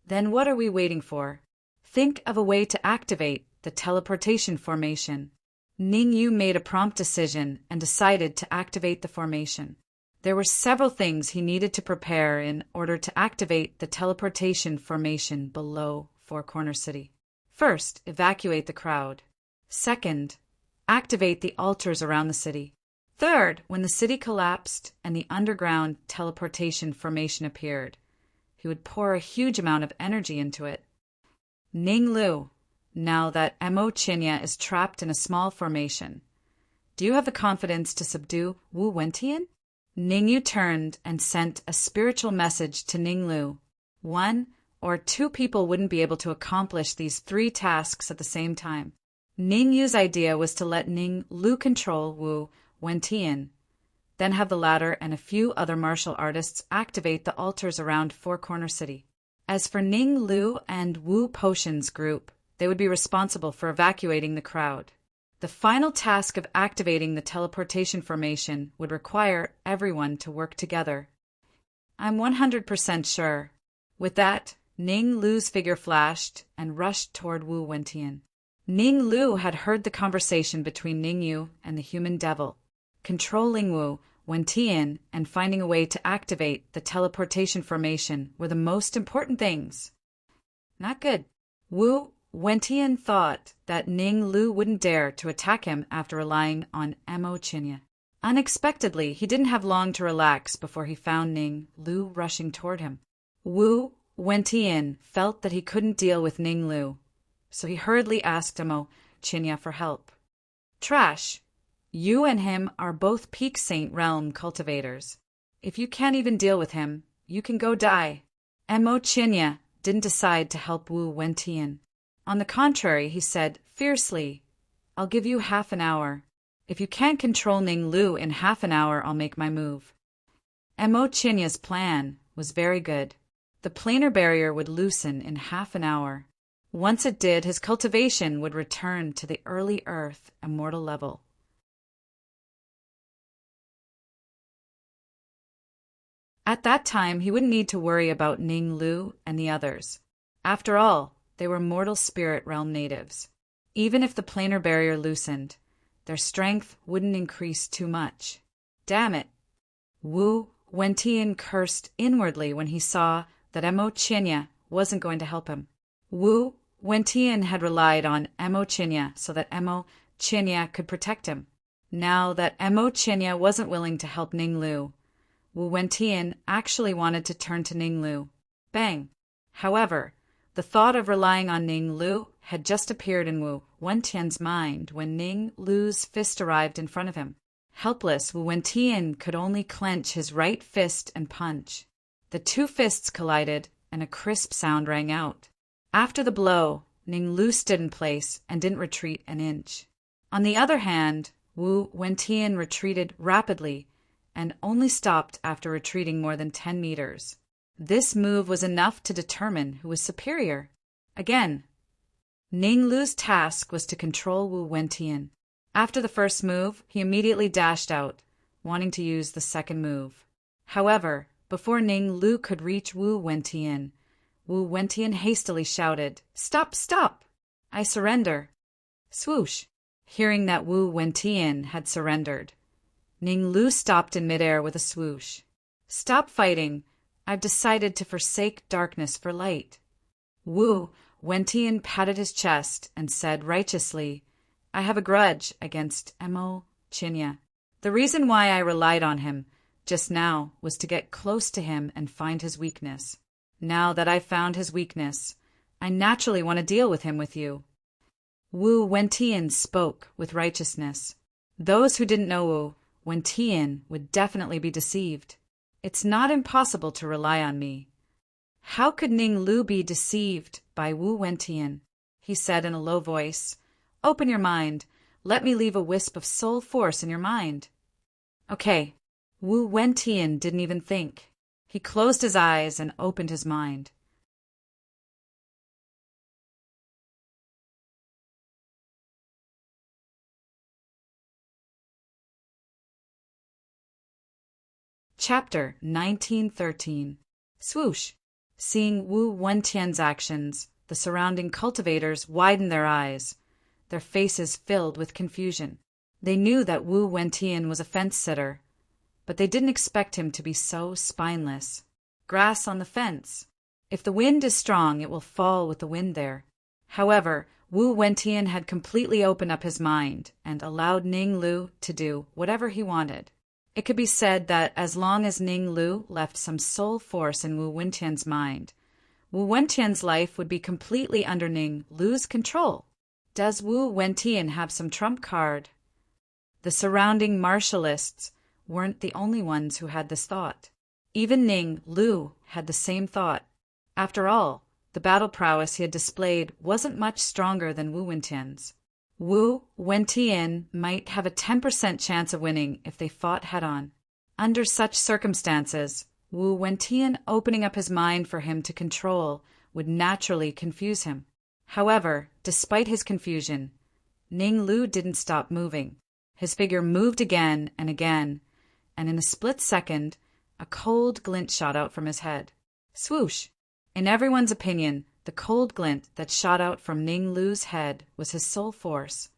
Then what are we waiting for? Think of a way to activate the teleportation formation. Ningyu made a prompt decision and decided to activate the formation. There were several things he needed to prepare in order to activate the teleportation formation below Four Corner City. First, evacuate the crowd. Second, activate the altars around the city. Third, when the city collapsed and the underground teleportation formation appeared, he would pour a huge amount of energy into it. Ning Lu, now that Mo Chenya is trapped in a small formation, do you have the confidence to subdue Wu Wentian? Ningyu turned and sent a spiritual message to Ning Lu. 1 or 2 people wouldn't be able to accomplish these 3 tasks at the same time. Ningyu's idea was to let Ning Lu control Wu Wentian, then have the latter and a few other martial artists activate the altars around Four Corner City. As for Ning Lu and Wu Potion's group, they would be responsible for evacuating the crowd. The final task of activating the teleportation formation would require everyone to work together. I'm 100% sure. With that, Ning Lu's figure flashed and rushed toward Wu Wentian. Ning Lu had heard the conversation between Ning Yu and the human devil. Controlling Wu Wentian and finding a way to activate the teleportation formation were the most important things. Not good. Wu Wentian thought that Ning Lu wouldn't dare to attack him after relying on Mo Chinya. Unexpectedly, he didn't have long to relax before he found Ning Lu rushing toward him. Wu Wentian felt that he couldn't deal with Ning Lu, so he hurriedly asked Mo Chinya for help. Trash, you and him are both Peak Saint Realm cultivators. If you can't even deal with him, you can go die. Mo Chinya didn't decide to help Wu Wentian. On the contrary, he said fiercely, I'll give you half an hour. If you can't control Ning Lu in half an hour, I'll make my move. Mo Chinya's plan was very good. The planar barrier would loosen in half an hour. Once it did, his cultivation would return to the early Earth immortal level. At that time, he wouldn't need to worry about Ning Lu and the others. After all, they were mortal spirit realm natives. Even if the planar barrier loosened, their strength wouldn't increase too much. Damn it! Wu Wentian cursed inwardly when he saw that Mo Chinya wasn't going to help him. Wu Wentian had relied on Mo Chinya so that Mo Chinya could protect him. Now that Mo Chinya wasn't willing to help Ning Lu, Wu Wentian actually wanted to turn to Ning Lu. Bang! However, the thought of relying on Ning Lu had just appeared in Wu Wentian's mind when Ning Lu's fist arrived in front of him. Helpless, Wu Wentian could only clench his right fist and punch. The two fists collided, and a crisp sound rang out. After the blow, Ning Lu stood in place and didn't retreat an inch. On the other hand, Wu Wentian retreated rapidly and only stopped after retreating more than 10 meters. This move was enough to determine who was superior. Again, Ning Lu's task was to control Wu Wentian. After the first move, he immediately dashed out, wanting to use the second move. However, before Ning Lu could reach Wu Wentian hastily shouted, "Stop, stop! I surrender!" Swoosh! Hearing that Wu Wentian had surrendered, Ning Lu stopped in midair with a swoosh. "Stop fighting! I've decided to forsake darkness for light." Wu Wentian patted his chest and said righteously, "I have a grudge against Mo Chinya. The reason why I relied on him just now was to get close to him and find his weakness. Now that I've found his weakness, I naturally want to deal with him with you." Wu Wentian spoke with righteousness. Those who didn't know Wu Wentian would definitely be deceived. It's not impossible to rely on me. How could Ning Lu be deceived by Wu Wentian? He said in a low voice, "Open your mind. Let me leave a wisp of soul force in your mind." Okay. Wu Wentian didn't even think. He closed his eyes and opened his mind. Chapter 1913. Swoosh! Seeing Wu Wentian's actions, the surrounding cultivators widened their eyes, their faces filled with confusion. They knew that Wu Wentian was a fence-sitter, but they didn't expect him to be so spineless. Grass on the fence. If the wind is strong, it will fall with the wind there. However, Wu Wentian had completely opened up his mind and allowed Ning Lu to do whatever he wanted. It could be said that as long as Ning Lu left some soul force in Wu Wentian's mind, Wu Wentian's life would be completely under Ning Lu's control. Does Wu Wentian have some trump card? The surrounding martialists weren't the only ones who had this thought. Even Ning Lu had the same thought. After all, the battle prowess he had displayed wasn't much stronger than Wu Wentian's. Wu Wentian might have a 10% chance of winning if they fought head-on. Under such circumstances, Wu Wentian opening up his mind for him to control would naturally confuse him. However, despite his confusion, Ning Lu didn't stop moving. His figure moved again, and in a split second, a cold glint shot out from his head. Swoosh! In everyone's opinion, the cold glint that shot out from Ning Lu's head was his soul force.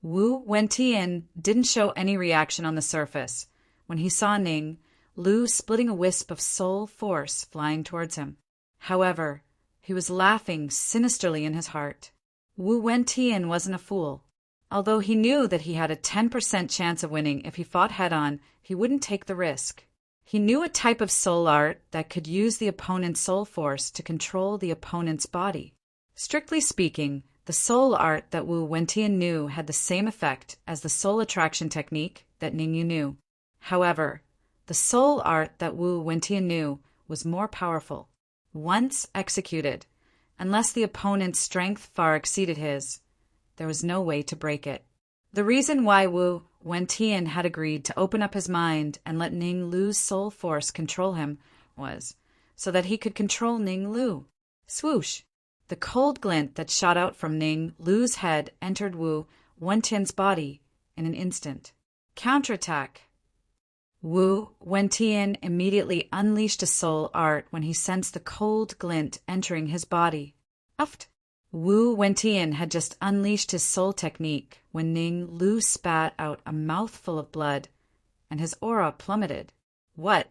Wu Wentian didn't show any reaction on the surface when he saw Ning Lu splitting a wisp of soul force flying towards him. However, he was laughing sinisterly in his heart. Wu Wentian wasn't a fool. Although he knew that he had a 10% chance of winning if he fought head-on, he wouldn't take the risk. He knew a type of soul art that could use the opponent's soul force to control the opponent's body. Strictly speaking, the soul art that Wu Wentian knew had the same effect as the soul attraction technique that Ning Yu knew. However, the soul art that Wu Wentian knew was more powerful. Once executed, unless the opponent's strength far exceeded his, there was no way to break it. The reason why Wu Wentian had agreed to open up his mind and let Ning Lu's soul force control him was so that he could control Ning Lu. Swoosh! The cold glint that shot out from Ning Lu's head entered Wu Wentian's body in an instant. Counterattack! Wu Wentian immediately unleashed a soul art when he sensed the cold glint entering his body. Uft! Wu Wentian had just unleashed his soul technique when Ning Lu spat out a mouthful of blood, and his aura plummeted. What?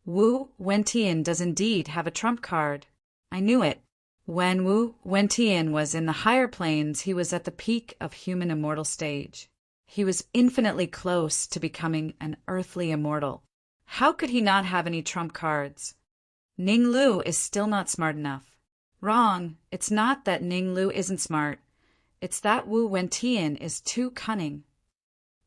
Wu Wentian does indeed have a trump card. I knew it. When Wu Wentian was in the higher planes, he was at the peak of human immortal stage. He was infinitely close to becoming an earthly immortal. How could he not have any trump cards? Ning Lu is still not smart enough. Wrong. It's not that Ning Lu isn't smart. It's that Wu Wentian is too cunning.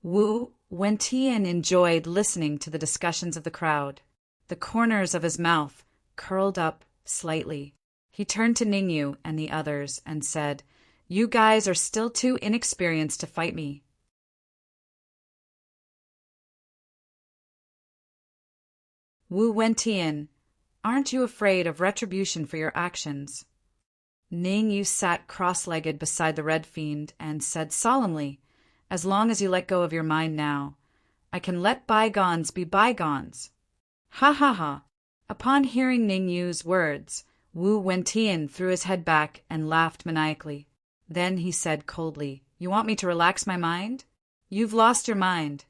Wu Wentian enjoyed listening to the discussions of the crowd. The corners of his mouth curled up slightly. He turned to Ning Yu and the others and said, "You guys are still too inexperienced to fight me." Wu Wentian, aren't you afraid of retribution for your actions? Ning Yu sat cross-legged beside the Red Fiend and said solemnly, "As long as you let go of your mind now, I can let bygones be bygones." Ha ha ha! Upon hearing Ning Yu's words, Wu Wentian threw his head back and laughed maniacally. Then he said coldly, "You want me to relax my mind? You've lost your mind."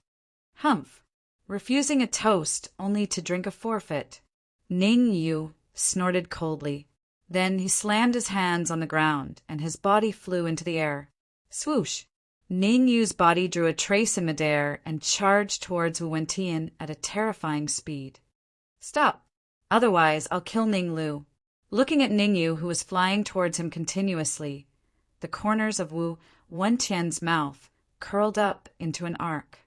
Humph! Refusing a toast only to drink a forfeit. Ning Yu snorted coldly. Then he slammed his hands on the ground, and his body flew into the air. Swoosh! Ning Yu's body drew a trace in midair and charged towards Wu Wentian at a terrifying speed. "Stop! Otherwise I'll kill Ning Lu." Looking at Ning Yu, who was flying towards him continuously, the corners of Wu Wentian's mouth curled up into an arc.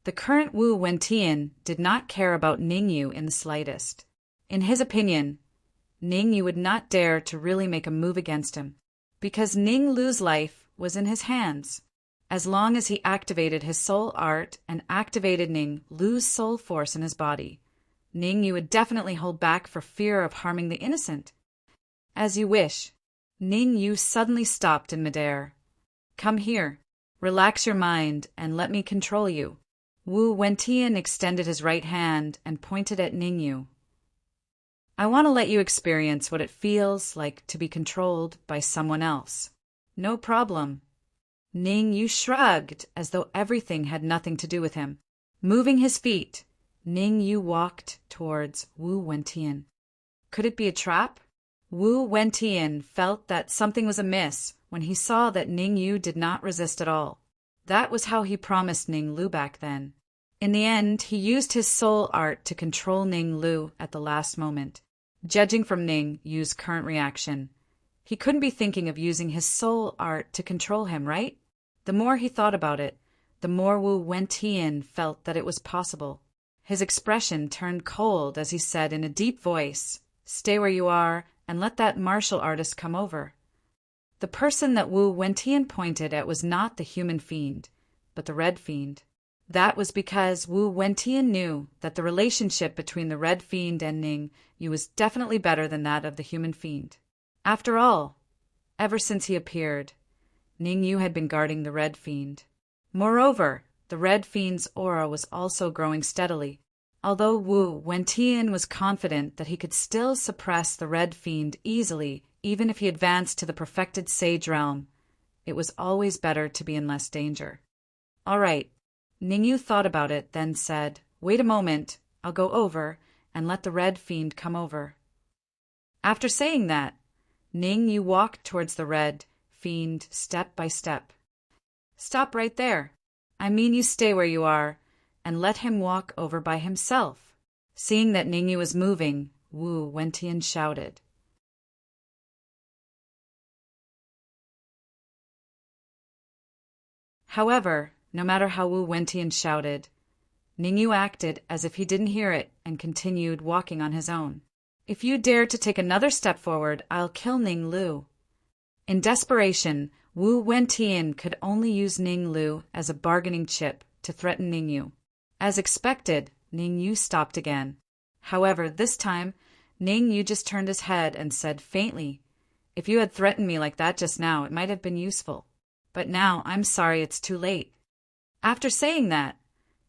The current Wu Wentian did not care about Ning Yu in the slightest. In his opinion, Ning Yu would not dare to really make a move against him, because Ning Lu's life was in his hands. As long as he activated his soul art and activated Ning Lu's soul force in his body, Ning Yu would definitely hold back for fear of harming the innocent. As you wish. Ning Yu suddenly stopped in midair. "Come here. Relax your mind and let me control you." Wu Wentian extended his right hand and pointed at Ning Yu. "I want to let you experience what it feels like to be controlled by someone else." "No problem." Ning Yu shrugged as though everything had nothing to do with him. Moving his feet, Ning Yu walked towards Wu Wentian. Could it be a trap? Wu Wentian felt that something was amiss when he saw that Ning Yu did not resist at all. That was how he promised Ning Lu back then. In the end, he used his soul art to control Ning Lu at the last moment. Judging from Ning Yu's current reaction, he couldn't be thinking of using his soul art to control him, right? The more he thought about it, the more Wu Wentian felt that it was possible. His expression turned cold as he said in a deep voice, "Stay where you are and let that martial artist come over." The person that Wu Wentian pointed at was not the human fiend, but the Red Fiend. That was because Wu Wentian knew that the relationship between the Red Fiend and Ning Yu was definitely better than that of the human fiend. After all, ever since he appeared, Ning Yu had been guarding the Red Fiend. Moreover, the Red Fiend's aura was also growing steadily. Although Wu Wentian was confident that he could still suppress the Red Fiend easily, even if he advanced to the perfected Sage realm, it was always better to be in less danger. All right, Ning Yu thought about it, then said, "Wait a moment, I'll go over and let the Red Fiend come over." After saying that, Ning Yu walked towards the Red Fiend step by step. "Stop right there. I mean you stay where you are, and let him walk over by himself." Seeing that Ning Yu was moving, Wu Wentian shouted. However, no matter how Wu Wentian shouted, Ning Yu acted as if he didn't hear it and continued walking on his own. "If you dare to take another step forward, I'll kill Ning Lu." In desperation, Wu Wentian could only use Ning Lu as a bargaining chip to threaten Ning Yu. As expected, Ning Yu stopped again. However, this time, Ning Yu just turned his head and said faintly, "If you had threatened me like that just now, it might have been useful. But now, I'm sorry, it's too late." After saying that,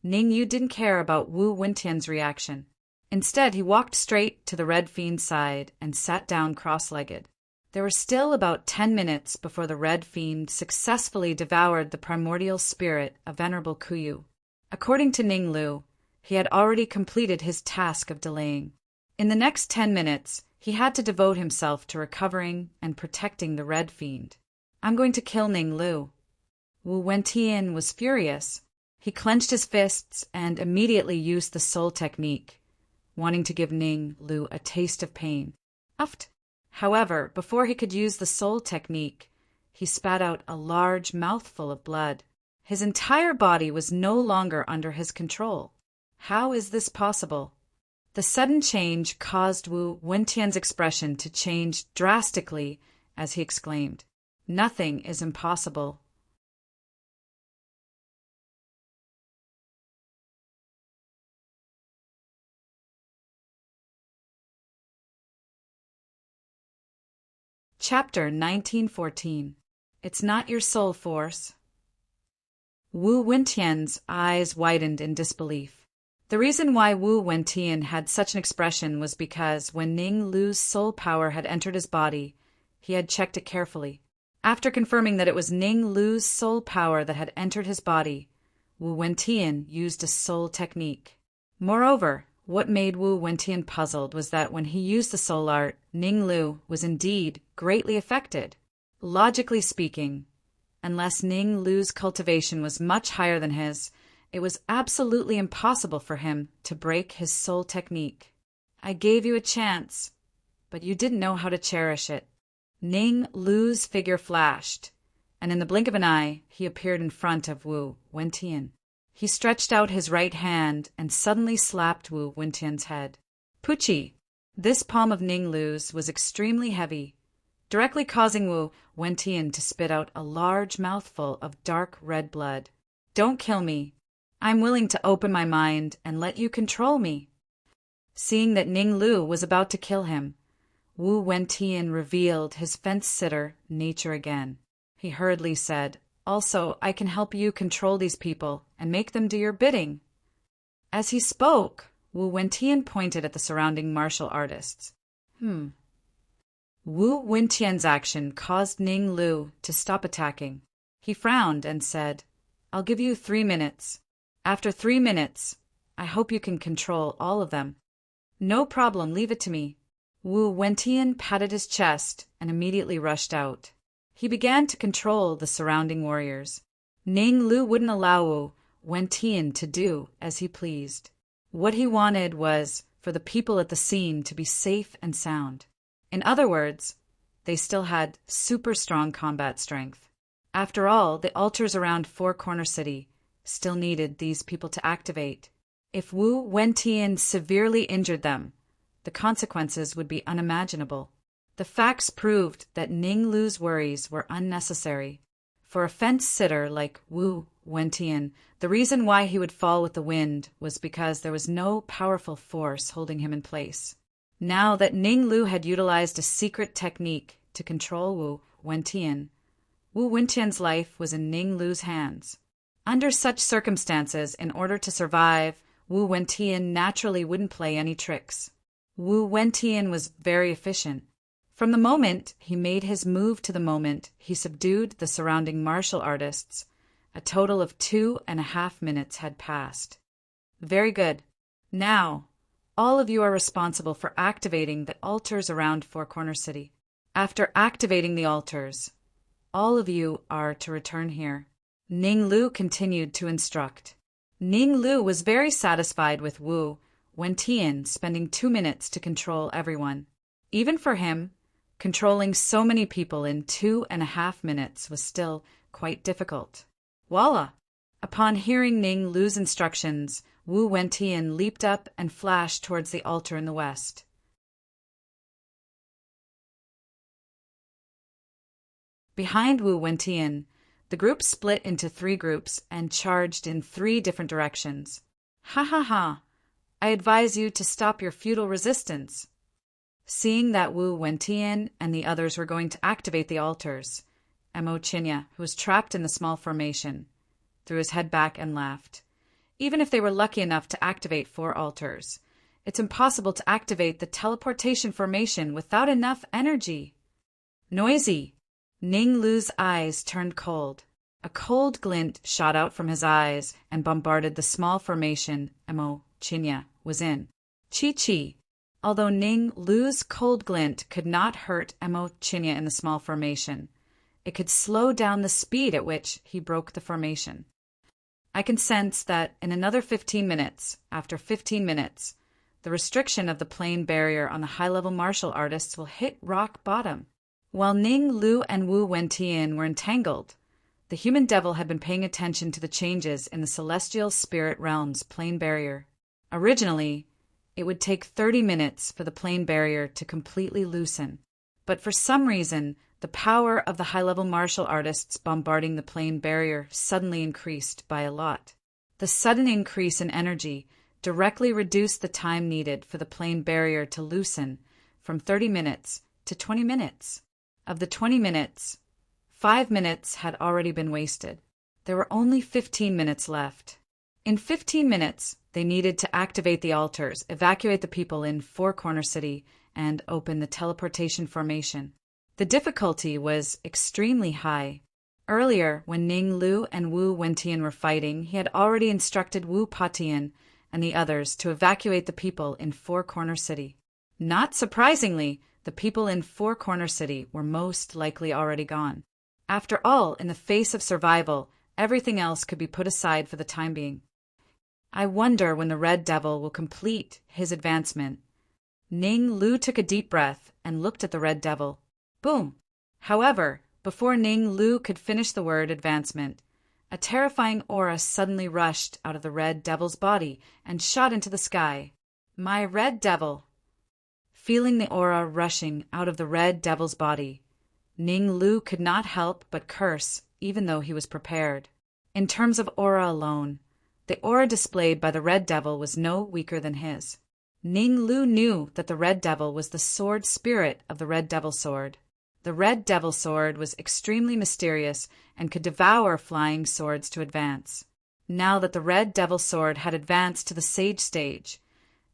Ning Yu didn't care about Wu Wentian's reaction. Instead, he walked straight to the Red Fiend's side and sat down cross-legged. There were still about 10 minutes before the Red Fiend successfully devoured the primordial spirit of Venerable Kuyu. According to Ning Lu, he had already completed his task of delaying. In the next 10 minutes, he had to devote himself to recovering and protecting the Red Fiend. "I'm going to kill Ning Lu." Wu Wentian was furious. He clenched his fists and immediately used the soul technique, wanting to give Ning Lu a taste of pain. Uft. However, before he could use the soul technique, he spat out a large mouthful of blood. His entire body was no longer under his control. How is this possible? The sudden change caused Wu Wentian's expression to change drastically as he exclaimed, "Nothing is impossible." Chapter 1914. It's Not Your Soul Force. Wu Wentian's eyes widened in disbelief. The reason why Wu Wentian had such an expression was because when Ning Lu's soul power had entered his body, he had checked it carefully. After confirming that it was Ning Lu's soul power that had entered his body, Wu Wentian used a soul technique. Moreover, what made Wu Wentian puzzled was that when he used the soul art, Ning Lu was indeed greatly affected. Logically speaking, unless Ning Lu's cultivation was much higher than his, it was absolutely impossible for him to break his soul technique. "I gave you a chance, but you didn't know how to cherish it." Ning Lu's figure flashed, and in the blink of an eye, he appeared in front of Wu Wentian. He stretched out his right hand and suddenly slapped Wu Wentian's head. Pucci! This palm of Ning Lu's was extremely heavy, directly causing Wu Wentian to spit out a large mouthful of dark red blood. "Don't kill me. I'm willing to open my mind and let you control me." Seeing that Ning Lu was about to kill him, Wu Wentian revealed his fence-sitter nature again. He hurriedly said, "Also, I can help you control these people and make them do your bidding." As he spoke, Wu Wentian pointed at the surrounding martial artists. Wu Wentian's action caused Ning Lu to stop attacking. He frowned and said, "I'll give you 3 minutes. After 3 minutes, I hope you can control all of them." "No problem, leave it to me." Wu Wentian patted his chest and immediately rushed out. He began to control the surrounding warriors. Ning Lu wouldn't allow Wu Wentian to do as he pleased. What he wanted was for the people at the scene to be safe and sound. In other words, they still had super strong combat strength. After all, the altars around Four Corner City still needed these people to activate. If Wu Wentian severely injured them, the consequences would be unimaginable. The facts proved that Ning Lu's worries were unnecessary. For a fence-sitter like Wu Wentian, the reason why he would fall with the wind was because there was no powerful force holding him in place. Now that Ning Lu had utilized a secret technique to control Wu Wentian's life was in Ning Lu's hands. Under such circumstances, in order to survive, Wu Wentian naturally wouldn't play any tricks. Wu Wentian was very efficient. From the moment he made his move to the moment he subdued the surrounding martial artists, a total of 2.5 minutes had passed. Very good. Now, all of you are responsible for activating the altars around Four Corner City. After activating the altars, all of you are to return here. Ning Lu continued to instruct. Ning Lu was very satisfied with Wu Wentian spending 2 minutes to control everyone. Even for him, controlling so many people in 2.5 minutes was still quite difficult. Voila! Upon hearing Ning Lu's instructions, Wu Wentian leaped up and flashed towards the altar in the west. Behind Wu Wentian, the group split into 3 groups and charged in 3 different directions. Ha ha ha! I advise you to stop your futile resistance. Seeing that Wu Wentian and the others were going to activate the altars, Mo Chinya, who was trapped in the small formation, threw his head back and laughed. Even if they were lucky enough to activate 4 altars, it's impossible to activate the teleportation formation without enough energy. Noisy! Ning Lu's eyes turned cold. A cold glint shot out from his eyes and bombarded the small formation Mo Chinya was in. Chi-chi! Although Ning Lu's cold glint could not hurt Mo Chinya in the small formation, it could slow down the speed at which he broke the formation. I can sense that in another 15 minutes, after 15 minutes, the restriction of the plane barrier on the high-level martial artists will hit rock bottom. While Ning Lu and Wu Wentian were entangled, the human devil had been paying attention to the changes in the celestial spirit realm's plane barrier. Originally, it would take 30 minutes for the plane barrier to completely loosen, but for some reason, the power of the high-level martial artists bombarding the plane barrier suddenly increased by a lot. The sudden increase in energy directly reduced the time needed for the plane barrier to loosen from 30 minutes to 20 minutes. Of the 20 minutes, 5 minutes had already been wasted. There were only 15 minutes left. In 15 minutes, they needed to activate the altars, evacuate the people in Four Corner City, and open the teleportation formation. The difficulty was extremely high. Earlier, when Ning Lu and Wu Wentian were fighting, he had already instructed Wu Patian and the others to evacuate the people in Four Corner City. Not surprisingly, the people in Four Corner City were most likely already gone. After all, in the face of survival, everything else could be put aside for the time being. I wonder when the Red Devil will complete his advancement. Ning Lu took a deep breath and looked at the Red Devil. Boom! However, before Ning Lu could finish the word advancement, a terrifying aura suddenly rushed out of the Red Devil's body and shot into the sky. My Red Devil! Feeling the aura rushing out of the Red Devil's body, Ning Lu could not help but curse, even though he was prepared. In terms of aura alone, the aura displayed by the Red Devil was no weaker than his. Ning Lu knew that the Red Devil was the sword spirit of the Red Devil Sword. The Red Devil Sword was extremely mysterious and could devour flying swords to advance. Now that the Red Devil Sword had advanced to the Sage Stage,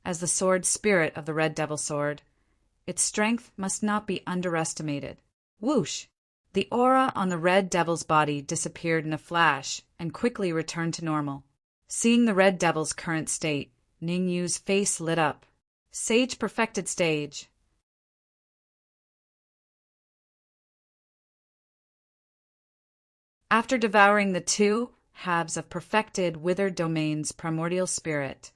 as the sword spirit of the Red Devil Sword, its strength must not be underestimated. Whoosh! The aura on the Red Devil's body disappeared in a flash and quickly returned to normal. Seeing the Red Devil's current state, Ning Yu's face lit up. Sage Perfected Stage. After devouring the 2 halves of perfected Withered Domain's primordial spirit,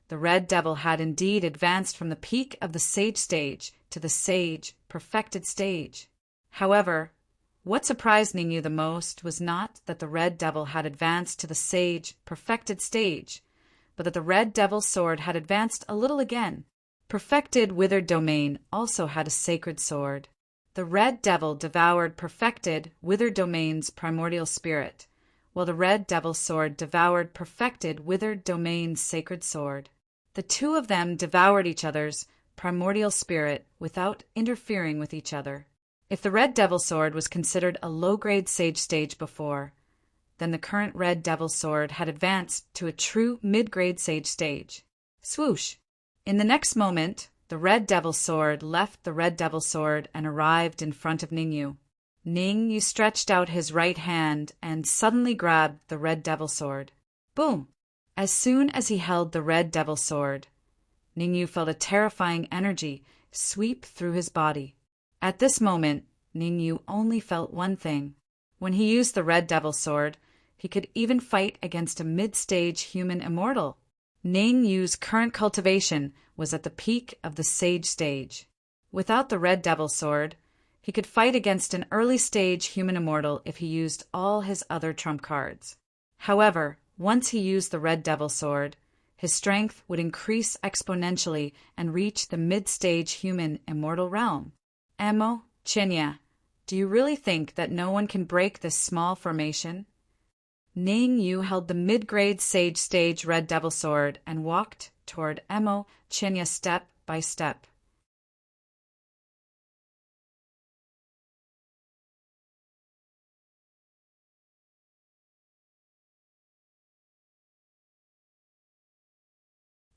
the Red Devil had indeed advanced from the peak of the Sage Stage to the Sage Perfected Stage. However, what surprised Ning Yu the most was not that the Red Devil had advanced to the Sage Perfected Stage, but that the Red Devil's sword had advanced a little again. Perfected Withered Domain also had a sacred sword. The Red Devil devoured perfected Withered Domain's primordial spirit, while the red devil's sword devoured perfected withered domain's sacred sword. The two of them devoured each other's primordial spirit without interfering with each other. If the red devil's sword was considered a low-grade sage stage before, then the current red devil's sword had advanced to a true mid-grade sage stage. Swoosh! In the next moment, the red devil's sword left the red devil's sword and arrived in front of Ningyu. Ningyu stretched out his right hand and suddenly grabbed the red devil's sword. Boom! As soon as he held the red devil's sword, Ningyu felt a terrifying energy sweep through his body. At this moment, Ningyu only felt one thing. When he used the red devil's sword, he could even fight against a mid-stage human immortal. Ningyu's current cultivation was at the peak of the sage stage. Without the red devil's sword, he could fight against an early-stage human immortal if he used all his other trump cards. However, once he used the red devil's sword, his strength would increase exponentially and reach the mid-stage human immortal realm. Emo, Chinya, do you really think that no one can break this small formation? Ningyu held the mid-grade sage stage red devil sword and walked toward Emo, Chinya step by step.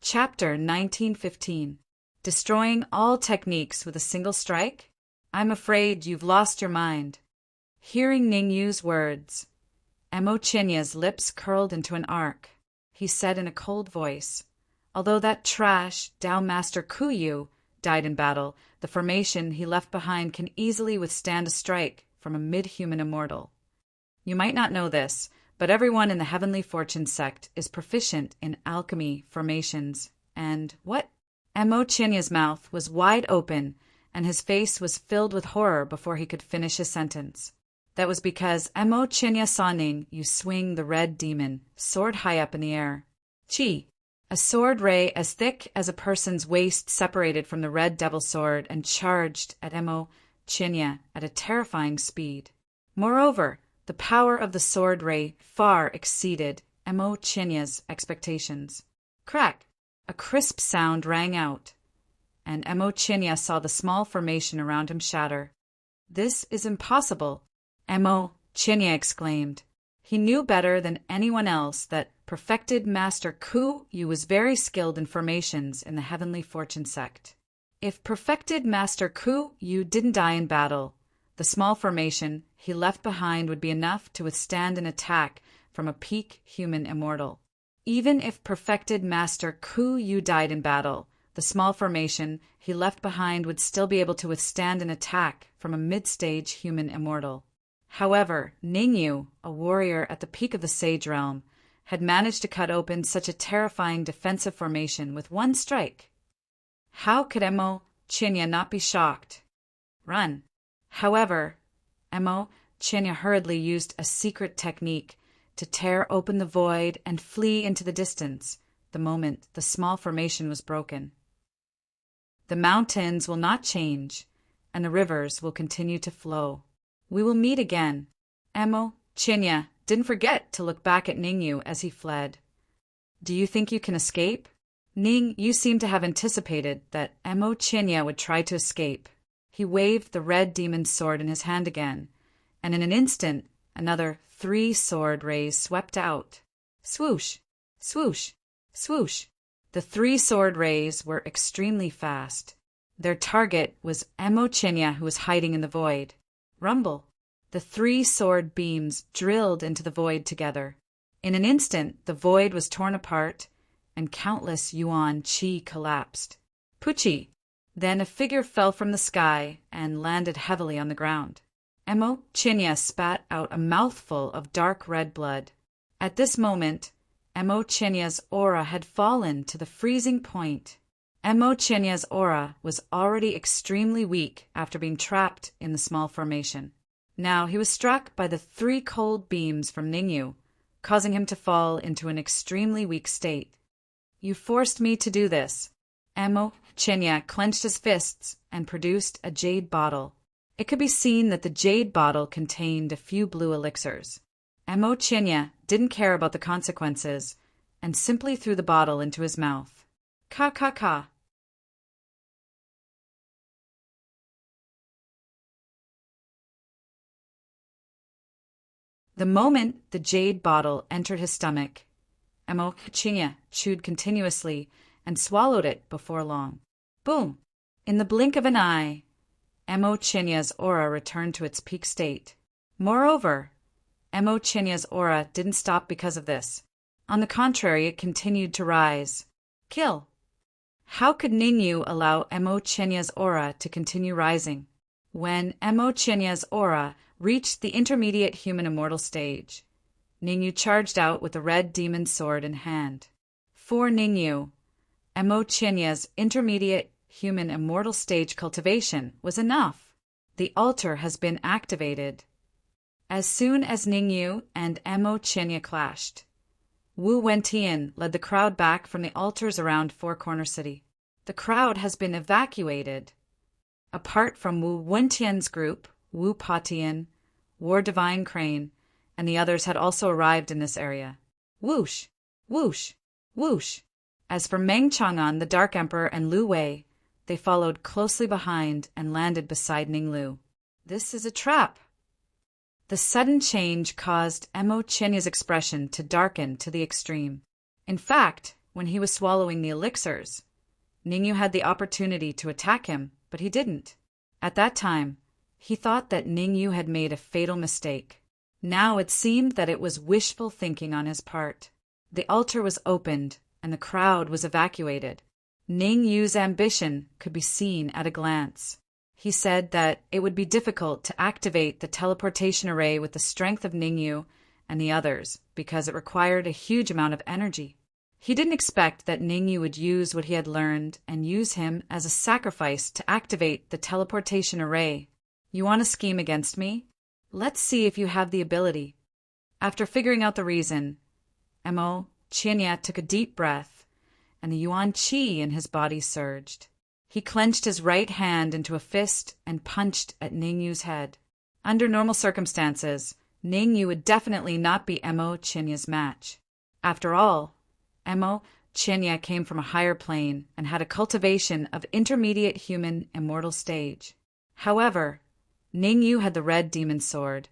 Chapter 1915. Destroying all techniques with a single strike? I'm afraid you've lost your mind. Hearing Ningyu's words, Emo Chinya's lips curled into an arc. He said in a cold voice, although that trash Dao Master Kuyu died in battle, the formation he left behind can easily withstand a strike from a mid-human immortal. You might not know this, but everyone in the Heavenly Fortune sect is proficient in alchemy formations, and what? Emo Chinya's mouth was wide open, and his face was filled with horror before he could finish his sentence. That was because Emo Chinya saw Ningyu swing the red demon, sword high up in the air. Chi! A sword ray as thick as a person's waist separated from the red devil sword and charged at Emo Chinya at a terrifying speed. Moreover, the power of the sword ray far exceeded Emo Chinya's expectations. Crack! A crisp sound rang out, and Emo Chinya saw the small formation around him shatter. This is impossible, Emo Chinya exclaimed. He knew better than anyone else that perfected Master Kuyu was very skilled in formations in the Heavenly Fortune sect. If perfected Master Kuyu didn't die in battle, the small formation he left behind would be enough to withstand an attack from a peak human immortal. Even if perfected Master Kuyu died in battle, the small formation he left behind would still be able to withstand an attack from a mid-stage human immortal. However, Ningyu, a warrior at the peak of the Sage Realm, had managed to cut open such a terrifying defensive formation with one strike. How could Emo Chinya not be shocked? Run! However, Emo Chinya hurriedly used a secret technique to tear open the void and flee into the distance the moment the small formation was broken. The mountains will not change, and the rivers will continue to flow. We will meet again. Emo Chinya didn't forget to look back at Ningyu as he fled. Do you think you can escape? You seem to have anticipated that Emo Chinya would try to escape. He waved the red demon's sword in his hand again, and in an instant, another 3 sword rays swept out. Swoosh! Swoosh! Swoosh! The 3 sword rays were extremely fast. Their target was Emo Chinya, who was hiding in the void. Rumble! The 3 sword beams drilled into the void together. In an instant, the void was torn apart, and countless yuan qi collapsed. Puchi! Then a figure fell from the sky and landed heavily on the ground. Emo Chinya spat out a mouthful of dark red blood. At this moment, Emo Chinya's aura had fallen to the freezing point. Emo Chinya's aura was already extremely weak after being trapped in the small formation. Now he was struck by the 3 cold beams from Ningyu, causing him to fall into an extremely weak state. You forced me to do this. Emo Chinya clenched his fists and produced a jade bottle. It could be seen that the jade bottle contained a few blue elixirs. Mo Chinya didn't care about the consequences and simply threw the bottle into his mouth. Ka ka ka. The moment the jade bottle entered his stomach, Mo Chinya chewed continuously and swallowed it before long. Boom! In the blink of an eye, Mo Chinya's aura returned to its peak state. Moreover, Mo Chinya's aura didn't stop because of this. On the contrary, it continued to rise. Kill! How could Ningyu allow Mo Chinya's aura to continue rising? When Mo Chinya's aura reached the intermediate human immortal stage, Ningyu charged out with the red demon sword in hand. For Ningyu, Mo Chinya's intermediate human immortal stage cultivation was enough. The altar has been activated. As soon as Ningyu and Mo Chinya clashed, Wu Wentian led the crowd back from the altars around Four Corner City. The crowd has been evacuated. Apart from Wu Wentian's group, Wu Patian, War Divine Crane, and the others had also arrived in this area. Whoosh! Whoosh! Whoosh! As for Meng Chang'an, the Dark Emperor, and Lu Wei, they followed closely behind and landed beside Ninglu. This is a trap. The sudden change caused Mo Chinya's expression to darken to the extreme. In fact, when he was swallowing the elixirs, Ningyu had the opportunity to attack him, but he didn't. At that time, he thought that Ningyu had made a fatal mistake. Now it seemed that it was wishful thinking on his part. The altar was opened, and the crowd was evacuated. Ningyu's ambition could be seen at a glance. He said that it would be difficult to activate the teleportation array with the strength of Ningyu and the others because it required a huge amount of energy. He didn't expect that Ningyu would use what he had learned and use him as a sacrifice to activate the teleportation array. You want to scheme against me? Let's see if you have the ability. After figuring out the reason, Mo Chinya took a deep breath, and the Yuan Qi in his body surged. He clenched his right hand into a fist and punched at Ningyu's head. Under normal circumstances, Ningyu would definitely not be Mo Chinya's match. After all, Mo Chinya came from a higher plane and had a cultivation of intermediate human immortal stage. However, Ningyu had the red demon sword,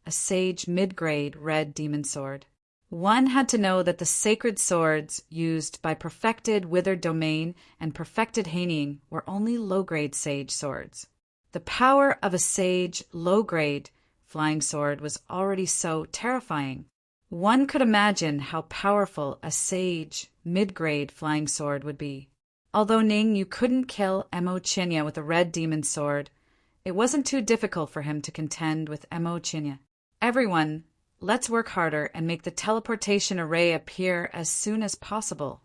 a sage mid-grade red demon sword. One had to know that the sacred swords used by perfected withered domain and perfected Haining were only low-grade sage swords. The power of a sage low-grade flying sword was already so terrifying. One could imagine how powerful a sage mid-grade flying sword would be. Although Ningyu couldn't kill Mo Chinya with a red demon sword, it wasn't too difficult for him to contend with Mo Chinya. Everyone, let's work harder and make the teleportation array appear as soon as possible.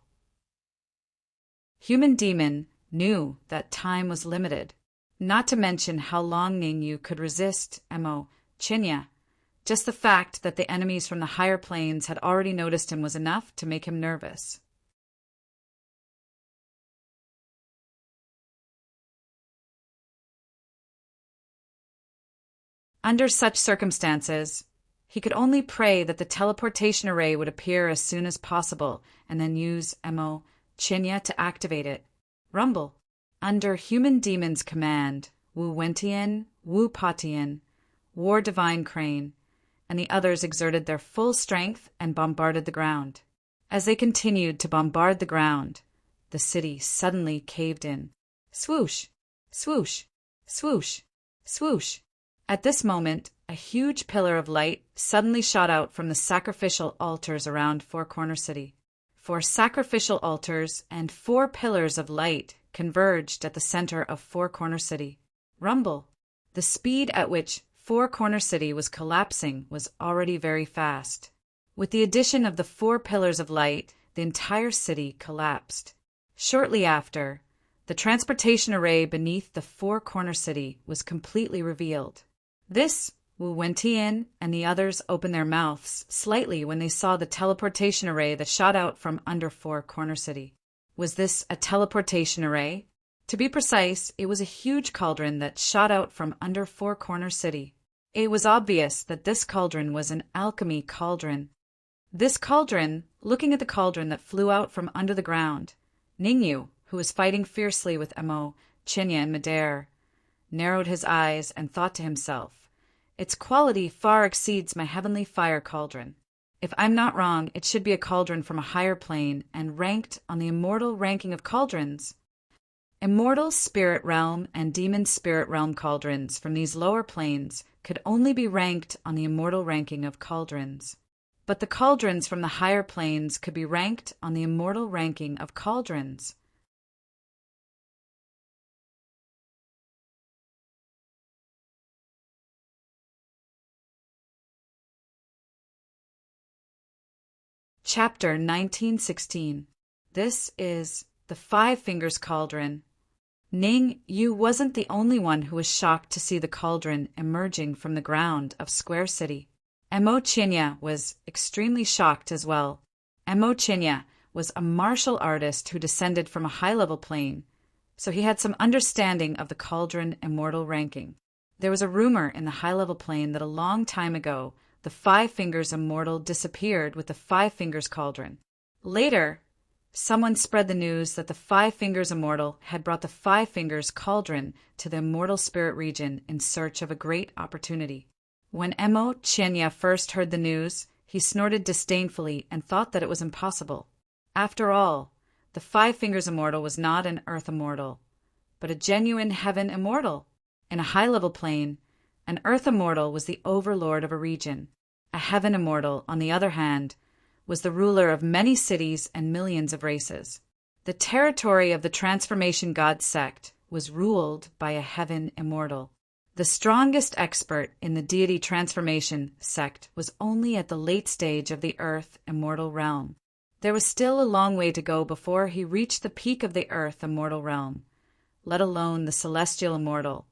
Human Demon knew that time was limited, not to mention how long Ningyu could resist Mo Chinya. Just the fact that the enemies from the higher planes had already noticed him was enough to make him nervous. Under such circumstances, he could only pray that the teleportation array would appear as soon as possible and then use Mo Chinya to activate it. Rumble. Under Human Demon's command, Wu Wentian, Wu Patian, War Divine Crane, and the others exerted their full strength and bombarded the ground. As they continued to bombard the ground, the city suddenly caved in. Swoosh! Swoosh! Swoosh! Swoosh! At this moment, a huge pillar of light suddenly shot out from the sacrificial altars around Four Corner City. 4 sacrificial altars and 4 pillars of light converged at the center of Four Corner City. Rumble. The speed at which Four Corner City was collapsing was already very fast. With the addition of the 4 pillars of light, the entire city collapsed. Shortly after, the transportation array beneath the Four Corner City was completely revealed. This, Wu Wentian and the others opened their mouths slightly when they saw the teleportation array that shot out from under Four Corner City. Was this a teleportation array? To be precise, it was a huge cauldron that shot out from under Four Corner City. It was obvious that this cauldron was an alchemy cauldron. This cauldron, looking at the cauldron that flew out from under the ground, Ningyu, who was fighting fiercely with Emo, Chinya, and Medare, narrowed his eyes and thought to himself, "Its quality far exceeds my heavenly fire cauldron. If I'm not wrong, it should be a cauldron from a higher plane and ranked on the immortal ranking of cauldrons." Immortal spirit realm and demon spirit realm cauldrons from these lower planes could only be ranked on the immortal ranking of cauldrons. But the cauldrons from the higher planes could be ranked on the immortal ranking of cauldrons. Chapter 1916. This is the Five Fingers Cauldron. Ning Yu wasn't the only one who was shocked to see the cauldron emerging from the ground of Square City. Emo Chinya was extremely shocked as well. Emo Chinya was a martial artist who descended from a high-level plane, so he had some understanding of the cauldron immortal ranking. There was a rumor in the high-level plane that a long time ago, the Five Fingers Immortal disappeared with the Five Fingers Cauldron. Later, someone spread the news that the Five Fingers Immortal had brought the Five Fingers Cauldron to the Immortal Spirit region in search of a great opportunity. When Emo Chinya first heard the news, he snorted disdainfully and thought that it was impossible. After all, the Five Fingers Immortal was not an Earth Immortal, but a genuine Heaven Immortal. In a high-level plane, an Earth Immortal was the overlord of a region. A Heaven Immortal, on the other hand, was the ruler of many cities and millions of races. The territory of the Transformation God sect was ruled by a Heaven Immortal. The strongest expert in the deity transformation sect was only at the late stage of the Earth Immortal realm. There was still a long way to go before he reached the peak of the Earth Immortal realm, let alone the Celestial Immortal,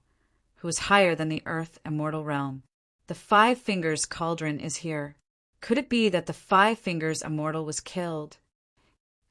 who is higher than the Earth Immortal realm. The Five Fingers Cauldron is here. Could it be that the Five Fingers Immortal was killed?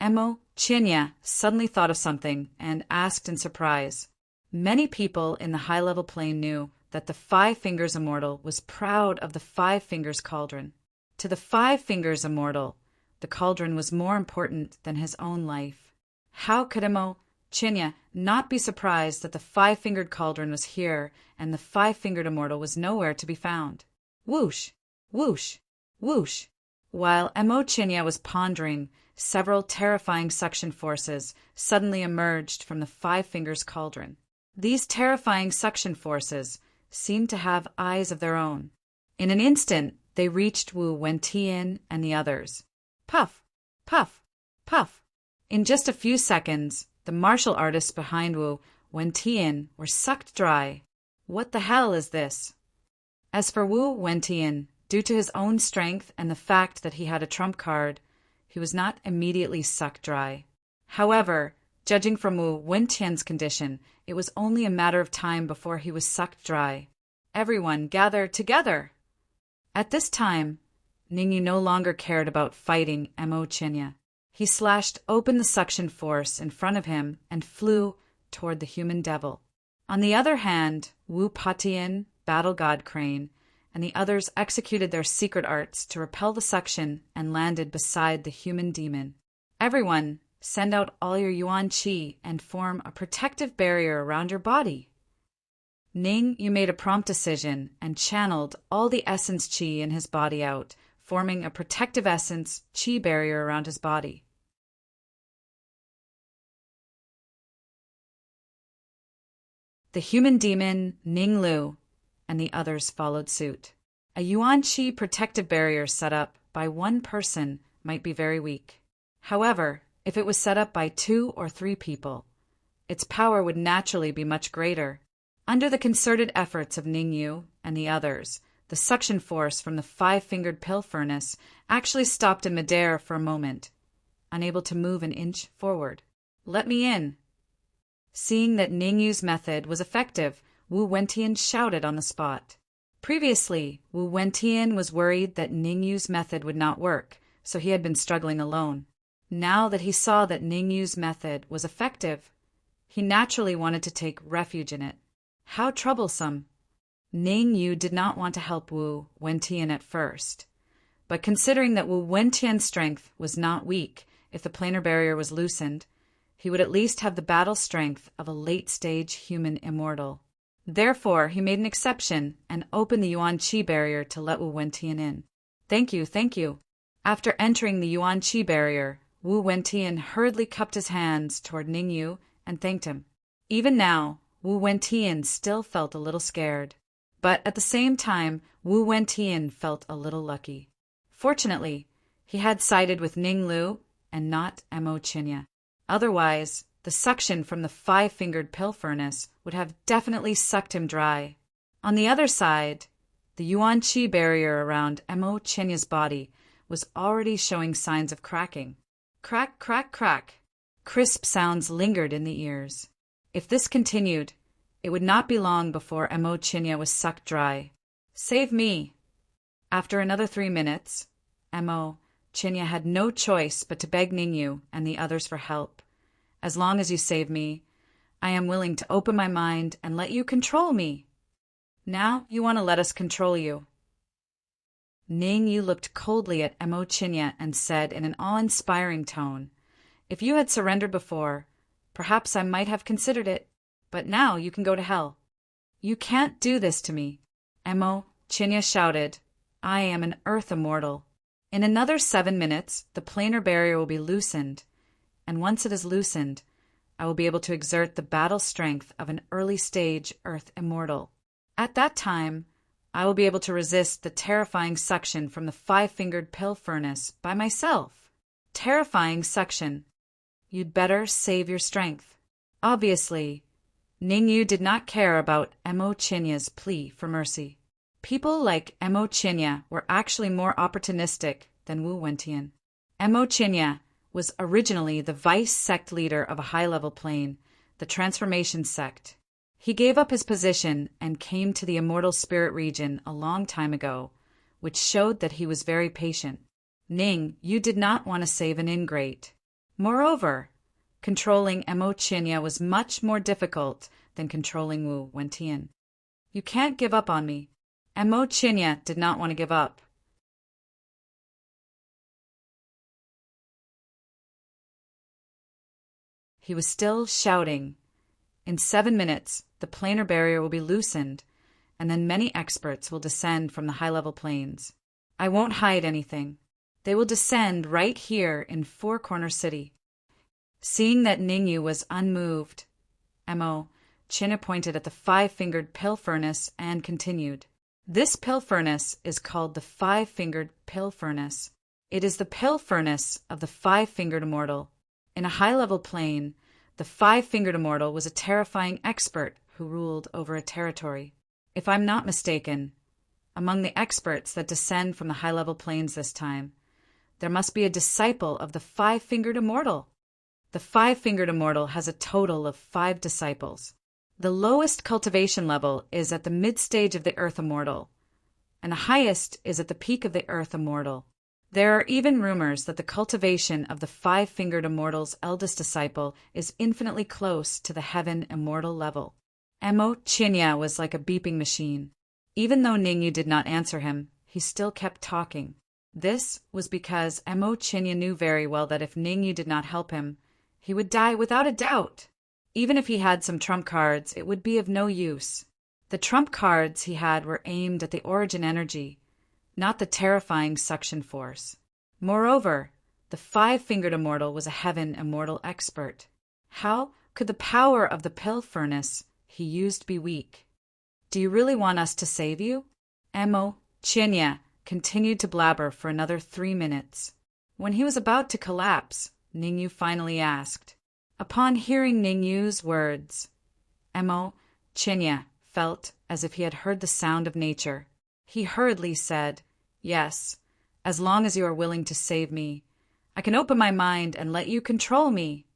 Emo Chinya suddenly thought of something and asked in surprise. Many people in the high-level plane knew that the Five Fingers Immortal was proud of the Five Fingers Cauldron. To the Five Fingers Immortal, the cauldron was more important than his own life. How could Emo Chinya not be surprised that the Five-Fingered Cauldron was here and the Five-Fingered Immortal was nowhere to be found? Whoosh! Whoosh! Whoosh! While Emo Chinya was pondering, several terrifying suction forces suddenly emerged from the Five Fingers Cauldron. These terrifying suction forces seemed to have eyes of their own. In an instant, they reached Wu Wentian and the others. Puff! Puff! Puff! In just a few seconds, the martial artists behind Wu Wentian were sucked dry. What the hell is this? As for Wu Wentian, due to his own strength and the fact that he had a trump card, he was not immediately sucked dry. However, judging from Wu Wentian's condition, it was only a matter of time before he was sucked dry. Everyone gathered together! At this time, Ningyu no longer cared about fighting Emo Chinya. He slashed open the suction force in front of him and flew toward the human devil. On the other hand, Wu Patian, Battle God Crane, and the others executed their secret arts to repel the suction and landed beside the human demon. Everyone, send out all your Yuan Qi and form a protective barrier around your body. Ning Yu made a prompt decision and channeled all the essence Qi in his body out, forming a protective essence Qi barrier around his body. The human demon, Ning Lu, and the others followed suit. A Yuan Qi protective barrier set up by one person might be very weak. However, if it was set up by 2 or 3 people, its power would naturally be much greater. Under the concerted efforts of Ningyu and the others, the suction force from the Five-Fingered Pill Furnace actually stopped in midair for a moment, unable to move an inch forward. "Let me in!" Seeing that Ningyu's method was effective, Wu Wentian shouted on the spot. Previously, Wu Wentian was worried that Ningyu's method would not work, so he had been struggling alone. Now that he saw that Ningyu's method was effective, he naturally wanted to take refuge in it. How troublesome! Ning Yu did not want to help Wu Wentian at first, but considering that Wu Wentian's strength was not weak if the planar barrier was loosened, he would at least have the battle strength of a late-stage human immortal. Therefore, he made an exception and opened the Yuan Qi barrier to let Wu Wentian in. Thank you, thank you. After entering the Yuan Qi barrier, Wu Wentian hurriedly cupped his hands toward Ning Yu and thanked him. Even now, Wu Wentian still felt a little scared. But at the same time, Wu Wentian felt a little lucky. Fortunately, he had sided with Ning Lu and not Mo Chinya. Otherwise, the suction from the five-fingered pill furnace would have definitely sucked him dry. On the other side, the Yuan Qi barrier around Mo Chinya's body was already showing signs of cracking. Crack, crack, crack. Crisp sounds lingered in the ears. If this continued, it would not be long before Mo Chinya was sucked dry. Save me! After another 3 minutes, Mo Chinya had no choice but to beg Ningyu and the others for help. As long as you save me, I am willing to open my mind and let you control me. Now you want to let us control you. Ningyu looked coldly at Mo Chinya and said in an awe-inspiring tone, If you had surrendered before, perhaps I might have considered it, but now you can go to hell. You can't do this to me. Mo Chinya shouted, I am an earth immortal. In another 7 minutes, the planar barrier will be loosened, and once it is loosened, I will be able to exert the battle strength of an early-stage earth immortal. At that time, I will be able to resist the terrifying suction from the five-fingered pill furnace by myself. Terrifying suction. You'd better save your strength. Obviously, Ningyu did not care about Mo Chinya's plea for mercy. People like Mo Chinya were actually more opportunistic than Wu Wentian. Mo Chinya was originally the vice sect leader of a high-level plane, the Transformation Sect. He gave up his position and came to the Immortal Spirit region a long time ago, which showed that he was very patient. Ning, you did not want to save an ingrate. Moreover, controlling Mo Chinya was much more difficult than controlling Wu Wentian. You can't give up on me. Mo Chinya did not want to give up. He was still shouting. In 7 minutes, the planar barrier will be loosened, and then many experts will descend from the high-level planes. I won't hide anything. They will descend right here in Four Corner City. Seeing that Ningyu was unmoved, Mo Chinya pointed at the five-fingered pill furnace and continued. This pill furnace is called the five-fingered pill furnace. It is the pill furnace of the five-fingered immortal. In a high-level plane, the five-fingered immortal was a terrifying expert who ruled over a territory. If I'm not mistaken, among the experts that descend from the high-level planes this time, there must be a disciple of the five-fingered immortal. The five-fingered immortal has a total of 5 disciples. The lowest cultivation level is at the mid-stage of the Earth Immortal, and the highest is at the peak of the Earth Immortal. There are even rumors that the cultivation of the five-fingered immortal's eldest disciple is infinitely close to the Heaven Immortal level. Mo Chinya was like a beeping machine. Even though Ningyu did not answer him, he still kept talking. This was because Mo Chinya knew very well that if Ningyu did not help him, he would die without a doubt. Even if he had some trump cards, it would be of no use. The trump cards he had were aimed at the origin energy, not the terrifying suction force. Moreover, the five-fingered immortal was a Heaven Immortal expert. How could the power of the pill furnace he used be weak? Do you really want us to save you? Mo Chinya continued to blabber for another 3 minutes. When he was about to collapse, Ningyu finally asked. Upon hearing Ningyu's words, Mo Chinya felt as if he had heard the sound of nature. He hurriedly said, Yes, as long as you are willing to save me, I can open my mind and let you control me.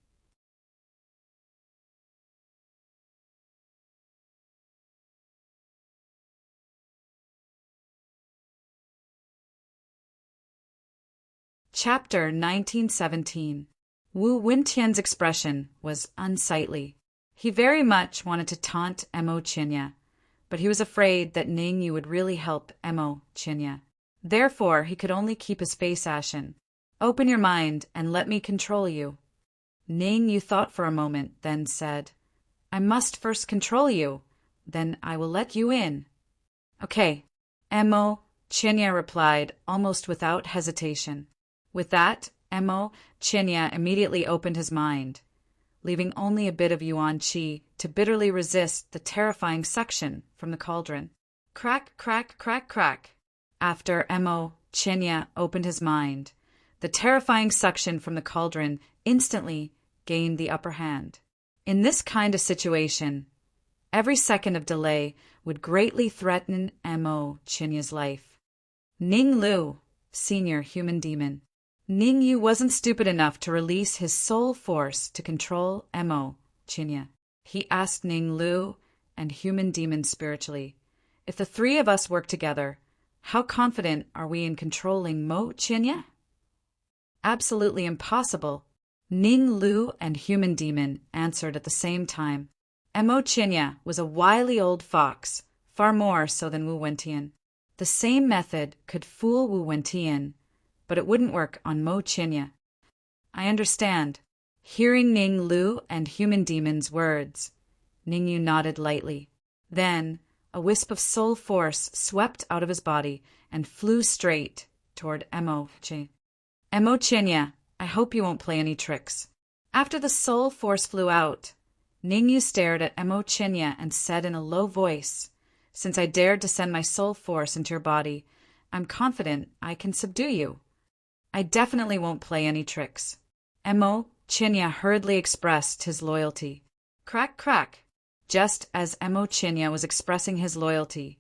Chapter 1917. Wu Wentian's expression was unsightly. He very much wanted to taunt Mo Chinya, but he was afraid that Ningyu would really help Emo Chinya. Therefore, he could only keep his face ashen. "Open your mind and let me control you." Ningyu thought for a moment, then said, "I must first control you. Then I will let you in." "Okay," Emo Chinya replied, almost without hesitation. With that, Emo Chinya immediately opened his mind, leaving only a bit of Yuan Qi to bitterly resist the terrifying suction from the cauldron. Crack, crack, crack, crack. After Emo Chinya opened his mind, the terrifying suction from the cauldron instantly gained the upper hand. In this kind of situation, every second of delay would greatly threaten Emo Chinya's life. Ning Lu, senior human demon. Ningyu wasn't stupid enough to release his soul force to control Emo Chinya. He asked Ning Lu and human demon spiritually, "If the three of us work together, how confident are we in controlling Mo Chinya?" "Absolutely impossible," Ning Lu and human demon answered at the same time. Emo Chinya was a wily old fox, far more so than Wu Wentian. The same method could fool Wu Wentian, but it wouldn't work on Mo Chinya. "I understand." Hearing Ning Lu and human demon's words, Ningyu nodded lightly. Then a wisp of soul force swept out of his body and flew straight toward Emo Chinya. "Emo Chinya, I hope you won't play any tricks." After the soul force flew out, Ningyu stared at Emo Chinya and said in a low voice, "Since I dared to send my soul force into your body, I'm confident I can subdue you. I definitely won't play any tricks." Emo Chinya hurriedly expressed his loyalty. Crack, crack. Just as Emo Chinya was expressing his loyalty,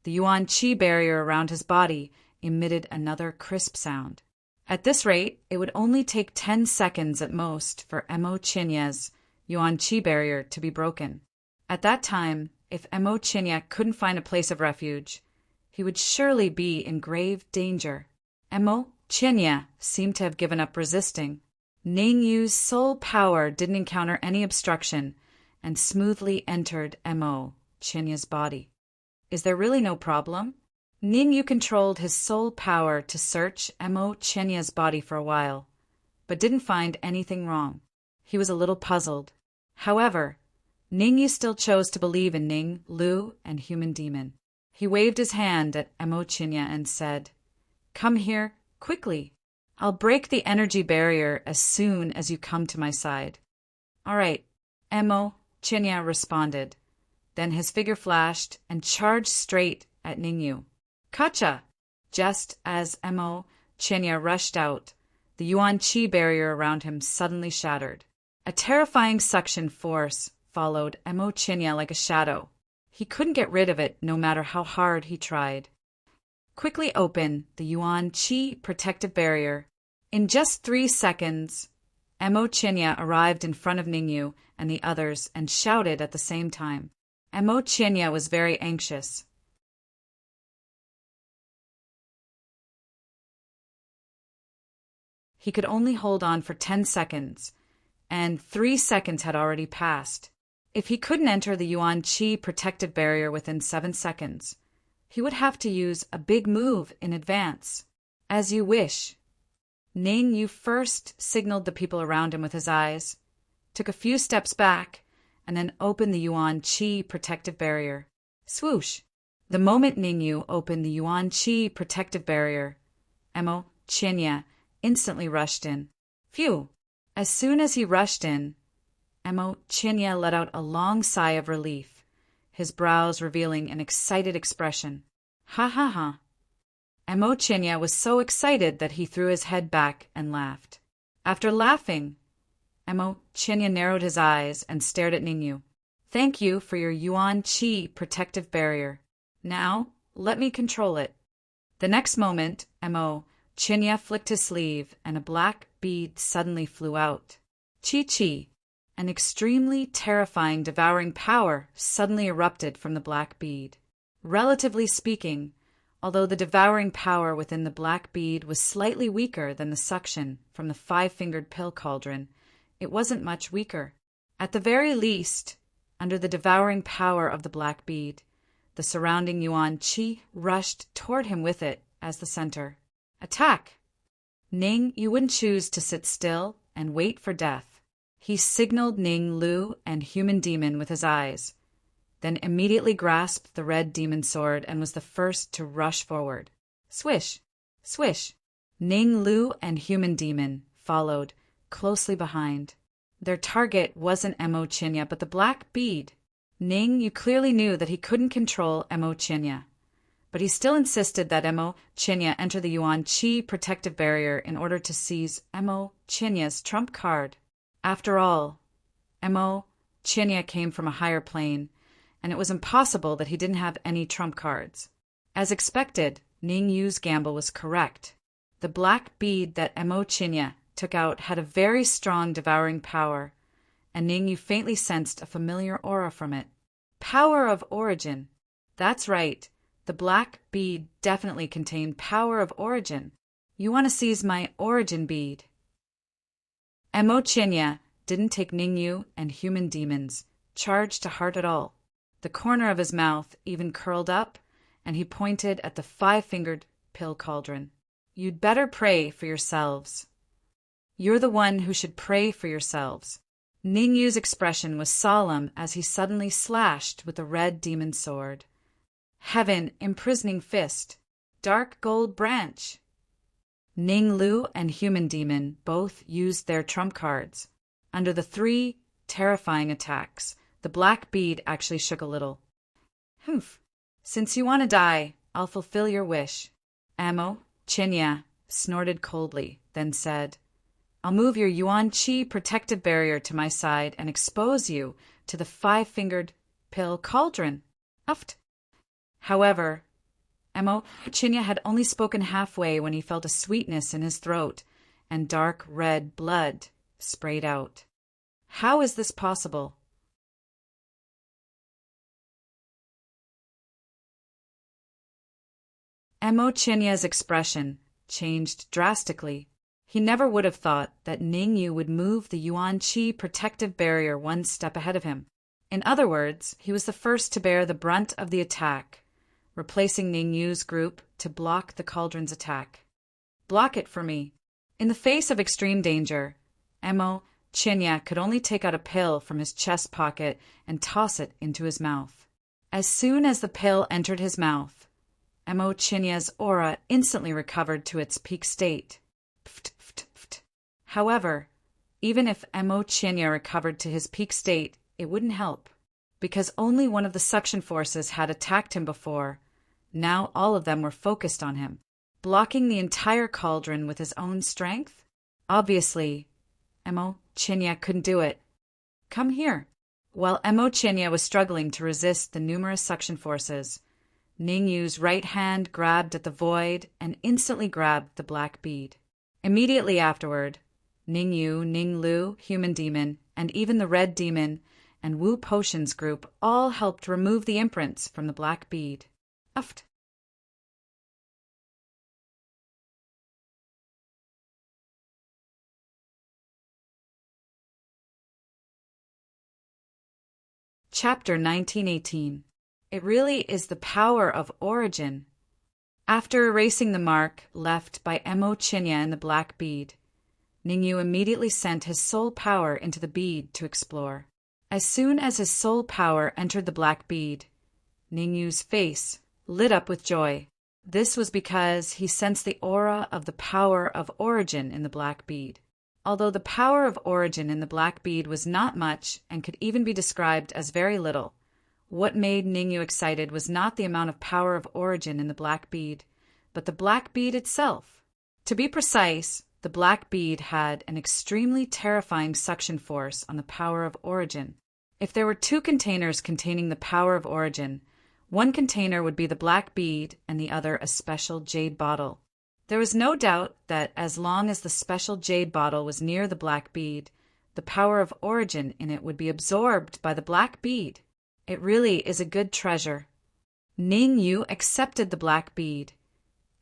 the Yuan Qi barrier around his body emitted another crisp sound. At this rate, it would only take 10 seconds at most for Emo Chinya's Yuan Qi barrier to be broken. At that time, if Emo Chinya couldn't find a place of refuge, he would surely be in grave danger. Emo Chinya seemed to have given up resisting. Ningyu's soul power didn't encounter any obstruction and smoothly entered Emo Chinya's body. Is there really no problem? Ningyu controlled his soul power to search Emo Chinya's body for a while, but didn't find anything wrong. He was a little puzzled. However, Ningyu still chose to believe in Ning Lu and human demon. He waved his hand at Emo Chinya and said, "Come here, quickly. I'll break the energy barrier as soon as you come to my side." "All right," Emo Chinya responded. Then his figure flashed and charged straight at Ningyu. Kacha! Just as Emo Chinya rushed out, the Yuan Qi barrier around him suddenly shattered. A terrifying suction force followed Emo Chinya like a shadow. He couldn't get rid of it no matter how hard he tried. Quickly open the Yuan Qi protective barrier. In just 3 seconds, Emo Chinya arrived in front of Ningyu and the others and shouted at the same time. Emo Chinya was very anxious. He could only hold on for 10 seconds, and 3 seconds had already passed. If he couldn't enter the Yuan Qi protective barrier within 7 seconds, he would have to use a big move in advance. As you wish. Ningyu first signaled the people around him with his eyes, took a few steps back, and then opened the Yuan Qi protective barrier. Swoosh! The moment Ningyu opened the Yuan Qi protective barrier, Emo Chinya instantly rushed in. Phew! As soon as he rushed in, Emo Chinya let out a long sigh of relief, his brows revealing an excited expression. Ha ha ha! Emo Chinya was so excited that he threw his head back and laughed. After laughing, Emo Chinya narrowed his eyes and stared at Ningyu. "Thank you for your Yuan Qi protective barrier. Now, let me control it." The next moment, Emo Chinya flicked his sleeve and a black bead suddenly flew out. Chi-Chi, an extremely terrifying devouring power suddenly erupted from the black bead. Relatively speaking, although the devouring power within the black bead was slightly weaker than the suction from the 5-fingered pill cauldron, it wasn't much weaker. At the very least, under the devouring power of the black bead, The surrounding Yuan Qi rushed toward him with it as the center. Attack! Ning Yu wouldn't choose to sit still and wait for death. He signaled Ning Lu and Human Demon with his eyes, then immediately grasped the red demon sword and was the first to rush forward. Swish! Swish! Ning Lu and Human Demon followed, closely behind. Their target wasn't Mo Chinya, but the black bead. Ning Yu clearly knew that he couldn't control Mo Chinya, but he still insisted that Mo Chinya enter the Yuan Qi protective barrier in order to seize Mo Chinya's trump card. After all, Mo Chinya came from a higher plane, and it was impossible that he didn't have any trump cards. As expected, Ning Yu's gamble was correct. The black bead that Mo Chinya took out had a very strong devouring power, and Ning Yu faintly sensed a familiar aura from it. Power of origin. That's right. The black bead definitely contained power of origin. You want to seize my origin bead. Mo Chinya didn't take Ning Yu and Human Demon's charge to heart at all. The corner of his mouth even curled up, and he pointed at the five-fingered pill cauldron. You'd better pray for yourselves. You're the one who should pray for yourselves. Ning Yu's expression was solemn as he suddenly slashed with the red demon sword. Heaven, imprisoning fist, dark gold branch. Ning Lu and Human Demon both used their trump cards. Under the three terrifying attacks, the black bead actually shook a little. Humph. Since you want to die, I'll fulfill your wish. Mo Chinya snorted coldly, then said, I'll move your Yuan Qi protective barrier to my side and expose you to the five-fingered pill cauldron. Uft. However, Mo Chinya had only spoken halfway when he felt a sweetness in his throat, and dark red blood sprayed out. How is this possible? Mo Chinya's expression changed drastically. He never would have thought that Ning Yu would move the Yuan Qi protective barrier one step ahead of him. In other words, he was the first to bear the brunt of the attack, replacing Ning Yu's group to block the cauldron's attack. Block it for me. In the face of extreme danger, Mo Chinya could only take out a pill from his chest pocket and toss it into his mouth. As soon as the pill entered his mouth, Mo Chinya's aura instantly recovered to its peak state. However, even if Mo Chinya recovered to his peak state, it wouldn't help. Because only one of the suction forces had attacked him before, now all of them were focused on him, blocking the entire cauldron with his own strength? Obviously, Mo Chinya couldn't do it. Come here. While Mo Chinya was struggling to resist the numerous suction forces, Ning Yu's right hand grabbed at the void and instantly grabbed the black bead. Immediately afterward, Ning Yu, Ning Lu, Human Demon, and even the Red Demon and Wu Potions group all helped remove the imprints from the black bead. Uft. Chapter 1918. It really is the power of origin. After erasing the mark left by Mo Chinya and the black bead, Ning Yu immediately sent his soul power into the bead to explore. As soon as his soul power entered the black bead, Ning Yu's face lit up with joy. This was because he sensed the aura of the power of origin in the black bead. Although the power of origin in the black bead was not much and could even be described as very little, what made Ning Yu excited was not the amount of power of origin in the black bead, but the black bead itself. To be precise, the black bead had an extremely terrifying suction force on the power of origin. If there were two containers containing the power of origin, one container would be the black bead and the other a special jade bottle. There was no doubt that as long as the special jade bottle was near the black bead, the power of origin in it would be absorbed by the black bead. It really is a good treasure. Ning Yu accepted the black bead,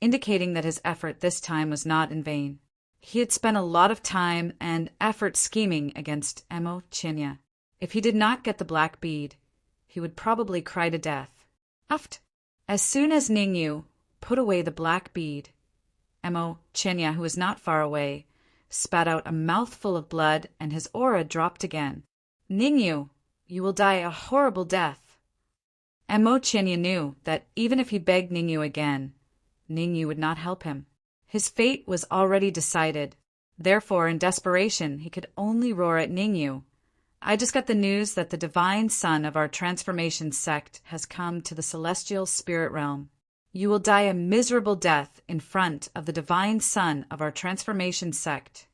indicating that his effort this time was not in vain. He had spent a lot of time and effort scheming against Mo Chinya. If he did not get the black bead, he would probably cry to death. Uft. As soon as Ningyu put away the black bead, Emo Chinya, who was not far away, spat out a mouthful of blood and his aura dropped again. Ningyu, you will die a horrible death. Emo Chinya knew that even if he begged Ningyu again, Ningyu would not help him. His fate was already decided. Therefore, in desperation, he could only roar at Ningyu. I just got the news that the divine son of our transformation sect has come to the celestial spirit realm. You will die a miserable death in front of the divine son of our transformation sect.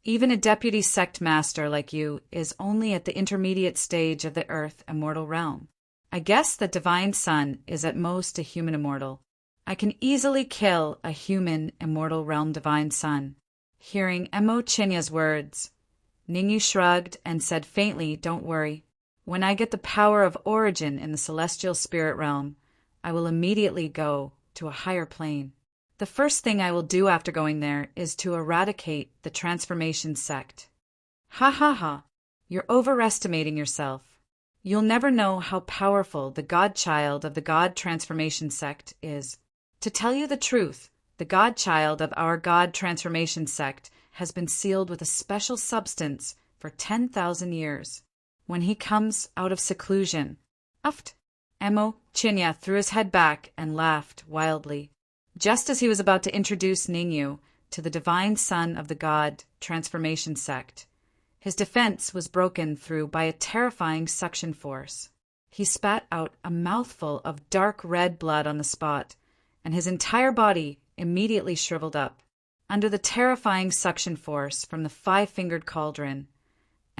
Even a deputy sect master like you is only at the intermediate stage of the earth immortal realm. I guess the divine son is at most a human immortal. I can easily kill a human immortal realm divine son. Hearing Emo Chinya's words, Ningyu shrugged and said faintly, "Don't worry. When I get the power of origin in the celestial spirit realm, I will immediately go to a higher plane. The first thing I will do after going there is to eradicate the transformation sect." Ha ha ha. You're overestimating yourself. You'll never know how powerful the godchild of the God transformation sect is. To tell you the truth, the godchild of our God transformation sect has been sealed with a special substance for 10,000 years. When he comes out of seclusion, uft, Emo Chinya threw his head back and laughed wildly. Just as he was about to introduce Ningyu to the divine son of the God transformation sect, his defense was broken through by a terrifying suction force. He spat out a mouthful of dark red blood on the spot, and his entire body immediately shriveled up. Under the terrifying suction force from the five-fingered cauldron,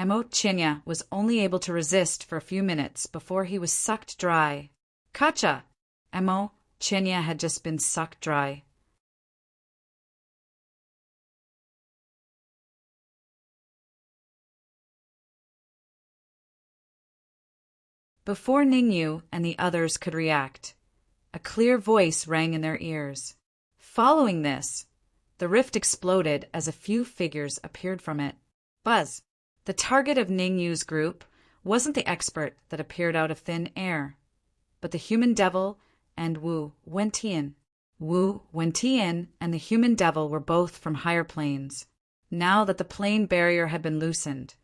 Emo Chinya was only able to resist for a few minutes before he was sucked dry. Kacha! Emo Chinya had just been sucked dry. Before Ningyu and the others could react, a clear voice rang in their ears. Following this, the rift exploded as a few figures appeared from it. Buzz, the target of Ningyu's group, wasn't the expert that appeared out of thin air, but the human devil and Wu Wentian. Wu Wentian and the human devil were both from higher planes. Now that the plane barrier had been loosened,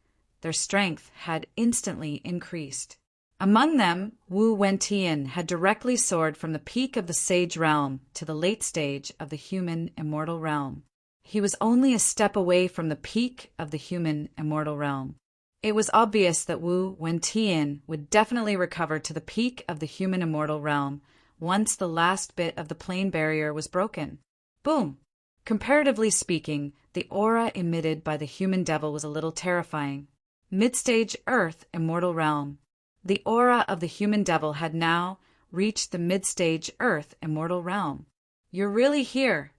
their strength had instantly increased. Among them, Wu Wentian had directly soared from the peak of the sage realm to the late stage of the human immortal realm. He was only a step away from the peak of the human immortal realm. It was obvious that Wu Wentian would definitely recover to the peak of the human immortal realm once the last bit of the plane barrier was broken. Boom! Comparatively speaking, the aura emitted by the human devil was a little terrifying. Mid-stage Earth immortal realm. The aura of the human devil had now reached the mid-stage Earth immortal realm. You're really here!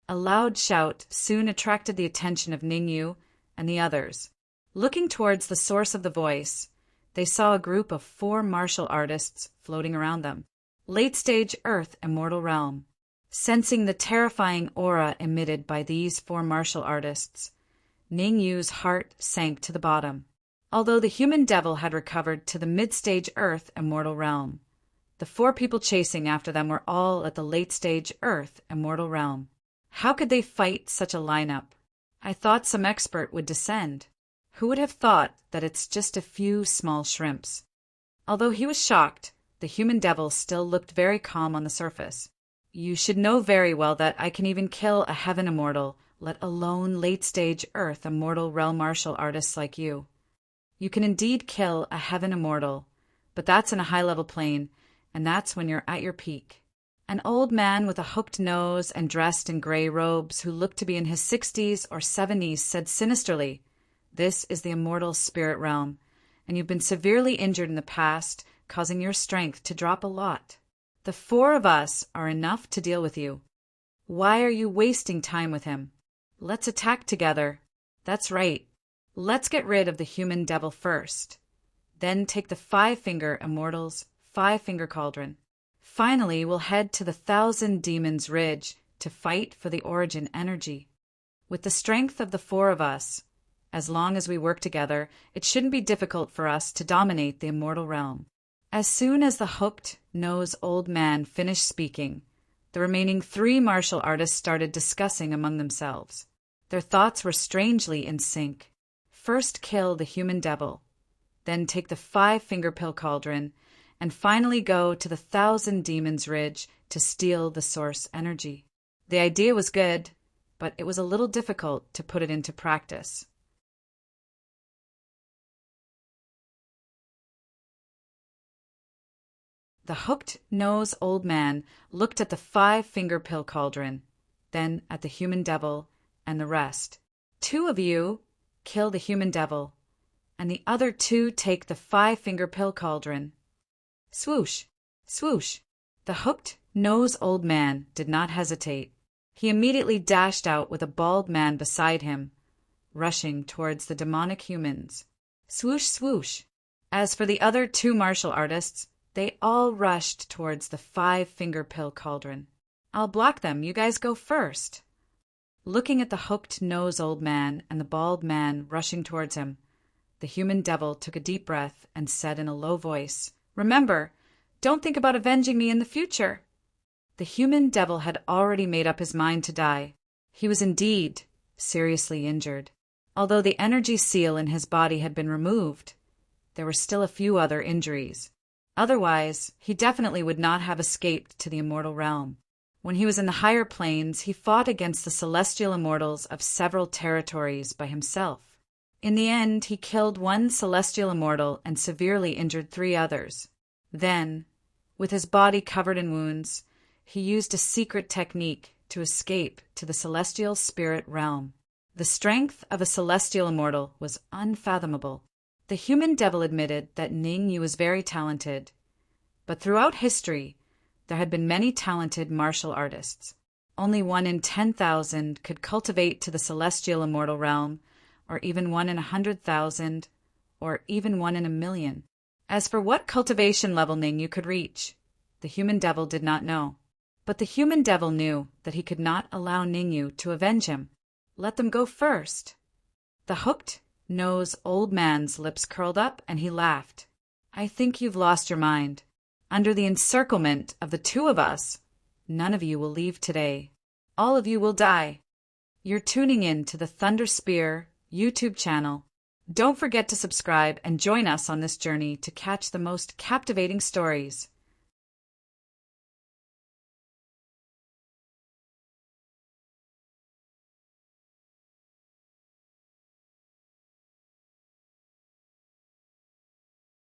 A loud shout soon attracted the attention of Ningyu and the others. Looking towards the source of the voice, they saw a group of 4 martial artists floating around them. Late-stage Earth immortal realm. Sensing the terrifying aura emitted by these 4 martial artists, Ningyu's heart sank to the bottom. Although the human devil had recovered to the mid-stage Earth immortal realm, the 4 people chasing after them were all at the late-stage Earth immortal realm. How could they fight such a lineup? I thought some expert would descend. Who would have thought that it's just a few small shrimps? Although he was shocked, the human devil still looked very calm on the surface. You should know very well that I can even kill a heaven immortal, let alone late-stage Earth immortal realm martial artists like you. You can indeed kill a heaven immortal, but that's in a high-level plane, and that's when you're at your peak. An old man with a hooked nose and dressed in gray robes who looked to be in his 60s or 70s said sinisterly, "This is the immortal spirit realm, and you've been severely injured in the past, causing your strength to drop a lot. The 4 of us are enough to deal with you. Why are you wasting time with him? Let's attack together. That's right. Let's get rid of the human devil first. Then take the 5-finger immortal's 5-finger cauldron. Finally, we'll head to the 1,000 Demons Ridge to fight for the origin energy. With the strength of the 4 of us, as long as we work together, it shouldn't be difficult for us to dominate the immortal realm. As soon as the hooked-nosed old man finished speaking, the remaining 3 martial artists started discussing among themselves. Their thoughts were strangely in sync. First kill the human devil, then take the 5-finger pill cauldron, and finally go to the 1,000 Demons Ridge to steal the source energy. The idea was good, but it was a little difficult to put it into practice. The hooked-nosed old man looked at the 5-finger pill cauldron, then at the human devil and the rest. 2 of you kill the human devil, and the other 2 take the 5-finger pill cauldron. Swoosh! Swoosh! The hooked-nosed old man did not hesitate. He immediately dashed out with a bald man beside him, rushing towards the demonic humans. Swoosh! Swoosh! As for the other 2 martial artists, they all rushed towards the 5-finger pill cauldron. I'll block them. You guys go first. Looking at the hooked-nosed old man and the bald man rushing towards him, the human devil took a deep breath and said in a low voice, "Remember, don't think about avenging me in the future." The human devil had already made up his mind to die. He was indeed seriously injured. Although the energy seal in his body had been removed, there were still a few other injuries. Otherwise, he definitely would not have escaped to the immortal realm. When he was in the higher planes, he fought against the celestial immortals of several territories by himself. In the end, he killed 1 celestial immortal and severely injured 3 others. Then, with his body covered in wounds, he used a secret technique to escape to the celestial spirit realm. The strength of a celestial immortal was unfathomable. The human devil admitted that Ning Yu was very talented, but throughout history, there had been many talented martial artists. Only 1 in 10,000 could cultivate to the celestial immortal realm, or even 1 in 100,000, or even 1 in 1,000,000. As for what cultivation level Ning Yu could reach, the human devil did not know. But the human devil knew that he could not allow Ning Yu to avenge him. Let them go first. The hooked-nosed old man's lips curled up and he laughed. "I think you've lost your mind. Under the encirclement of the 2 of us, none of you will leave today. All of you will die. You're tuning in to the Thunder Spear YouTube channel. Don't forget to subscribe and join us on this journey to catch the most captivating stories.